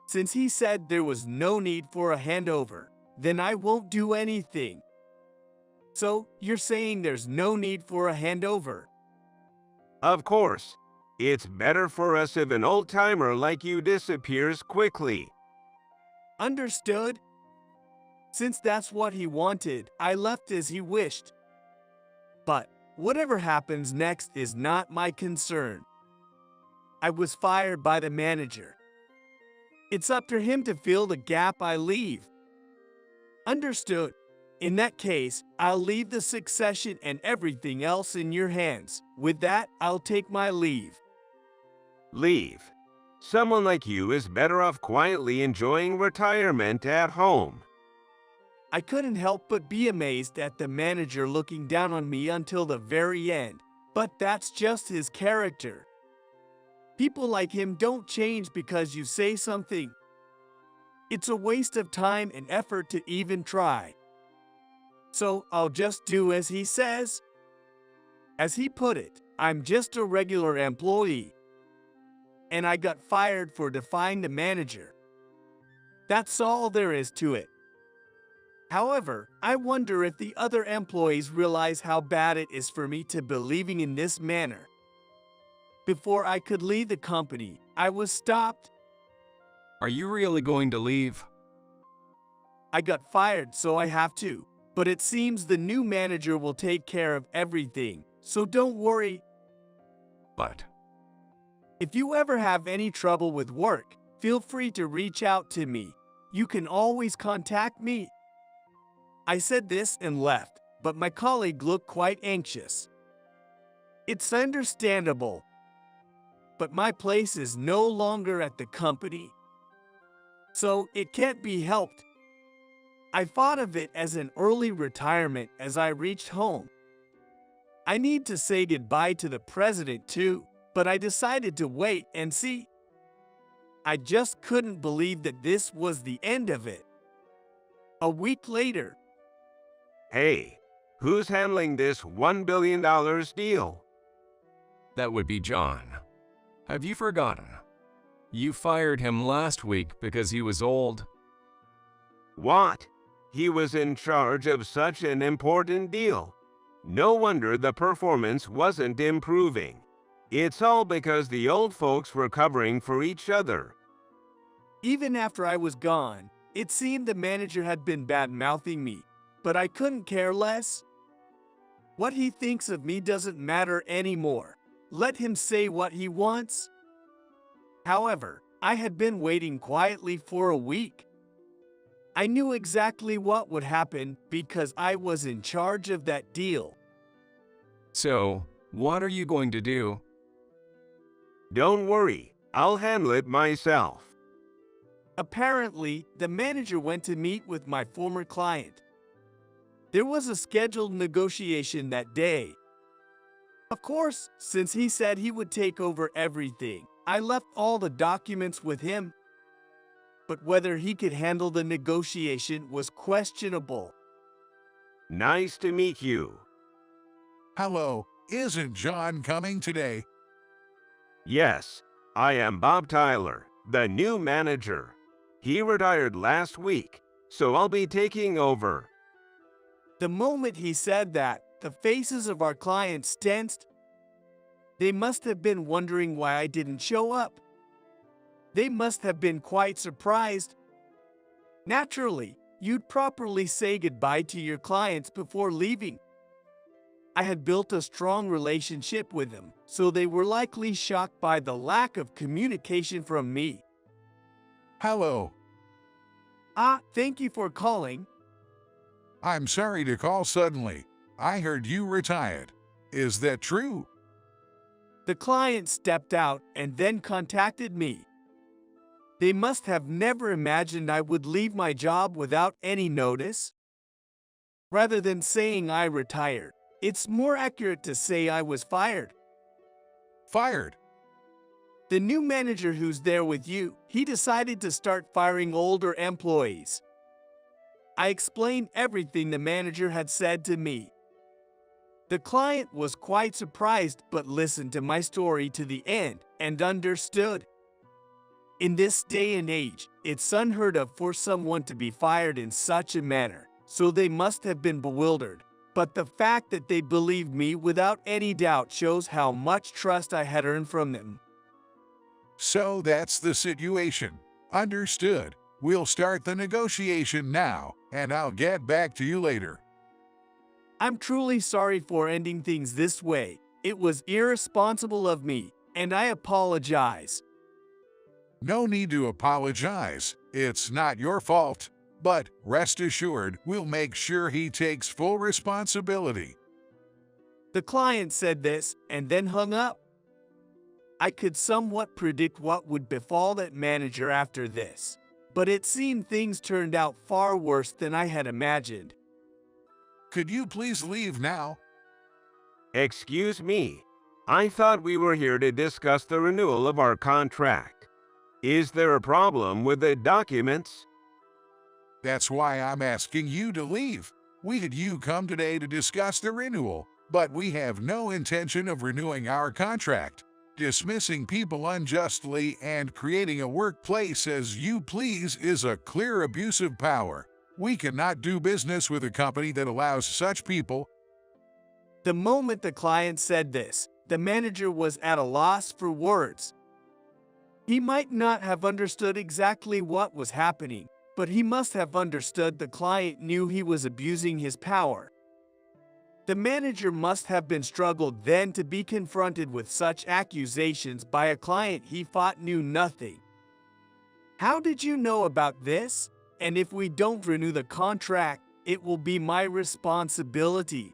Since he said there was no need for a handover, then I won't do anything. So, you're saying there's no need for a handover? Of course. It's better for us if an old-timer like you disappears quickly. Understood? Since that's what he wanted, I left as he wished. But whatever happens next is not my concern. I was fired by the manager. It's up to him to fill the gap I leave. Understood. In that case, I'll leave the succession and everything else in your hands. With that, I'll take my leave. Leave. Someone like you is better off quietly enjoying retirement at home. I couldn't help but be amazed at the manager looking down on me until the very end, but that's just his character. People like him don't change because you say something. It's a waste of time and effort to even try. So I'll just do as he says. As he put it, I'm just a regular employee. And I got fired for defying the manager. That's all there is to it. However, I wonder if the other employees realize how bad it is for me to be leaving in this manner. Before I could leave the company, I was stopped. Are you really going to leave? I got fired, so I have to. But it seems the new manager will take care of everything, so don't worry. But if you ever have any trouble with work, feel free to reach out to me. You can always contact me. I said this and left, but my colleague looked quite anxious. It's understandable. But my place is no longer at the company. So it can't be helped. I thought of it as an early retirement as I reached home. I need to say goodbye to the president too, but I decided to wait and see. I just couldn't believe that this was the end of it. A week later. Hey, who's handling this $1 billion deal? that would be John. Have you forgotten? You fired him last week because he was old. What? He was in charge of such an important deal. No wonder the performance wasn't improving. It's all because the old folks were covering for each other. Even after I was gone, it seemed the manager had been bad-mouthing me, but I couldn't care less. What he thinks of me doesn't matter anymore. Let him say what he wants. However, I had been waiting quietly for a week. I knew exactly what would happen because I was in charge of that deal. So, what are you going to do? Don't worry, I'll handle it myself. Apparently, the manager went to meet with my former client. There was a scheduled negotiation that day. Of course, since he said he would take over everything, I left all the documents with him. But whether he could handle the negotiation was questionable. Nice to meet you. Hello, isn't John coming today? Yes, I am Bob Tyler, the new manager. He retired last week, so I'll be taking over. The moment he said that, the faces of our clients tensed. They must have been wondering why I didn't show up. They must have been quite surprised. Naturally, you'd properly say goodbye to your clients before leaving. I had built a strong relationship with them, so they were likely shocked by the lack of communication from me. Hello. Thank you for calling. I'm sorry to call suddenly. I heard you retired. Is that true? The client stepped out and then contacted me. They must have never imagined I would leave my job without any notice. Rather than saying I retired, it's more accurate to say I was fired. Fired? The new manager who's there with you, he decided to start firing older employees. I explained everything the manager had said to me. The client was quite surprised but listened to my story to the end and understood. In this day and age, it's unheard of for someone to be fired in such a manner, so they must have been bewildered. But the fact that they believed me without any doubt shows how much trust I had earned from them. So that's the situation. Understood. We'll start the negotiation now, and I'll get back to you later. I'm truly sorry for ending things this way. It was irresponsible of me, and I apologize. No need to apologize. It's not your fault. But rest assured, we'll make sure he takes full responsibility. The client said this and then hung up. I could somewhat predict what would befall that manager after this, but it seemed things turned out far worse than I had imagined. Could you please leave now? Excuse me. I thought we were here to discuss the renewal of our contract. Is there a problem with the documents? That's why I'm asking you to leave. We had you come today to discuss the renewal, but we have no intention of renewing our contract. Dismissing people unjustly and creating a workplace as you please is a clear abuse of power. We cannot do business with a company that allows such people. The moment the client said this, the manager was at a loss for words. He might not have understood exactly what was happening, but he must have understood the client knew he was abusing his power. The manager must have been struggled then to be confronted with such accusations by a client he thought knew nothing. How did you know about this? And if we don't renew the contract, it will be my responsibility.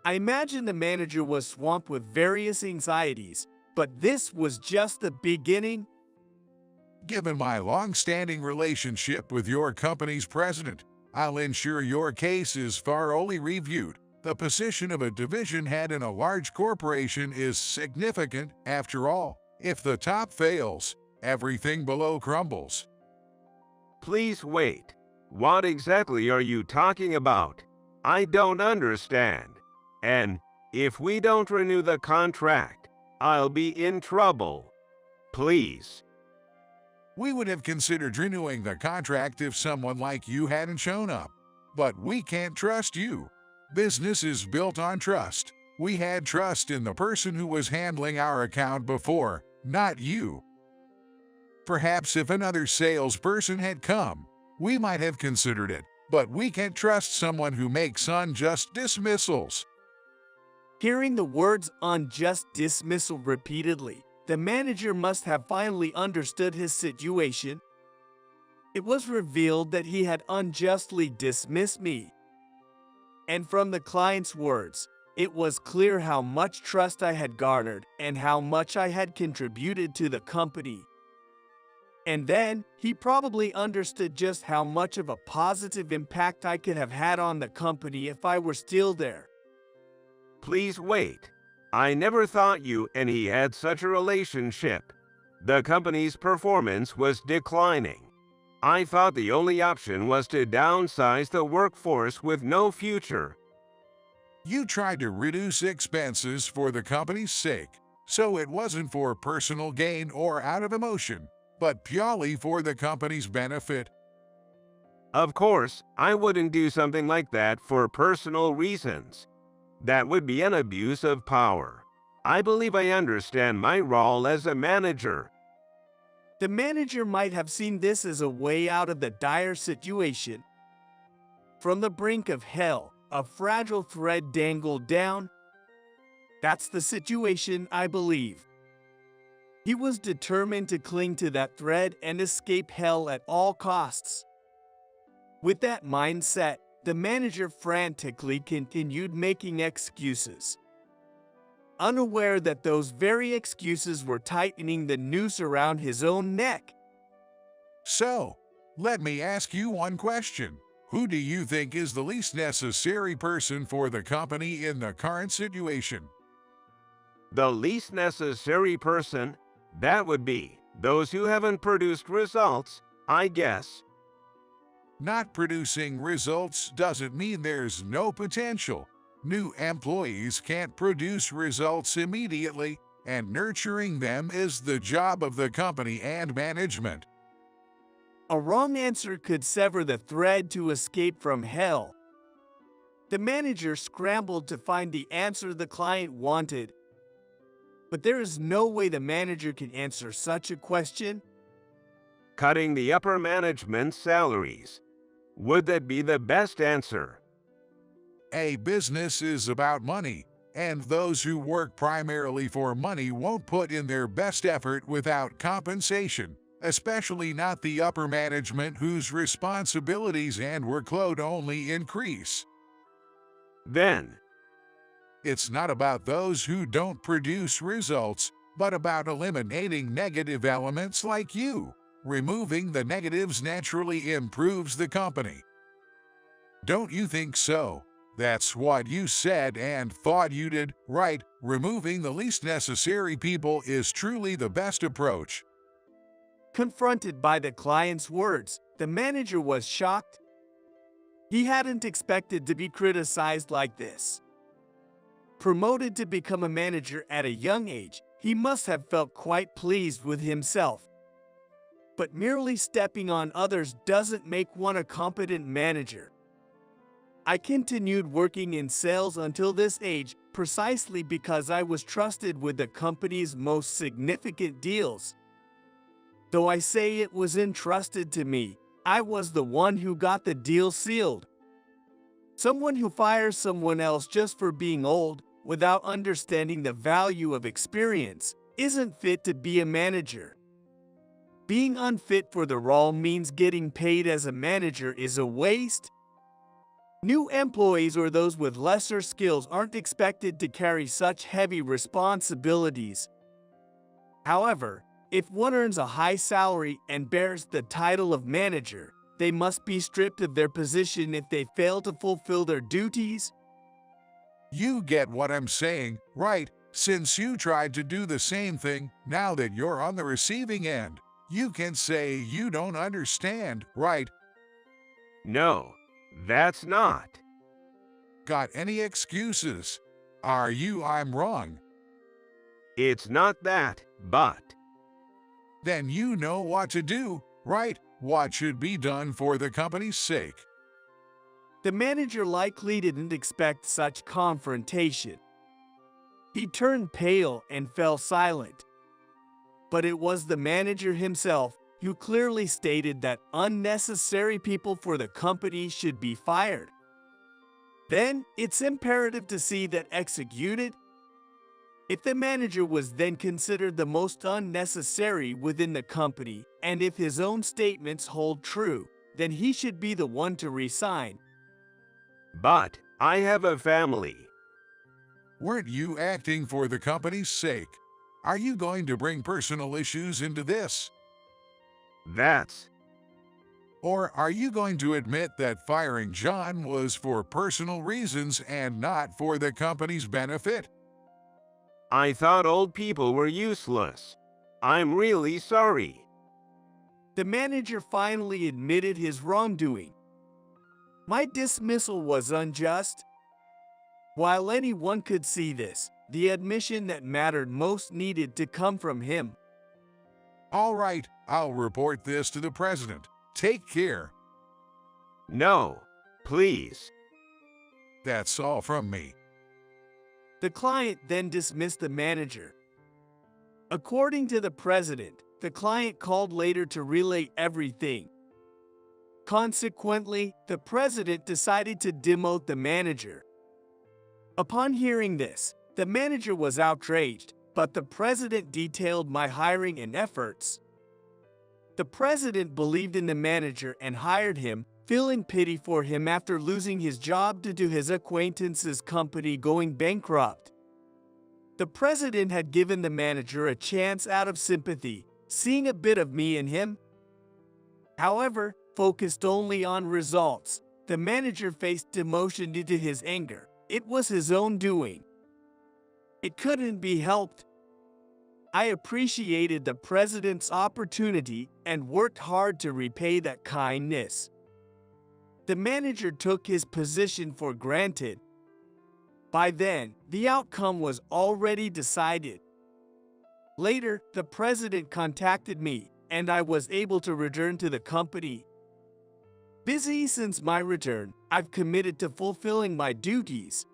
I imagine the manager was swamped with various anxieties, but this was just the beginning. Given my long-standing relationship with your company's president, I'll ensure your case is thoroughly reviewed. The position of a division head in a large corporation is significant. After all, if the top fails, everything below crumbles. Please wait. What exactly are you talking about? I don't understand. And if we don't renew the contract, I'll be in trouble. Please. We would have considered renewing the contract if someone like you hadn't shown up. But we can't trust you. Business is built on trust. We had trust in the person who was handling our account before, not you. Perhaps if another salesperson had come, we might have considered it, but we can't trust someone who makes unjust dismissals. Hearing the words unjust dismissal repeatedly, the manager must have finally understood his situation. It was revealed that he had unjustly dismissed me. And from the client's words, it was clear how much trust I had garnered and how much I had contributed to the company. And then, he probably understood just how much of a positive impact I could have had on the company if I were still there. Please wait. I never thought you and he had such a relationship. The company's performance was declining. I thought the only option was to downsize the workforce with no future. You tried to reduce expenses for the company's sake, so it wasn't for personal gain or out of emotion. but purely for the company's benefit. Of course, I wouldn't do something like that for personal reasons. That would be an abuse of power. I believe I understand my role as a manager. The manager might have seen this as a way out of the dire situation. From the brink of hell, a fragile thread dangled down. That's the situation, I believe. He was determined to cling to that thread and escape hell at all costs. With that mindset, the manager frantically continued making excuses, unaware that those very excuses were tightening the noose around his own neck. So, let me ask you one question. Who do you think is the least necessary person for the company in the current situation? The least necessary person, that would be those who haven't produced results, I guess. Not producing results doesn't mean there's no potential. New employees can't produce results immediately, and nurturing them is the job of the company and management. A wrong answer could sever the thread to escape from hell. The manager scrambled to find the answer the client wanted. But there is no way the manager can answer such a question. Cutting the upper management's salaries. Would that be the best answer? A business is about money, and those who work primarily for money won't put in their best effort without compensation, especially not the upper management whose responsibilities and workload only increase. Then, it's not about those who don't produce results, but about eliminating negative elements like you. Removing the negatives naturally improves the company. Don't you think so? That's what you said and thought you did, right? Removing the least necessary people is truly the best approach. Confronted by the client's words, the manager was shocked. He hadn't expected to be criticized like this. Promoted to become a manager at a young age, he must have felt quite pleased with himself. But merely stepping on others doesn't make one a competent manager. I continued working in sales until this age precisely because I was trusted with the company's most significant deals. Though I say it was entrusted to me, I was the one who got the deal sealed. Someone who fires someone else just for being old, without understanding the value of experience, isn't fit to be a manager. Being unfit for the role means getting paid as a manager is a waste. New employees or those with lesser skills aren't expected to carry such heavy responsibilities. However, if one earns a high salary and bears the title of manager, they must be stripped of their position if they fail to fulfill their duties. You get what I'm saying, right? Since you tried to do the same thing, now that you're on the receiving end, you can say you don't understand, right? No, that's not. Got any excuses? I'm wrong. It's not that, but. Then you know what to do, right? What should be done for the company's sake. The manager likely didn't expect such confrontation. He turned pale and fell silent. But it was the manager himself who clearly stated that unnecessary people for the company should be fired. Then, it's imperative to see that executed. If the manager was then considered the most unnecessary within the company, and if his own statements hold true, then he should be the one to resign. But I have a family. Weren't you acting for the company's sake? Are you going to bring personal issues into this? Or are you going to admit that firing John was for personal reasons and not for the company's benefit? I thought old people were useless. I'm really sorry. The manager finally admitted his wrongdoing. My dismissal was unjust. While anyone could see this, the admission that mattered most needed to come from him. All right, I'll report this to the president. Take care. No, please. That's all from me. The client then dismissed the manager. According to the president, the client called later to relay everything. Consequently, the president decided to demote the manager. Upon hearing this, the manager was outraged, but the president detailed my hiring and efforts. The president believed in the manager and hired him, feeling pity for him after losing his job due to his acquaintance's company going bankrupt. The president had given the manager a chance out of sympathy, seeing a bit of me in him. However, focused only on results, the manager faced demotion due to his anger. It was his own doing. It couldn't be helped. I appreciated the president's opportunity and worked hard to repay that kindness. The manager took his position for granted. By then, the outcome was already decided. Later, the president contacted me, and I was able to return to the company. Busy since my return, I've committed to fulfilling my duties.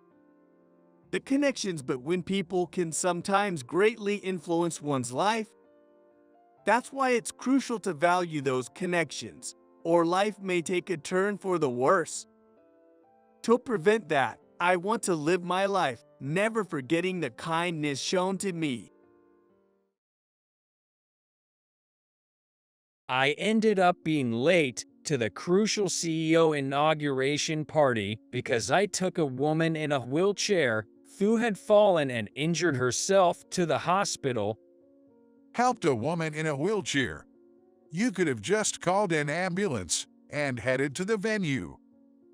The connections between people can sometimes greatly influence one's life. That's why it's crucial to value those connections, or life may take a turn for the worse. To prevent that, I want to live my life, never forgetting the kindness shown to me. I ended up being late to the crucial CEO inauguration party because I took a woman in a wheelchair who had fallen and injured herself to the hospital. Helped a woman in a wheelchair. You could have just called an ambulance and headed to the venue.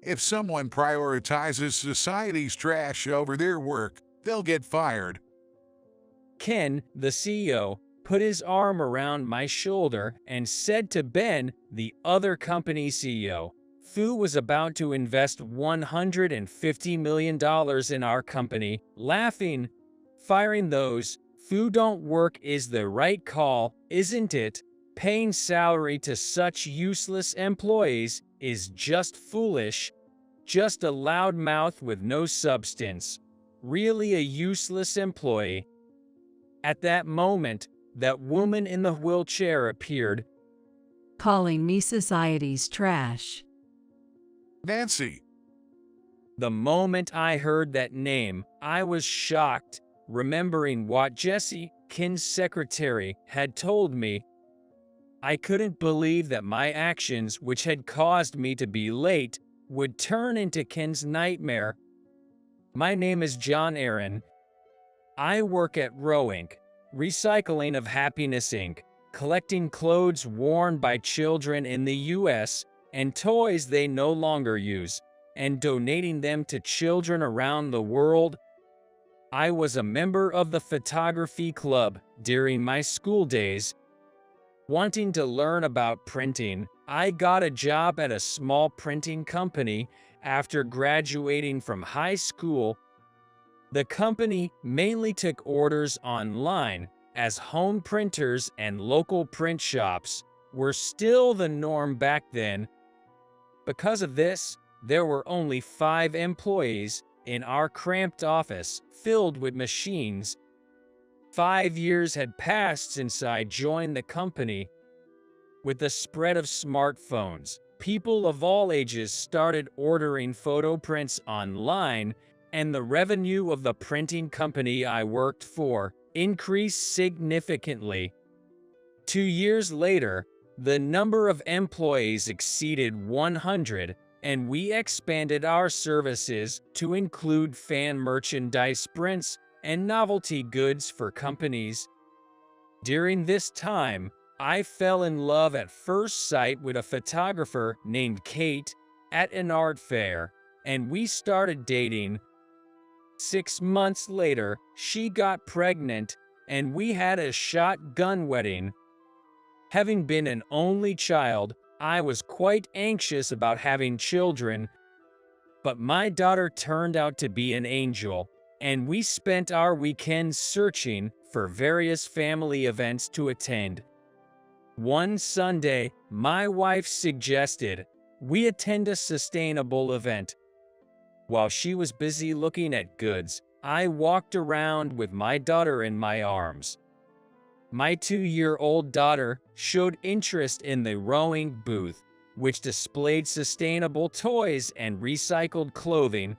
If someone prioritizes society's trash over their work, they'll get fired. Ken, the CEO, put his arm around my shoulder and said to Ben, the other company CEO, who was about to invest $150 million in our company, laughing, "Firing those who don't work is the right call, isn't it? Paying salary to such useless employees is just foolish. Just a loud mouth with no substance. Really a useless employee." At that moment, that woman in the wheelchair appeared, calling me society's trash. Nancy. The moment I heard that name, I was shocked, remembering what Jesse, Ken's secretary, had told me. I couldn't believe that my actions, which had caused me to be late, would turn into Ken's nightmare. My name is John Aaron. I work at Rowing, Recycling of Happiness Inc., collecting clothes worn by children in the U.S. and toys they no longer use, and donating them to children around the world. I was a member of the photography club during my school days. Wanting to learn about printing, I got a job at a small printing company after graduating from high school. The company mainly took orders online, as home printers and local print shops were still the norm back then. Because of this, there were only 5 employees in our cramped office filled with machines. 5 years had passed since I joined the company. With the spread of smartphones, people of all ages started ordering photo prints online, and the revenue of the printing company I worked for increased significantly. 2 years later, the number of employees exceeded 100, and we expanded our services to include fan merchandise prints and novelty goods for companies. During this time, I fell in love at first sight with a photographer named Kate at an art fair, and we started dating. 6 months later, she got pregnant, and we had a shotgun wedding. Having been an only child, I was quite anxious about having children, but my daughter turned out to be an angel, and we spent our weekends searching for various family events to attend. One Sunday, my wife suggested we attend a sustainable event. While she was busy looking at goods, I walked around with my daughter in my arms. My 2-year-old daughter showed interest in the rowing booth, which displayed sustainable toys and recycled clothing.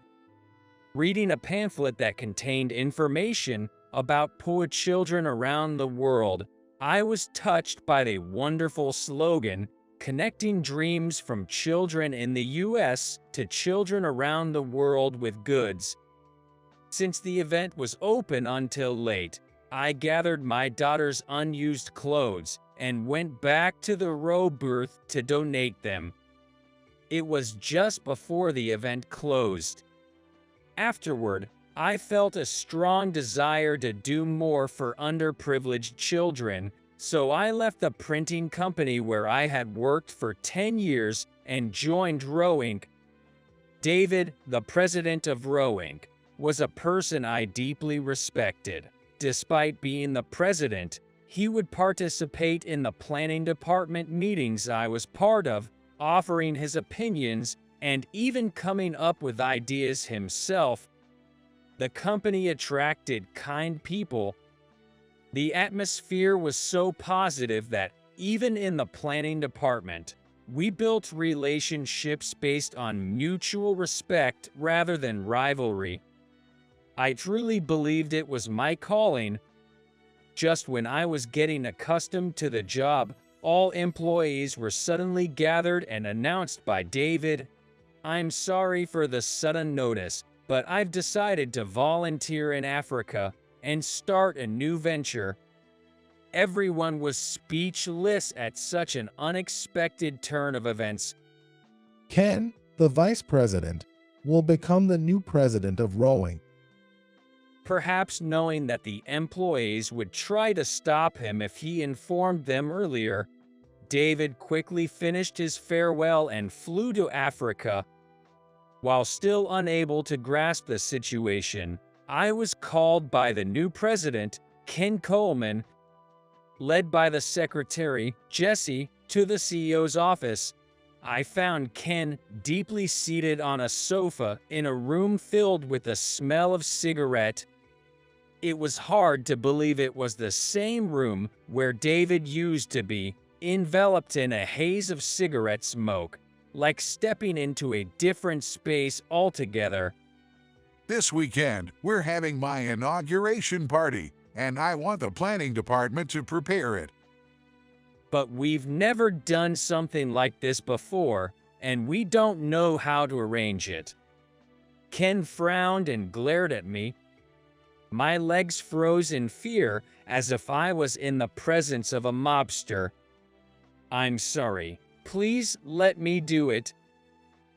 Reading a pamphlet that contained information about poor children around the world, I was touched by the wonderful slogan, connecting dreams from children in the U.S. to children around the world with goods. Since the event was open until late, I gathered my daughter's unused clothes and went back to the row booth to donate them. It was just before the event closed. Afterward, I felt a strong desire to do more for underprivileged children, so I left the printing company where I had worked for 10 years and joined Rowing. David, the president of Rowing, was a person I deeply respected. Despite being the president, he would participate in the planning department meetings I was part of, offering his opinions and even coming up with ideas himself. The company attracted kind people. The atmosphere was so positive that even in the planning department, we built relationships based on mutual respect rather than rivalry. I truly believed it was my calling. Just when I was getting accustomed to the job, all employees were suddenly gathered and announced by David, "I'm sorry for the sudden notice, but I've decided to volunteer in Africa and start a new venture." Everyone was speechless at such an unexpected turn of events. Ken, the vice president, will become the new president of Rowing. Perhaps knowing that the employees would try to stop him if he informed them earlier, David quickly finished his farewell and flew to Africa. While still unable to grasp the situation, I was called by the new president, Ken Coleman, led by the secretary, Jesse, to the CEO's office. I found Ken deeply seated on a sofa in a room filled with the smell of cigarette. It was hard to believe it was the same room where David used to be, enveloped in a haze of cigarette smoke, like stepping into a different space altogether. This weekend, we're having my inauguration party, and I want the planning department to prepare it. But we've never done something like this before, and we don't know how to arrange it. Ken frowned and glared at me. My legs froze in fear as if I was in the presence of a mobster. "I'm sorry. Please let me do it."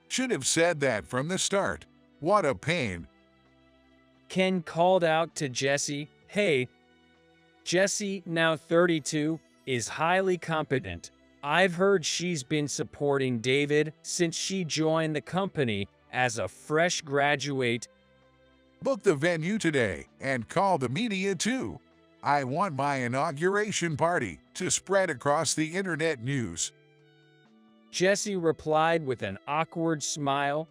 Should have said that from the start. What a pain. Ken called out to Jesse, "Hey." Jesse, now 32, is highly competent. I've heard she's been supporting David since she joined the company as a fresh graduate. Book the venue today and call the media too. I want my inauguration party to spread across the internet news. Jesse replied with an awkward smile.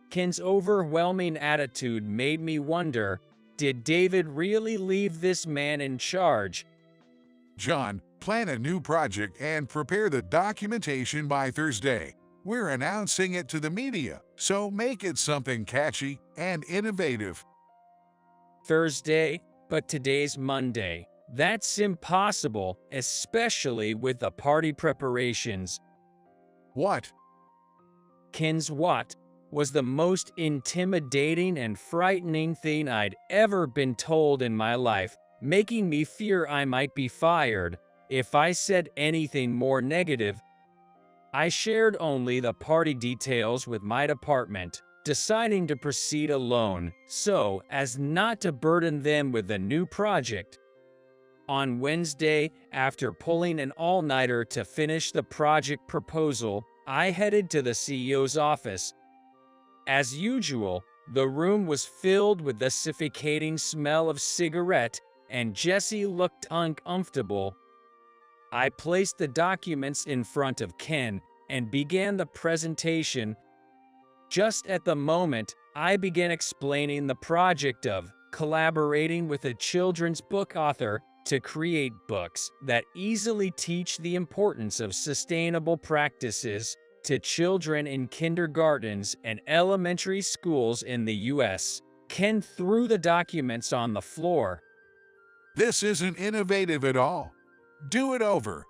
Ken's overwhelming attitude made me wonder, did David really leave this man in charge? John, plan a new project and prepare the documentation by Thursday. We're announcing it to the media, so make it something catchy and innovative. Thursday, but today's Monday. That's impossible, especially with the party preparations. What? Ken's what was the most intimidating and frightening thing I'd ever been told in my life, making me fear I might be fired if I said anything more negative. I shared only the party details with my department, deciding to proceed alone so as not to burden them with the new project. On Wednesday, after pulling an all-nighter to finish the project proposal, I headed to the CEO's office. As usual, the room was filled with the suffocating smell of cigarette, and Jesse looked uncomfortable. I placed the documents in front of Ken and began the presentation. Just at the moment, I began explaining the project of collaborating with a children's book author to create books that easily teach the importance of sustainable practices to children in kindergartens and elementary schools in the U.S. Ken threw the documents on the floor. This isn't innovative at all. Do it over.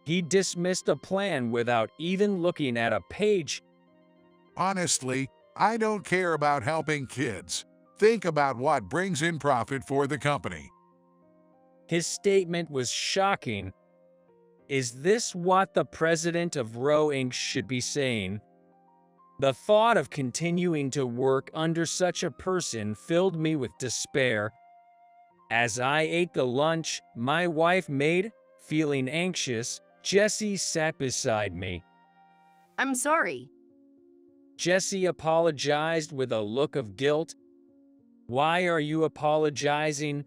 He dismissed a plan without even looking at a page. Honestly, I don't care about helping kids. Think about what brings in profit for the company. His statement was shocking. Is this what the president of Roe Inc. should be saying? The thought of continuing to work under such a person filled me with despair. As I ate the lunch my wife made, feeling anxious, Jessie sat beside me. I'm sorry. Jessie apologized with a look of guilt. Why are you apologizing?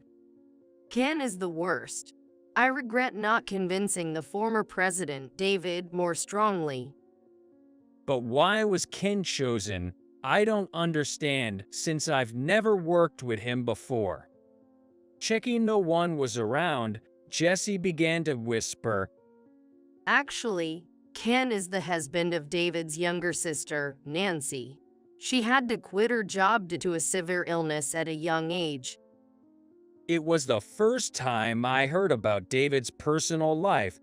Ken is the worst. I regret not convincing the former president, David, more strongly. But why was Ken chosen? I don't understand, since I've never worked with him before. Checking no one was around, Jessie began to whisper. Actually, Ken is the husband of David's younger sister, Nancy. She had to quit her job due to a severe illness at a young age. It was the first time I heard about David's personal life.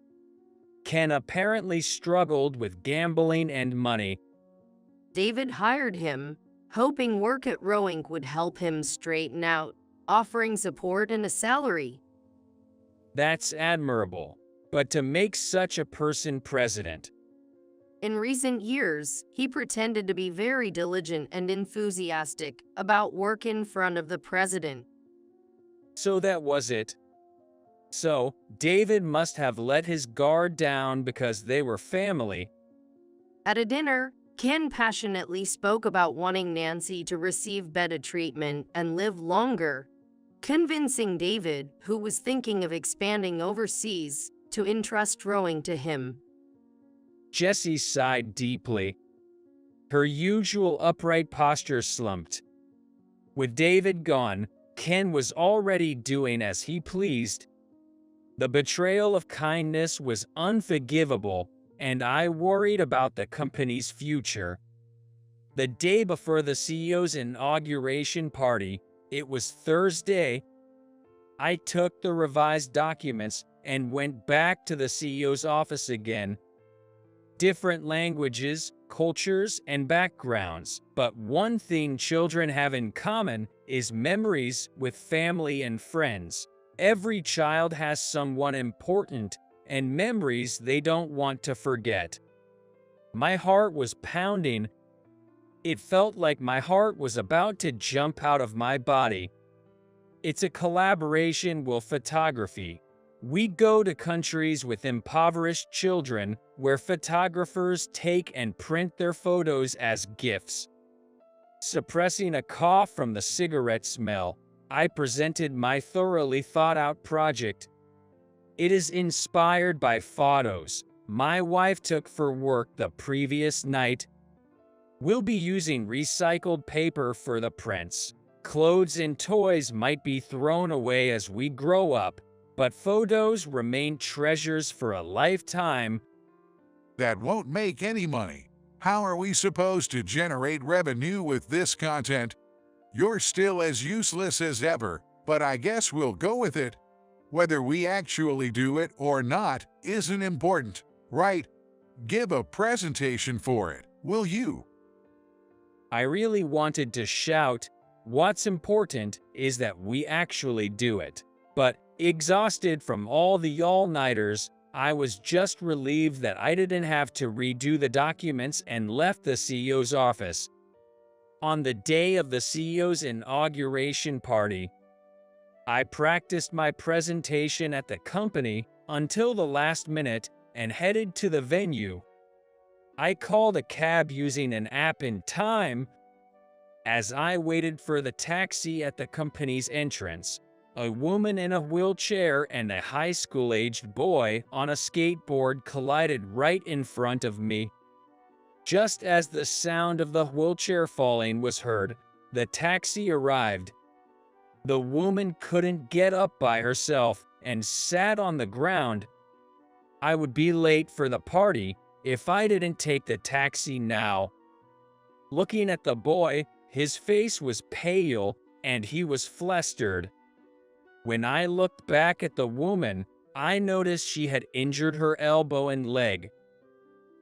Ken apparently struggled with gambling and money. David hired him, hoping work at Roe Inc. would help him straighten out, offering support and a salary. That's admirable. But to make such a person president. In recent years, he pretended to be very diligent and enthusiastic about work in front of the president. So that was it. So, David must have let his guard down because they were family. At a dinner, Ken passionately spoke about wanting Nancy to receive better treatment and live longer, convincing David, who was thinking of expanding overseas, to entrust rowing to him. Jessie sighed deeply. Her usual upright posture slumped. With David gone, Ken was already doing as he pleased. The betrayal of kindness was unforgivable, and I worried about the company's future. The day before the CEO's inauguration party, it was Thursday, I took the revised documents and went back to the CEO's office again. Different languages, cultures, and backgrounds, but one thing children have in common is memories with family and friends. Every child has someone important and memories they don't want to forget. My heart was pounding. It felt like my heart was about to jump out of my body. It's a collaboration with photography. We go to countries with impoverished children where photographers take and print their photos as gifts. Suppressing a cough from the cigarette smell, I presented my thoroughly thought-out project. It is inspired by photos my wife took for work the previous night. We'll be using recycled paper for the prints. Clothes and toys might be thrown away as we grow up, but photos remain treasures for a lifetime. That won't make any money. How are we supposed to generate revenue with this content? You're still as useless as ever, but I guess we'll go with it. Whether we actually do it or not isn't important, right? Give a presentation for it, will you? I really wanted to shout, what's important is that we actually do it. But, exhausted from all the all-nighters, I was just relieved that I didn't have to redo the documents and left the CEO's office. On the day of the CEO's inauguration party, I practiced my presentation at the company until the last minute and headed to the venue. I called a cab using an app in time. As I waited for the taxi at the company's entrance, A woman in a wheelchair and a high school-aged boy on a skateboard collided right in front of me. Just as the sound of the wheelchair falling was heard, the taxi arrived. The woman couldn't get up by herself and sat on the ground. I would be late for the party if I didn't take the taxi now. Looking at the boy, his face was pale and he was flustered. When I looked back at the woman, I noticed she had injured her elbow and leg.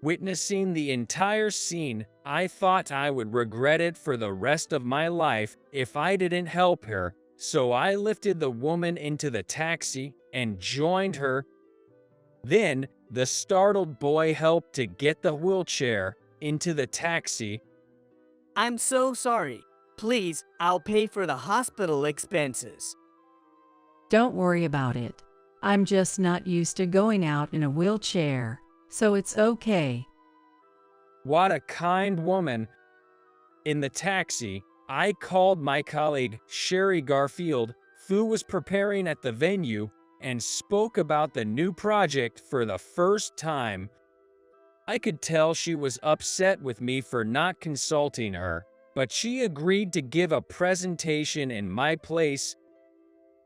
Witnessing the entire scene, I thought I would regret it for the rest of my life if I didn't help her, so I lifted the woman into the taxi and joined her. Then, the startled boy helped to get the wheelchair into the taxi. I'm so sorry. Please, I'll pay for the hospital expenses. Don't worry about it. I'm just not used to going out in a wheelchair, so it's okay. What a kind woman. In the taxi, I called my colleague, Sherry Garfield, who was preparing at the venue, and spoke about the new project for the first time. I could tell she was upset with me for not consulting her, but she agreed to give a presentation in my place.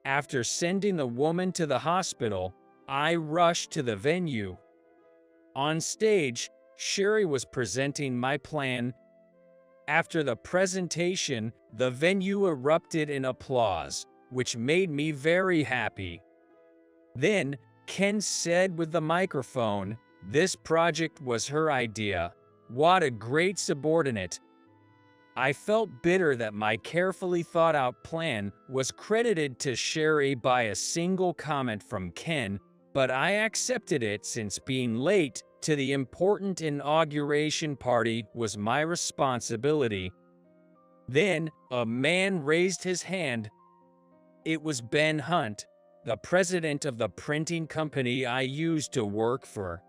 After sending the woman to the hospital, I rushed to the venue. On stage, Sherry was presenting my plan. After the presentation, the venue erupted in applause, which made me very happy. Then, Ken said with the microphone, this project was her idea. What a great subordinate. I felt bitter that my carefully thought out plan was credited to Sherry by a single comment from Ken, but I accepted it since being late to the important inauguration party was my responsibility. Then, a man raised his hand. It was Ben Hunt, the president of the printing company I used to work for.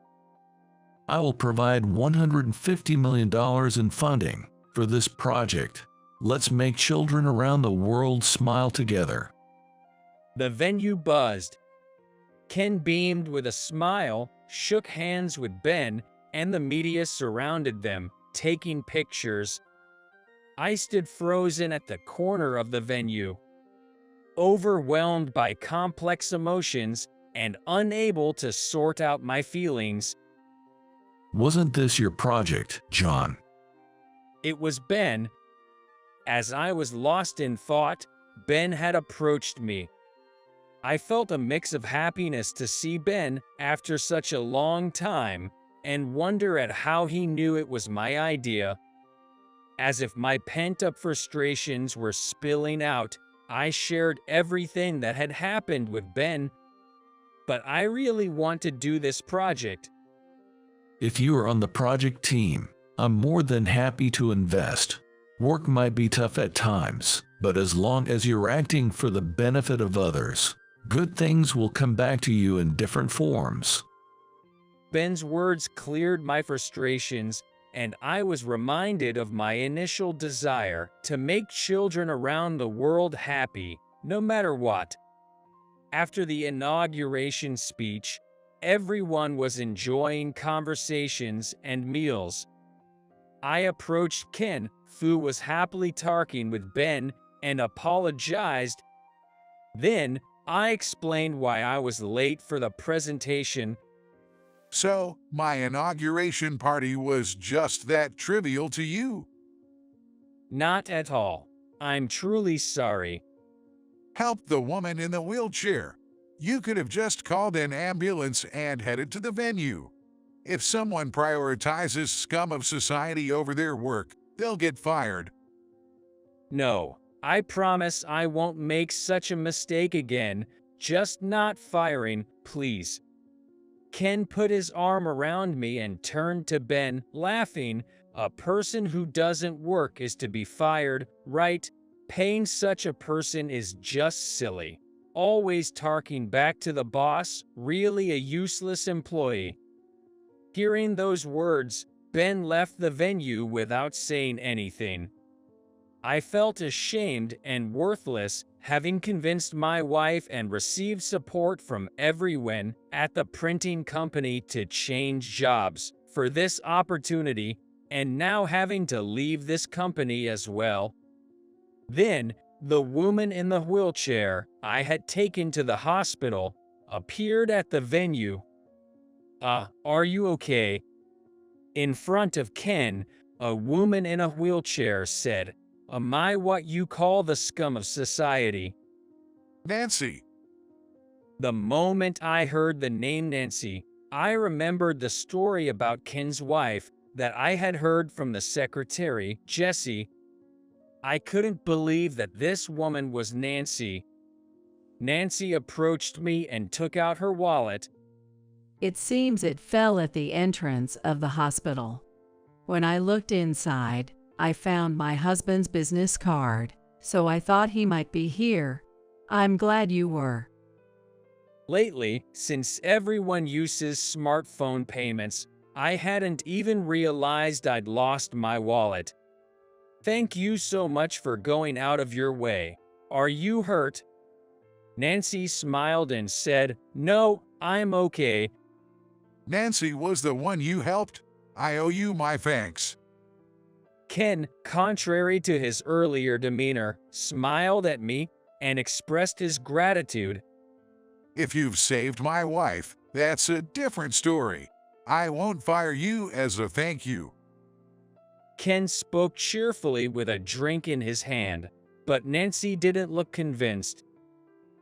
I will provide $150 million in funding for this project. Let's make children around the world smile together. The venue buzzed. Ken beamed with a smile, shook hands with Ben, and the media surrounded them, taking pictures. I stood frozen at the corner of the venue, overwhelmed by complex emotions and unable to sort out my feelings. Wasn't this your project, John? It was Ben. As I was lost in thought, Ben had approached me. I felt a mix of happiness to see Ben after such a long time, and wonder at how he knew it was my idea. As if my pent-up frustrations were spilling out, I shared everything that had happened with Ben. But I really want to do this project. If you are on the project team, I'm more than happy to invest. Work might be tough at times, but as long as you're acting for the benefit of others, good things will come back to you in different forms. Ben's words cleared my frustrations, and I was reminded of my initial desire to make children around the world happy, no matter what. After the inauguration speech, everyone was enjoying conversations and meals. I approached Ken, who was happily talking with Ben, and apologized. Then, I explained why I was late for the presentation. So, my inauguration party was just that trivial to you? Not at all. I'm truly sorry. Help the woman in the wheelchair. You could have just called an ambulance and headed to the venue. If someone prioritizes scum of society over their work, they'll get fired. No, I promise I won't make such a mistake again, just not firing, please. Ken put his arm around me and turned to Ben, laughing. A person who doesn't work is to be fired, right? Paying such a person is just silly. Always talking back to the boss, really a useless employee. Hearing those words, Ben left the venue without saying anything. I felt ashamed and worthless, having convinced my wife and received support from everyone at the printing company to change jobs for this opportunity, and now having to leave this company as well. Then, the woman in the wheelchair I had taken to the hospital appeared at the venue. Are you okay? In front of Ken, a woman in a wheelchair said, "Am I what you call the scum of society?" Nancy. The moment I heard the name Nancy, I remembered the story about Ken's wife that I had heard from the secretary, Jessie. I couldn't believe that this woman was Nancy. Nancy approached me and took out her wallet. It seems it fell at the entrance of the hospital. When I looked inside, I found my husband's business card, so I thought he might be here. I'm glad you were. Lately, since everyone uses smartphone payments, I hadn't even realized I'd lost my wallet. Thank you so much for going out of your way. Are you hurt? Nancy smiled and said, "No, I'm okay." Nancy was the one you helped. I owe you my thanks. Ken, contrary to his earlier demeanor, smiled at me and expressed his gratitude. If you've saved my wife, that's a different story. I won't fire you as a thank you. Ken spoke cheerfully with a drink in his hand, but Nancy didn't look convinced.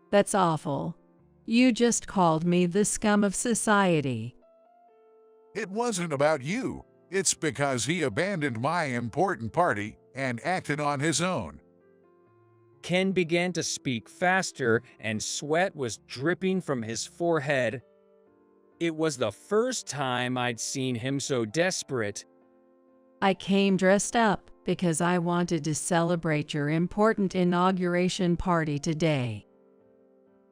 That's awful. You just called me the scum of society. It wasn't about you. It's because he abandoned my important party and acted on his own. Ken began to speak faster, and sweat was dripping from his forehead. It was the first time I'd seen him so desperate. I came dressed up because I wanted to celebrate your important inauguration party today.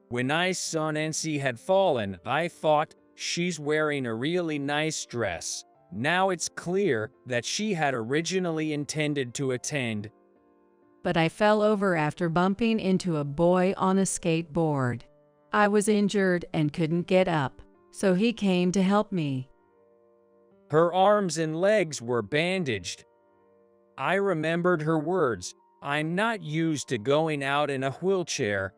When I saw Nancy had fallen, I thought, she's wearing a really nice dress. Now it's clear that she had originally intended to attend. But I fell over after bumping into a boy on a skateboard. I was injured and couldn't get up, so he came to help me. Her arms and legs were bandaged. I remembered her words, "I'm not used to going out in a wheelchair."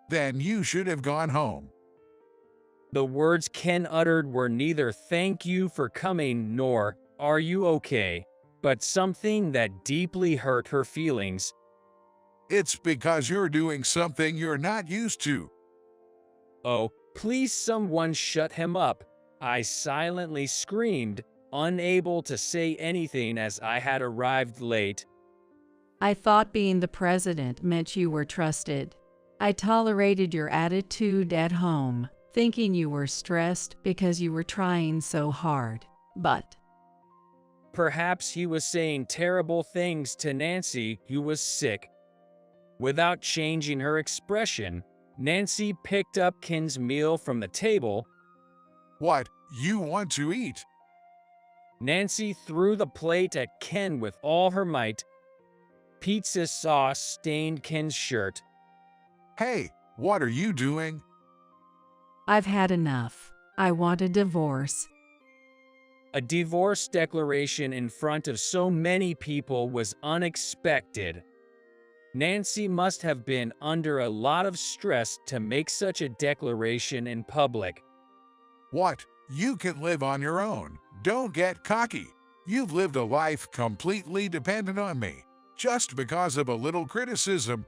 Then you should have gone home. The words Ken uttered were neither "thank you for coming" nor "are you okay?" but something that deeply hurt her feelings. It's because you're doing something you're not used to. "Oh, please someone shut him up," I silently screamed, unable to say anything as I had arrived late. I thought being the president meant you were trusted. I tolerated your attitude at home, thinking you were stressed because you were trying so hard. But perhaps he was saying terrible things to Nancy, who was sick. Without changing her expression, Nancy picked up Ken's meal from the table. What you want to eat? Nancy threw the plate at Ken with all her might. Pizza sauce stained Ken's shirt. Hey, what are you doing? I've had enough. I want a divorce. A divorce declaration in front of so many people was unexpected. Nancy must have been under a lot of stress to make such a declaration in public. What? You can live on your own. Don't get cocky. You've lived a life completely dependent on me. Just because of a little criticism.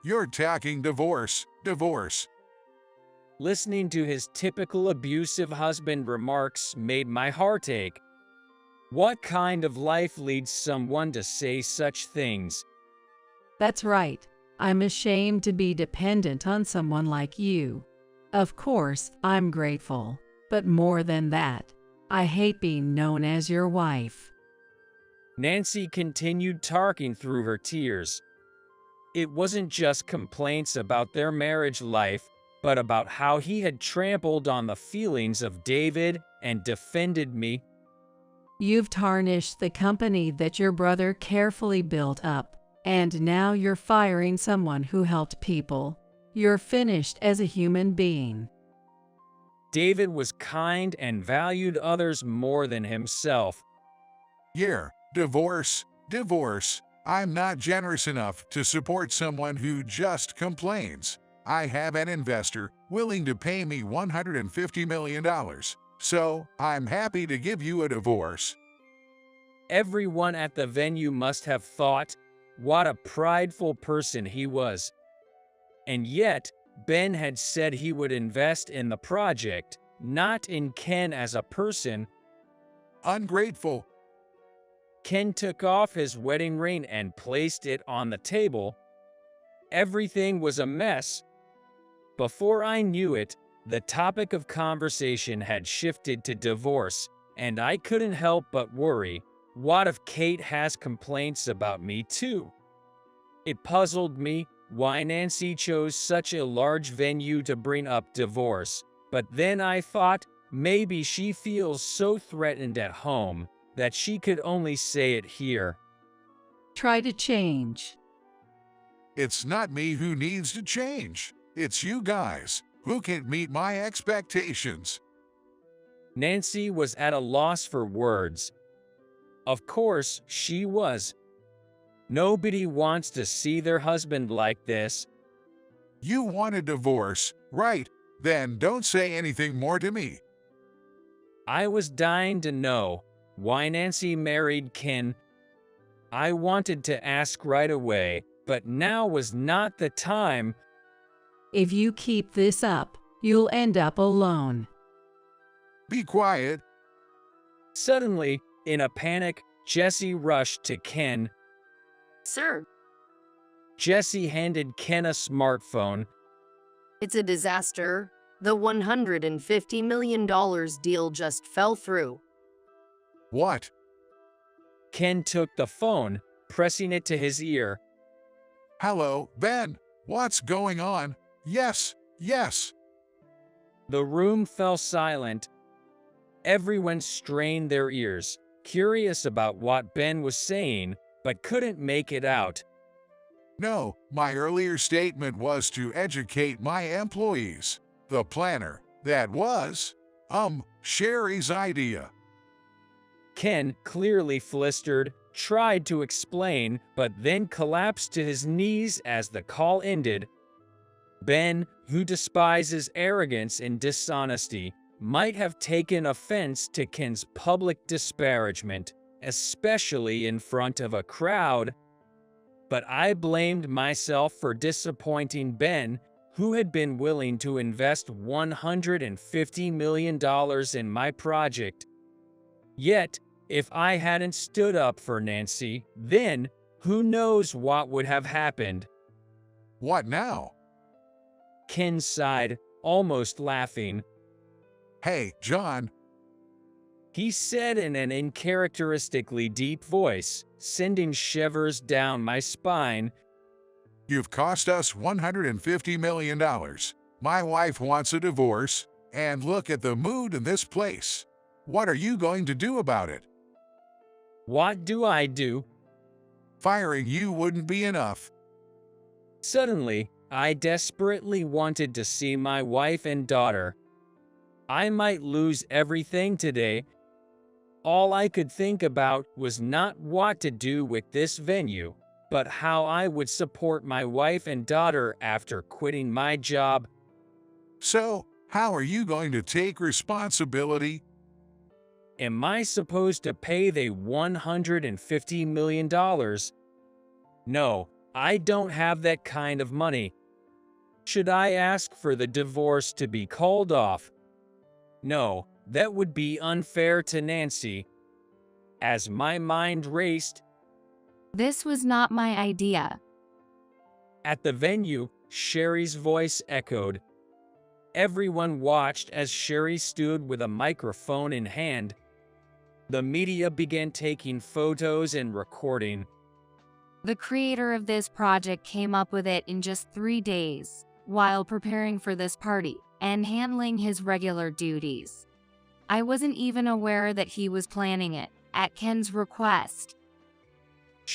You're talking divorce. Listening to his typical abusive husband remarks made my heart ache. What kind of life leads someone to say such things? That's right. I'm ashamed to be dependent on someone like you. Of course, I'm grateful. But more than that, I hate being known as your wife. Nancy continued talking through her tears. It wasn't just complaints about their marriage life, but about how he had trampled on the feelings of David and defended me. You've tarnished the company that your brother carefully built up, And now you're firing someone who helped people. You're finished as a human being. David was kind and valued others more than himself. Yeah, divorce, divorce. I'm not generous enough to support someone who just complains. I have an investor willing to pay me $150 million, so I'm happy to give you a divorce. Everyone at the venue must have thought, what a prideful person he was. And yet, Ben had said he would invest in the project, not in Ken as a person. Ungrateful. Ken took off his wedding ring and placed it on the table. Everything was a mess. Before I knew it, the topic of conversation had shifted to divorce, and I couldn't help but worry, what if Kate has complaints about me too? It puzzled me why Nancy chose such a large venue to bring up divorce, but then I thought maybe she feels so threatened at home that she could only say it here. Try to change. It's not me who needs to change. It's you guys who can't meet my expectations. Nancy was at a loss for words. Of course, she was. Nobody wants to see their husband like this. You want a divorce, right? Then don't say anything more to me. I was dying to know why Nancy married Ken. I wanted to ask right away, but now was not the time. If you keep this up, you'll end up alone. Be quiet. Suddenly, in a panic, Jesse rushed to Ken. Sir, Jesse handed Ken a smartphone. it's a disaster. The $150 million deal just fell through. What? Ken took the phone, pressing it to his ear. Hello, Ben. What's going on? Yes, yes. The room fell silent. Everyone strained their ears, curious about what Ben was saying, but couldn't make it out. No, my earlier statement was to educate my employees. The planner, that was, Sherry's idea. Ken, clearly flustered, tried to explain, but then collapsed to his knees as the call ended. Ben, who despises arrogance and dishonesty, might have taken offense to Ken's public disparagement, especially in front of a crowd. But I blamed myself for disappointing Ben, who had been willing to invest $150 million in my project. Yet, if I hadn't stood up for Nancy, then who knows what would have happened. What now? Ken sighed, almost laughing. Hey, John. He said in an uncharacteristically deep voice, sending shivers down my spine. You've cost us $150 million. My wife wants a divorce, and look at the mood in this place. What are you going to do about it? What do I do? Firing you wouldn't be enough. Suddenly, I desperately wanted to see my wife and daughter. I might lose everything today. All I could think about was not what to do with this venue, but how I would support my wife and daughter after quitting my job. So, how are you going to take responsibility? Am I supposed to pay the $150 million? No, I don't have that kind of money. Should I ask for the divorce to be called off? No, that would be unfair to Nancy. As my mind raced, This was not my idea. at the venue, Sherry's voice echoed. Everyone watched as Sherry stood with a microphone in hand. The media began taking photos and recording. The creator of this project came up with it in just 3 days, while preparing for this party and handling his regular duties. I wasn't even aware that he was planning it, at Ken's request.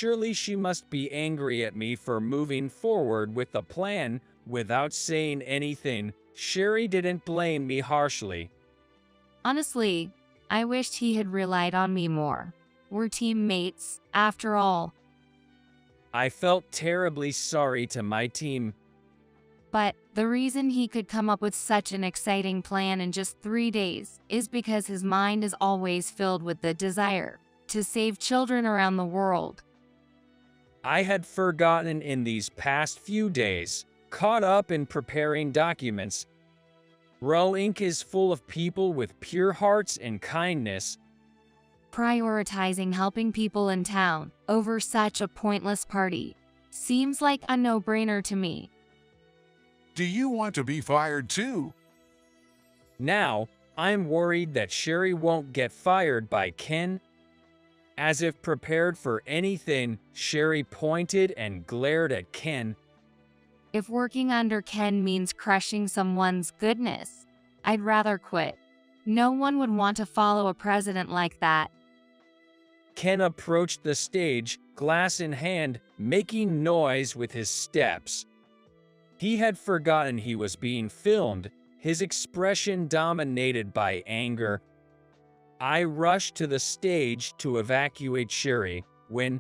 Surely she must be angry at me for moving forward with the plan without saying anything. Sherry didn't blame me harshly. Honestly, I wished he had relied on me more. We're teammates, after all. I felt terribly sorry to my team. But the reason he could come up with such an exciting plan in just 3 days is because his mind is always filled with the desire to save children around the world. I had forgotten in these past few days, caught up in preparing documents. Row Inc. is full of people with pure hearts and kindness. Prioritizing helping people in town over such a pointless party seems like a no-brainer to me. Do you want to be fired too? Now, I'm worried that Sherry won't get fired by Ken. As if prepared for anything, Sherry pointed and glared at Ken. If working under Ken means crushing someone's goodness, I'd rather quit. No one would want to follow a president like that. Ken approached the stage, glass in hand, making noise with his steps. He had forgotten he was being filmed, his expression dominated by anger. I rushed to the stage to evacuate Sherry when,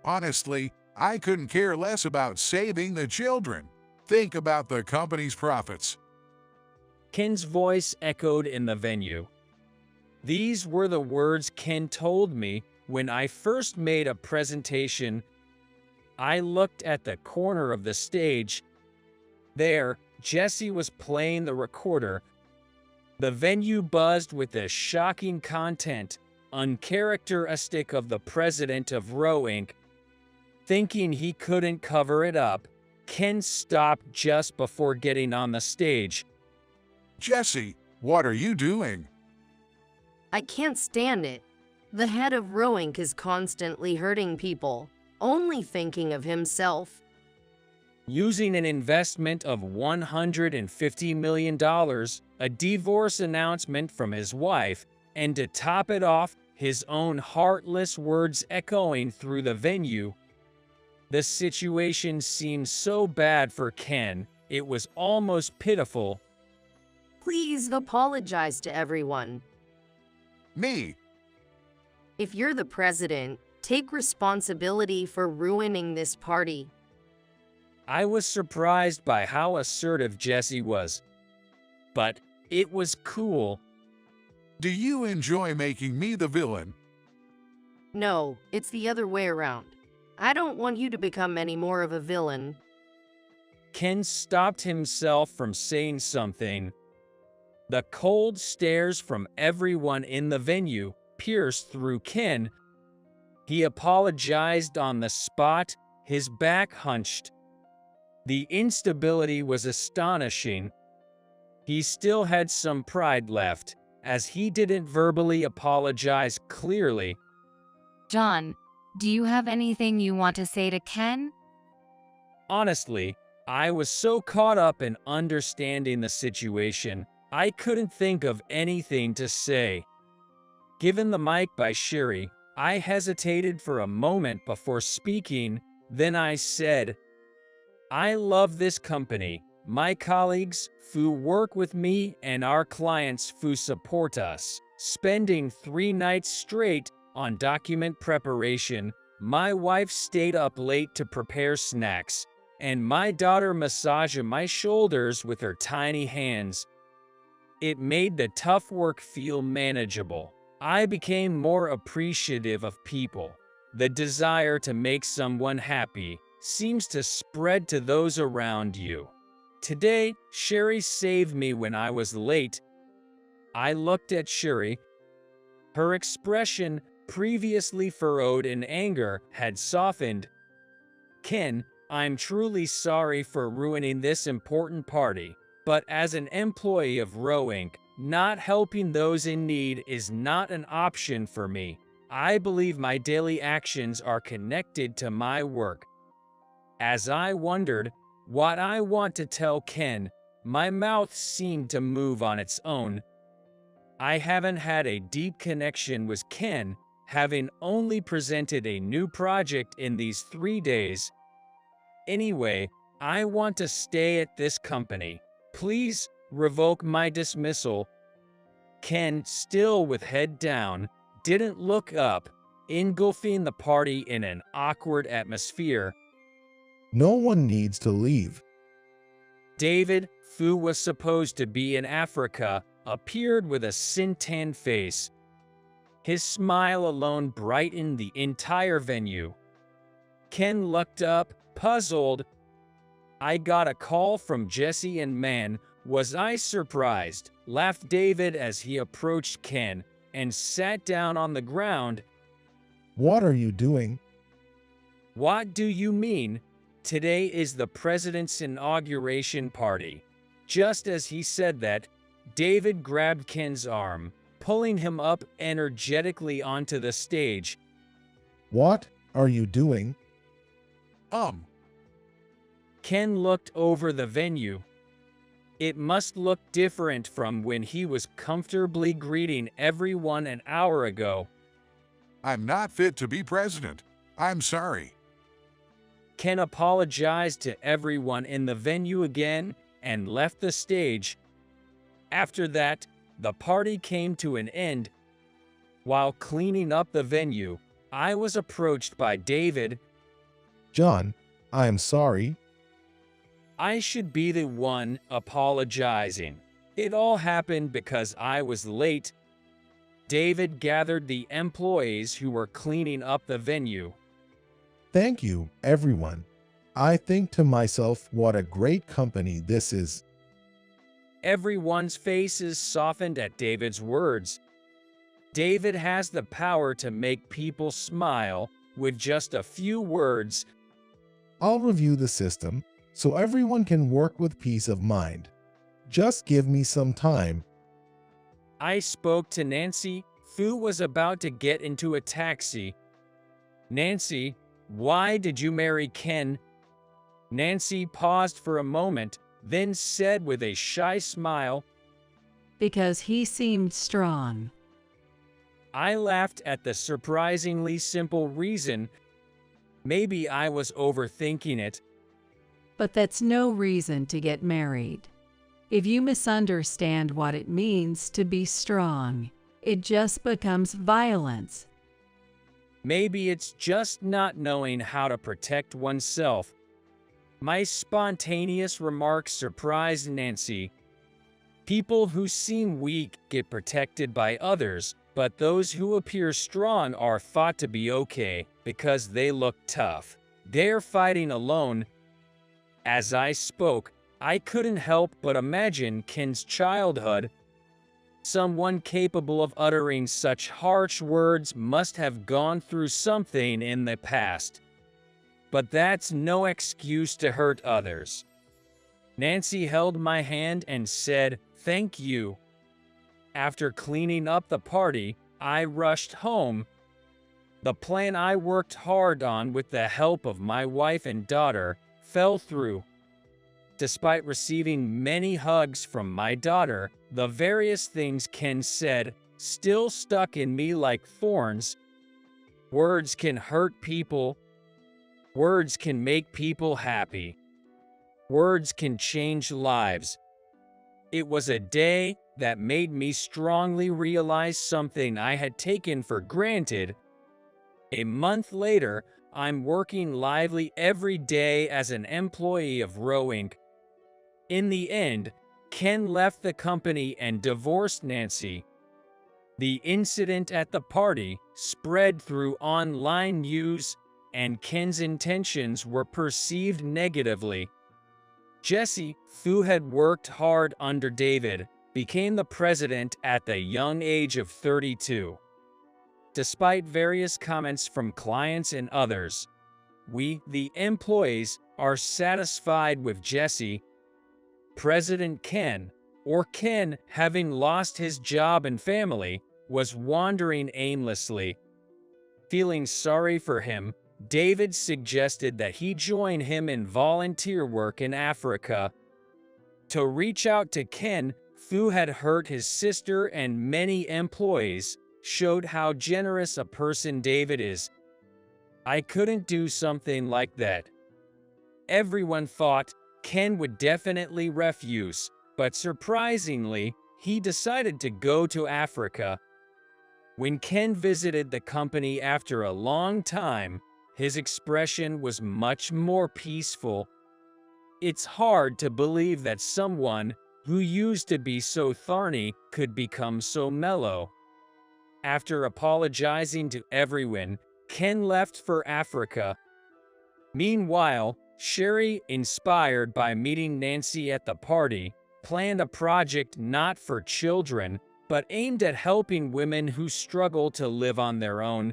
Honestly, I couldn't care less about saving the children. Think about the company's profits. Ken's voice echoed in the venue. These were the words Ken told me when I first made a presentation. I looked at the corner of the stage. There, Jesse was playing the recorder. The venue buzzed with the shocking content, uncharacteristic of the president of Row Inc. Thinking he couldn't cover it up, Ken stopped just before getting on the stage. Jesse, what are you doing? I can't stand it. The head of Row Inc. is constantly hurting people, only thinking of himself. Using an investment of $150 million, a divorce announcement from his wife, and to top it off, his own heartless words echoing through the venue. The situation seemed so bad for Ken, it was almost pitiful. Please apologize to everyone. Me. If you're the president, take responsibility for ruining this party. I was surprised by how assertive Jesse was. But it was cool. Do you enjoy making me the villain? No, it's the other way around. I don't want you to become any more of a villain. Ken stopped himself from saying something. The cold stares from everyone in the venue pierced through Ken. He apologized on the spot, his back hunched. The instability was astonishing. He still had some pride left, as he didn't verbally apologize clearly. John, do you have anything you want to say to Ken? Honestly, I was so caught up in understanding the situation, I couldn't think of anything to say. Given the mic by Sherry, I hesitated for a moment before speaking, then I said, I love this company, my colleagues who work with me and our clients who support us. Spending 3 nights straight on document preparation, my wife stayed up late to prepare snacks, and my daughter massaged my shoulders with her tiny hands. It made the tough work feel manageable. I became more appreciative of people. The desire to make someone happy seems to spread to those around you. Today, Sherry saved me when I was late. I looked at Sherry. Her expression, previously furrowed in anger, had softened. Ken, I'm truly sorry for ruining this important party, but as an employee of Row Inc., not helping those in need is not an option for me. I believe my daily actions are connected to my work. As I wondered what I want to tell Ken, my mouth seemed to move on its own. I haven't had a deep connection with Ken, having only presented a new project in these 3 days. Anyway, I want to stay at this company. Please revoke my dismissal. Ken, still with head down, didn't look up, engulfing the party in an awkward atmosphere. No one needs to leave. David, who was supposed to be in Africa, appeared with a sin-tanned face. His smile alone brightened the entire venue. Ken looked up, puzzled. I got a call from Jesse and man, was I surprised, laughed David as he approached Ken and sat down on the ground. What are you doing? What do you mean? Today is the president's inauguration party. Just as he said that, David grabbed Ken's arm, pulling him up energetically onto the stage. What are you doing? Ken looked over the venue. It must look different from when he was comfortably greeting everyone an hour ago. I'm not fit to be president. I'm sorry. Ken apologized to everyone in the venue again and left the stage. After that, the party came to an end. While cleaning up the venue, I was approached by David. John, I am sorry. I should be the one apologizing. It all happened because I was late. David gathered the employees who were cleaning up the venue. Thank you, everyone. I think to myself, what a great company this is. Everyone's faces softened at David's words. David has the power to make people smile with just a few words. I'll review the system so everyone can work with peace of mind. Just give me some time. I spoke to Nancy, who was about to get into a taxi. Nancy, why did you marry Ken? Nancy paused for a moment, then said with a shy smile, Because he seemed strong. I laughed at the surprisingly simple reason. Maybe I was overthinking it. But that's no reason to get married. If you misunderstand what it means to be strong, it just becomes violence. Maybe it's just not knowing how to protect oneself. My spontaneous remarks surprised Nancy. People who seem weak get protected by others, but those who appear strong are thought to be okay because they look tough. They're fighting alone. As I spoke, I couldn't help but imagine Ken's childhood. Someone capable of uttering such harsh words must have gone through something in the past. But that's no excuse to hurt others. Nancy held my hand and said, "Thank you." After cleaning up the party, I rushed home. The plan I worked hard on with the help of my wife and daughter fell through. Despite receiving many hugs from my daughter, the various things Ken said still stuck in me like thorns. Words can hurt people. Words can make people happy. Words can change lives. It was a day that made me strongly realize something I had taken for granted. A month later, I'm working lively every day as an employee of Row Inc. In the end, Ken left the company and divorced Nancy. The incident at the party spread through online news, and Ken's intentions were perceived negatively. Jesse, who had worked hard under David, became the president at the young age of 32. Despite various comments from clients and others, we, the employees, are satisfied with Jesse. President Ken, or Ken, having lost his job and family, was wandering aimlessly. Feeling sorry for him, David suggested that he join him in volunteer work in Africa. To reach out to Ken, who had hurt his sister and many employees, showed how generous a person David is. I couldn't do something like that. Everyone thought Ken would definitely refuse, but surprisingly, he decided to go to Africa. When Ken visited the company after a long time, his expression was much more peaceful. It's hard to believe that someone who used to be so thorny could become so mellow. After apologizing to everyone, Ken left for Africa. Meanwhile, Sherry, inspired by meeting Nancy at the party, planned a project not for children, but aimed at helping women who struggle to live on their own.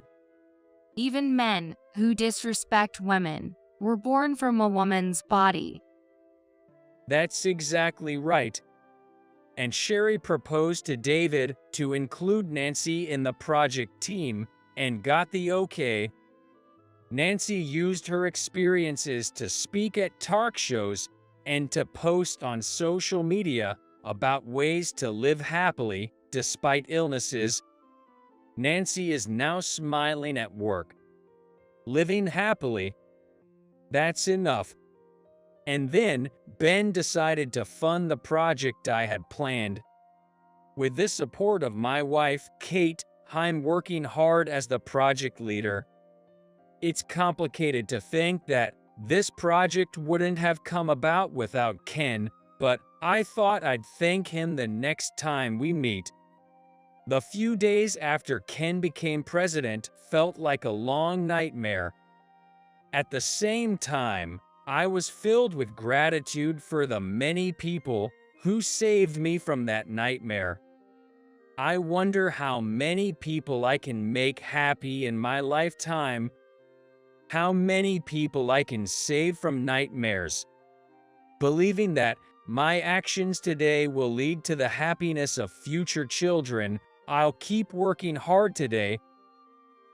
Even men who disrespect women were born from a woman's body. That's exactly right. And Sherry proposed to David to include Nancy in the project team and got the okay. Nancy used her experiences to speak at talk shows and to post on social media about ways to live happily despite illnesses. Nancy is now smiling at work. Living happily. That's enough. And then Ben decided to fund the project I had planned. With the support of my wife, Kate, I'm working hard as the project leader. It's complicated to think that this project wouldn't have come about without Ken, but I thought I'd thank him the next time we meet. The few days after Ken became president felt like a long nightmare. At the same time, I was filled with gratitude for the many people who saved me from that nightmare. I wonder how many people I can make happy in my lifetime. How many people I can save from nightmares. Believing that my actions today will lead to the happiness of future children, I'll keep working hard today